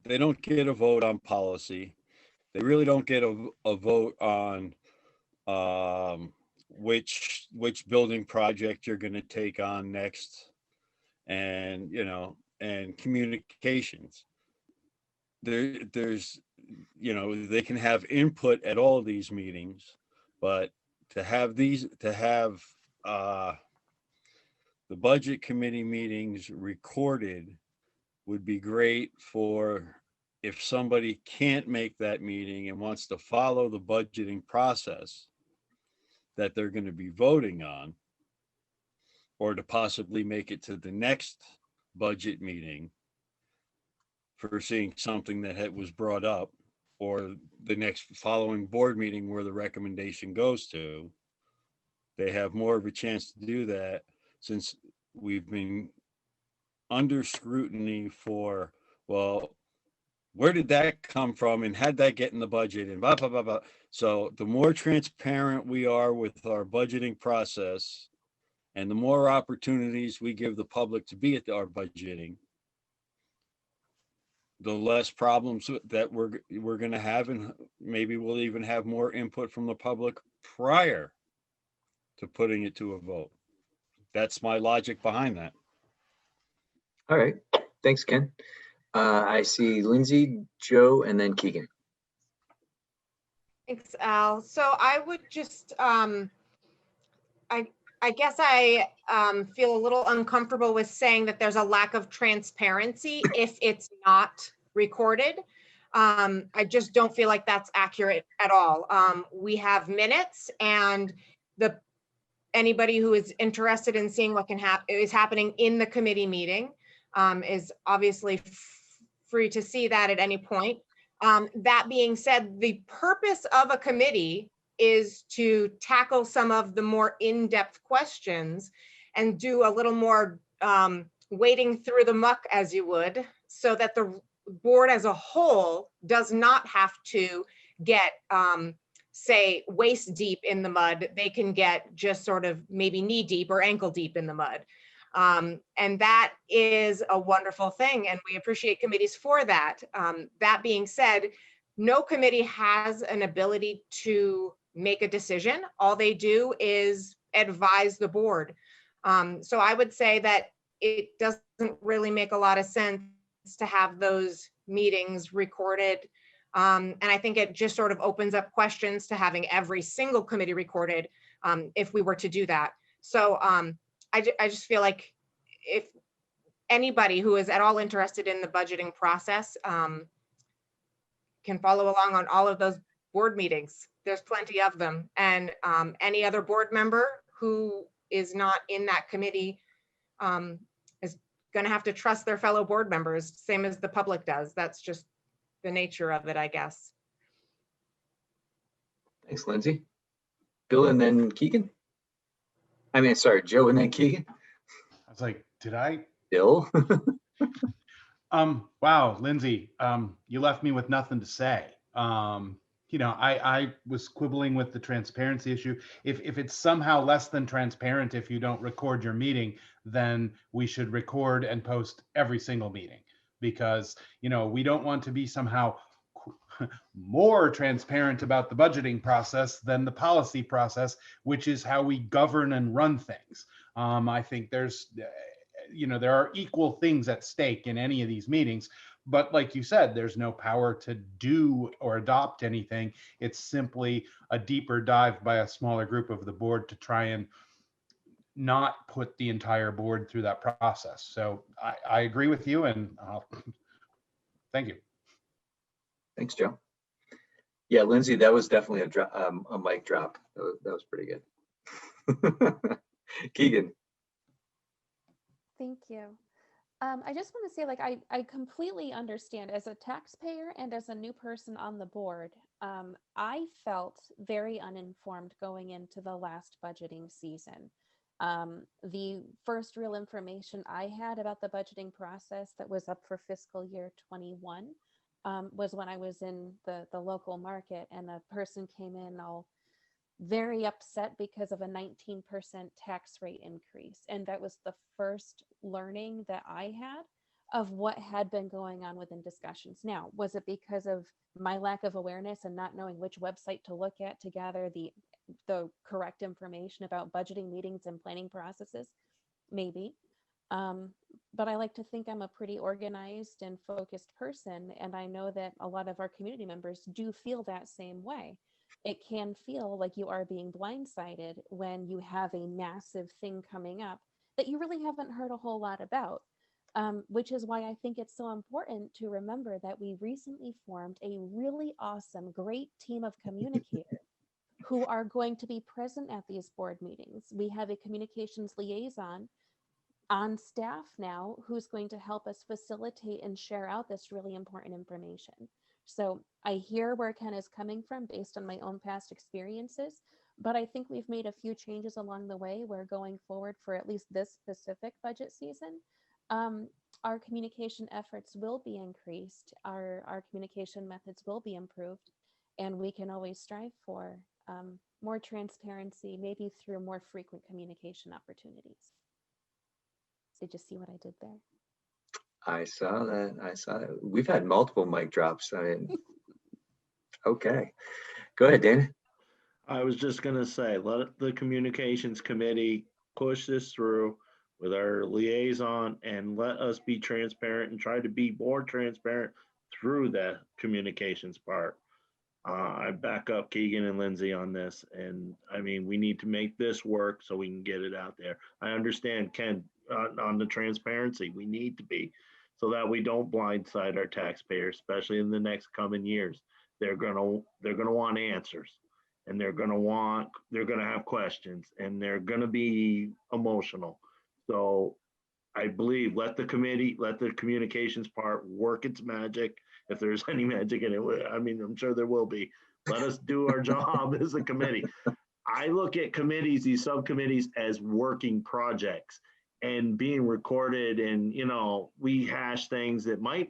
They don't get a vote on policy. They really don't get a vote on which building project you're going to take on next, and and communications. There's they can have input at all these meetings, but to have the budget committee meetings recorded would be great for if somebody can't make that meeting and wants to follow the budgeting process that they're going to be voting on, or to possibly make it to the next budget meeting for seeing something that was brought up, or the next following board meeting where the recommendation goes to. They have more of a chance to do that, since we've been under scrutiny for, well, where did that come from and how'd that get in the budget and blah, blah, blah, blah. So the more transparent we are with our budgeting process, and the more opportunities we give the public to be at our budgeting, the less problems that we're going to have, and maybe we'll even have more input from the public prior to putting it to a vote. That's my logic behind that. All right. Thanks, Ken. I see Lindsay, Joe, and then Keegan. Thanks, Al. So I would just, I guess I feel a little uncomfortable with saying that there's a lack of transparency if it's not recorded. I just don't feel like that's accurate at all. We have minutes, and anybody who is interested in seeing what is happening in the committee meeting is obviously free to see that at any point. That being said, the purpose of a committee is to tackle some of the more in-depth questions. and do a little more wading through the muck, as you would, so that the board as a whole does not have to get, say, waist deep in the mud. They can get just sort of maybe knee deep or ankle deep in the mud. And that is a wonderful thing, and we appreciate committees for that. That being said, no committee has an ability to make a decision. All they do is advise the board. So I would say that it doesn't really make a lot of sense to have those meetings recorded. And I think it just sort of opens up questions to having every single committee recorded if we were to do that. So I just feel like if anybody who is at all interested in the budgeting process can follow along on all of those board meetings. There's plenty of them. And any other board member who is not in that committee is going to have to trust their fellow board members, same as the public does. That's just the nature of it, I guess. Thanks, Lindsay. Bill and then Keegan. I mean, sorry, Joe and then Keegan. I was like, did I? Bill. Wow, Lindsay, you left me with nothing to say. You know, I was quibbling with the transparency issue. If it's somehow less than transparent, if you don't record your meeting, then we should record and post every single meeting, because, you know, we don't want to be somehow more transparent about the budgeting process than the policy process, which is how we govern and run things. I think there's, you know, there are equal things at stake in any of these meetings, but like you said, there's no power to do or adopt anything. It's simply a deeper dive by a smaller group of the board to try and not put the entire board through that process. So I agree with you, and thank you. Thanks, Joe. Yeah, Lindsay, that was definitely a mic drop. That was pretty good. Keegan. Thank you. I just want to say, like, I completely understand as a taxpayer and as a new person on the board. I felt very uninformed going into the last budgeting season. The first real information I had about the budgeting process that was up for fiscal year 21 was when I was in the local market, and a person came in all very upset because of a 19% tax rate increase. And that was the first learning that I had of what had been going on within discussions. Now, was it because of my lack of awareness and not knowing which website to look at to gather the correct information about budgeting meetings and planning processes? Maybe. But I like to think I'm a pretty organized and focused person. And I know that a lot of our community members do feel that same way. It can feel like you are being blindsided when you have a massive thing coming up that you really haven't heard a whole lot about, which is why I think it's so important to remember that we recently formed a really awesome, great team of communicators who are going to be present at these board meetings. We have a communications liaison on staff now who's going to help us facilitate and share out this really important information. So I hear where Ken is coming from based on my own past experiences, but I think we've made a few changes along the way where going forward for at least this specific budget season, our communication efforts will be increased, our communication methods will be improved, and we can always strive for more transparency, maybe through more frequent communication opportunities. Did you see what I did there? I saw that. I saw that. We've had multiple mic drops. I mean, okay. Go ahead, Dana. I was just going to say, let the communications committee push this through with our liaison and let us be transparent and try to be more transparent through that communications part. I back up Keegan and Lindsay on this. And I mean, we need to make this work so we can get it out there. I understand Ken on the transparency. We need to be, so that we don't blindside our taxpayers, especially in the next coming years. They're gonna want answers, and they're gonna have questions, and they're gonna be emotional. So I believe let the communications part work its magic. If there's any magic in it, I mean, I'm sure there will be. Let us do our job as a committee. I look at committees, these subcommittees, as working projects and being recorded, and we hash things that might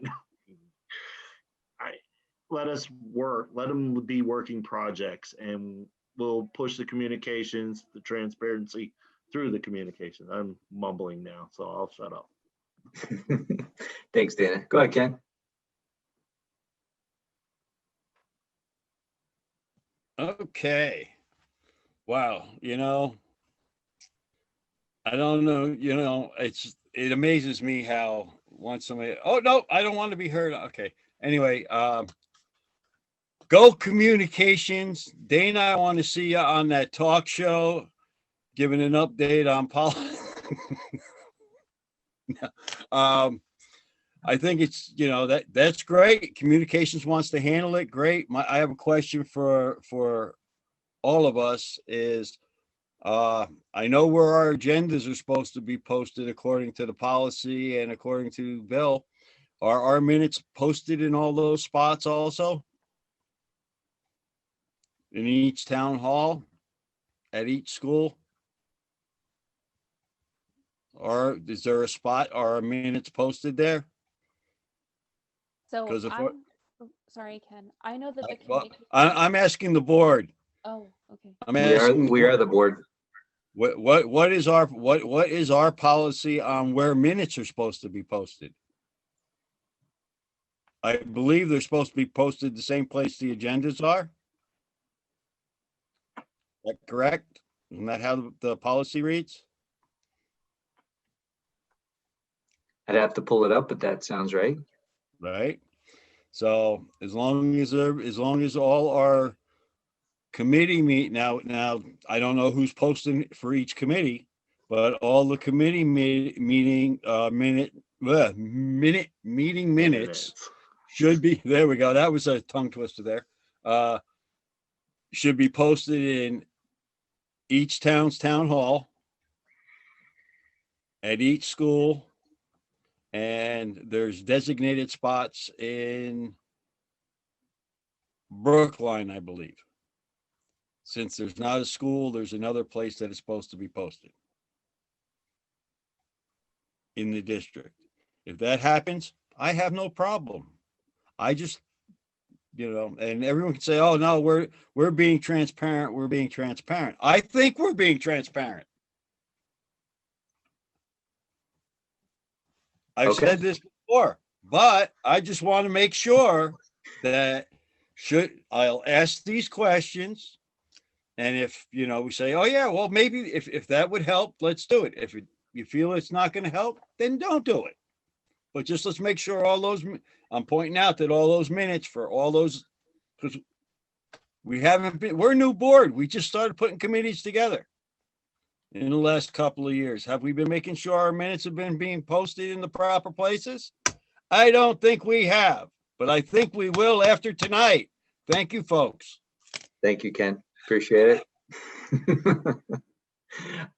let us work, let them be working projects, and we'll push the communications, the transparency through the communication. I'm mumbling now, so I'll shut up. Thanks, Dana. Go ahead, Ken. Okay. Wow. I don't know. It amazes me how once somebody, oh no, I don't want to be heard. Okay. Anyway, go communications. Dana, I want to see you on that talk show, giving an update on politics. I think it's, that's great. Communications wants to handle it. Great. I have a question for all of us is, I know where our agendas are supposed to be posted according to the policy and according to Bill. Are our minutes posted in all those spots also? In each town hall, at each school? Or is there a spot, are our minutes posted there? So 'Cause if I'm, sorry, Ken, I know that the Well, communication. I'm asking the board. Oh, okay. I'm We asking. are the board. What is our policy on where minutes are supposed to be posted? I believe they're supposed to be posted the same place the agendas are. Is that correct? Isn't that how the policy reads? I'd have to pull it up, but that sounds right. Right. So as long as all our committee now, I don't know who's posting for each committee, but all the committee meeting minutes should be, there we go. That was a tongue twister there. Should be posted in each town's town hall, at each school, and there's designated spots in Brookline, I believe. Since there's not a school, there's another place that is supposed to be posted in the district. If that happens, I have no problem. I just, and everyone can say, oh no, we're being transparent. We're being transparent. I think we're being transparent. I've said this before, but I just want to make sure that I'll ask these questions. And if, we say, oh yeah, well, maybe if that would help, let's do it. If you feel it's not going to help, then don't do it. But just let's make sure I'm pointing out that all those minutes for all those, because we're a new board. We just started putting committees together in the last couple of years. Have we been making sure our minutes have been being posted in the proper places? I don't think we have, but I think we will after tonight. Thank you, folks. Thank you, Ken. Appreciate it.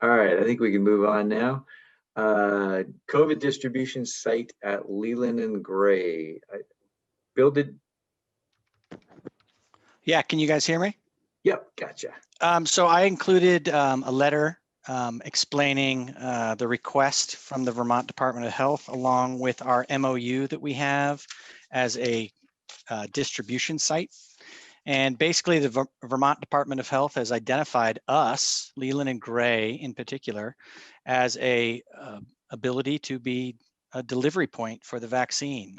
All right, I think we can move on now. COVID distribution site at Leland and Gray. Bill, Yeah, can you guys hear me? Yep, gotcha. So I included a letter explaining the request from the Vermont Department of Health along with our MOU that we have as a distribution site. And basically the Vermont Department of Health has identified us, Leland and Gray in particular, as a ability to be a delivery point for the vaccine.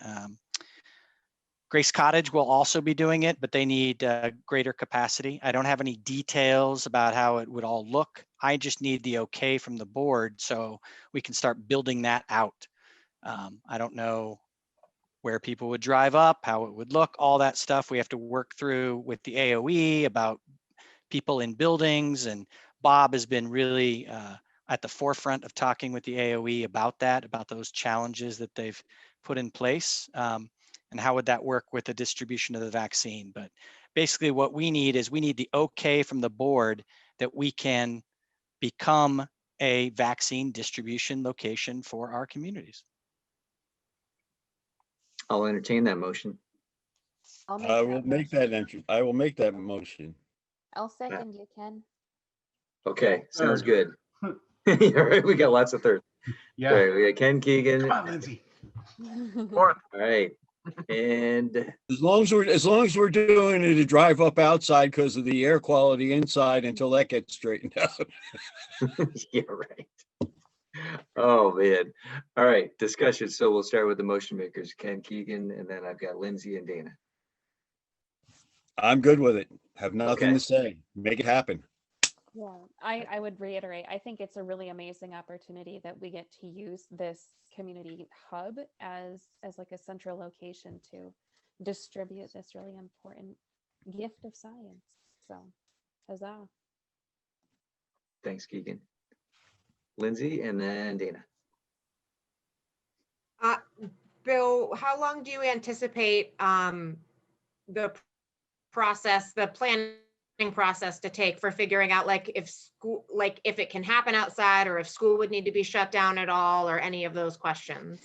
Grace Cottage will also be doing it, but they need greater capacity. I don't have any details about how it would all look. I just need the okay from the board so we can start building that out. I don't know where people would drive up, how it would look, all that stuff we have to work through with the AOE about people in buildings. And Bob has been really at the forefront of talking with the AOE about that, about those challenges that they've put in place. And how would that work with the distribution of the vaccine? But basically what we need is we need the okay from the board that we can become a vaccine distribution location for our communities. I'll entertain that motion. I will make that entry. I will make that motion. I'll second you, Ken. Okay, sounds Third. good. Yeah, right, we got lots of thirds. Yeah. All right, we got Ken Keegan. Come on, Lindsay. Fourth. All right, and As long as we're doing it to drive up outside because of the air quality inside until that gets straightened out. yeah, right. Oh, man. All right, discussion. So we'll start with the motion makers, Ken Keegan, and then I've got Lindsay and Dana. I'm good with it. Have nothing Okay. to say. Make it happen. Yeah, I would reiterate, I think it's a really amazing opportunity that we get to use this community hub as like a central location to distribute this really important gift of science. So, huzzah. Thanks, Keegan. Lindsay, and then Dana. Bill, how long do you anticipate the process, the planning process to take for figuring out like if school, like if it can happen outside or if school would need to be shut down at all or any of those questions?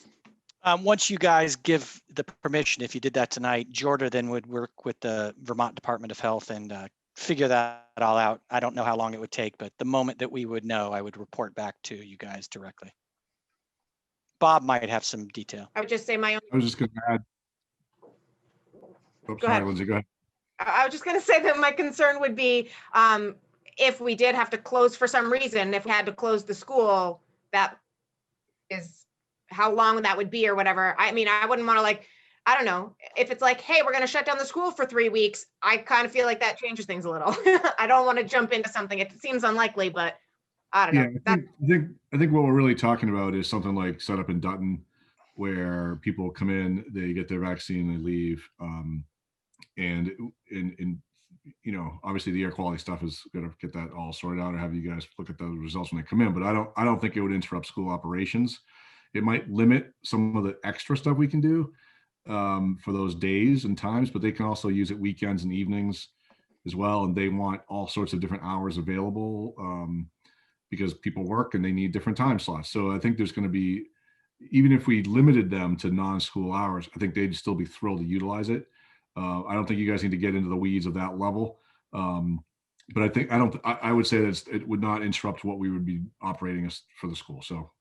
Once you guys give the permission, if you did that tonight, Jordan then would work with the Vermont Department of Health and figure that all out. I don't know how long it would take, but the moment that we would know, I would report back to you guys directly. Bob might have some detail. I would just say my own. I was just going to add. Oops, Go sorry, ahead. Lindsay, go ahead. I was just going to say that my concern would be if we did have to close for some reason, if we had to close the school, that is how long that would be or whatever. I mean, I wouldn't want to like, I don't know, if it's like, hey, we're going to shut down the school for 3 weeks. I kind of feel like that changes things a little. I don't want to jump into something. It seems unlikely, but I don't know. Yeah, I think what we're really talking about is something like set up in Dutton where people come in, they get their vaccine, they leave. And you know, obviously the air quality stuff is going to get that all sorted out or have you guys look at the results when they come in, but I don't think it would interrupt school operations. It might limit some of the extra stuff we can do for those days and times, but they can also use it weekends and evenings as well. And they want all sorts of different hours available because people work and they need different time slots. So I think there's going to be, even if we limited them to non-school hours, I think they'd still be thrilled to utilize it. I don't think you guys need to get into the weeds of that level. But I would say that it would not interrupt what we would be operating as for the school. So,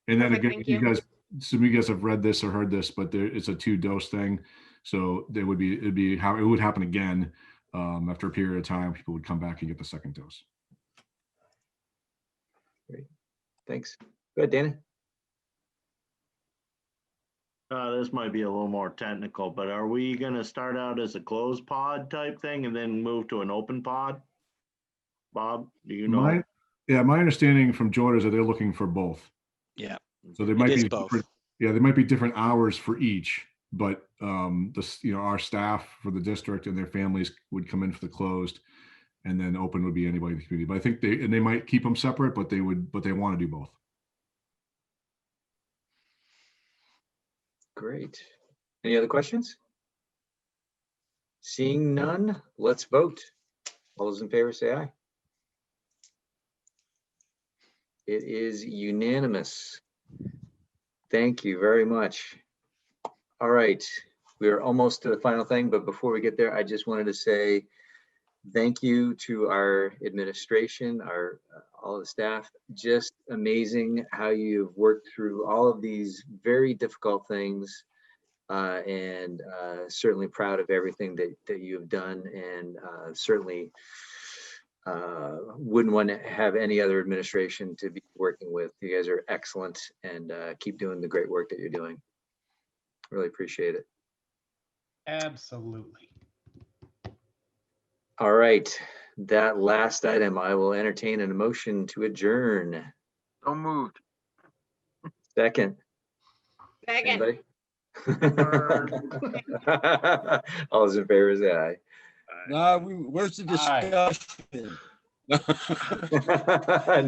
and then Perfect, again, some of you guys have read this or heard this, but it's a 2-dose thing. So it'd be how it would happen again after a period of time, people would come back and get the second dose. Great, thanks. Go ahead, Dana. This might be a little more technical, but are we going to start out as a closed pod type thing and then move to an open pod? Bob, do you know? My understanding from Jordan is that they're looking for both. Yeah. So there might be both. There might be different hours for each, but our staff for the district and their families would come in for the closed, and then open would be anybody in the community. But I think they might keep them separate, but they want to do both. Great. Any other questions? Seeing none, let's vote. All those in favor say aye. It is unanimous. Thank you very much. All right, we are almost to the final thing, but before we get there, I just wanted to say thank you to our administration, all the staff. Just amazing how you've worked through all of these very difficult things, and certainly proud of everything that you have done, and certainly wouldn't want to have any other administration to be working with. You guys are excellent, and keep doing the great work that you're doing. Really appreciate it. Absolutely. All right, that last item, I will entertain a motion to adjourn. So moved. Second. Second. All those in favor say aye. Where's the discussion?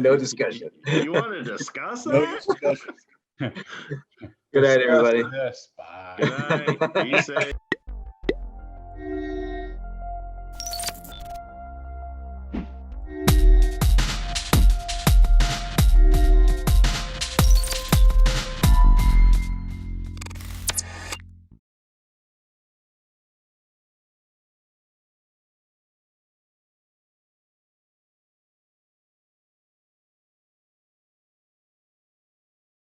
No discussion. You want to discuss No that? discussion. Good night, everybody. Yes, bye. Good night. Be safe.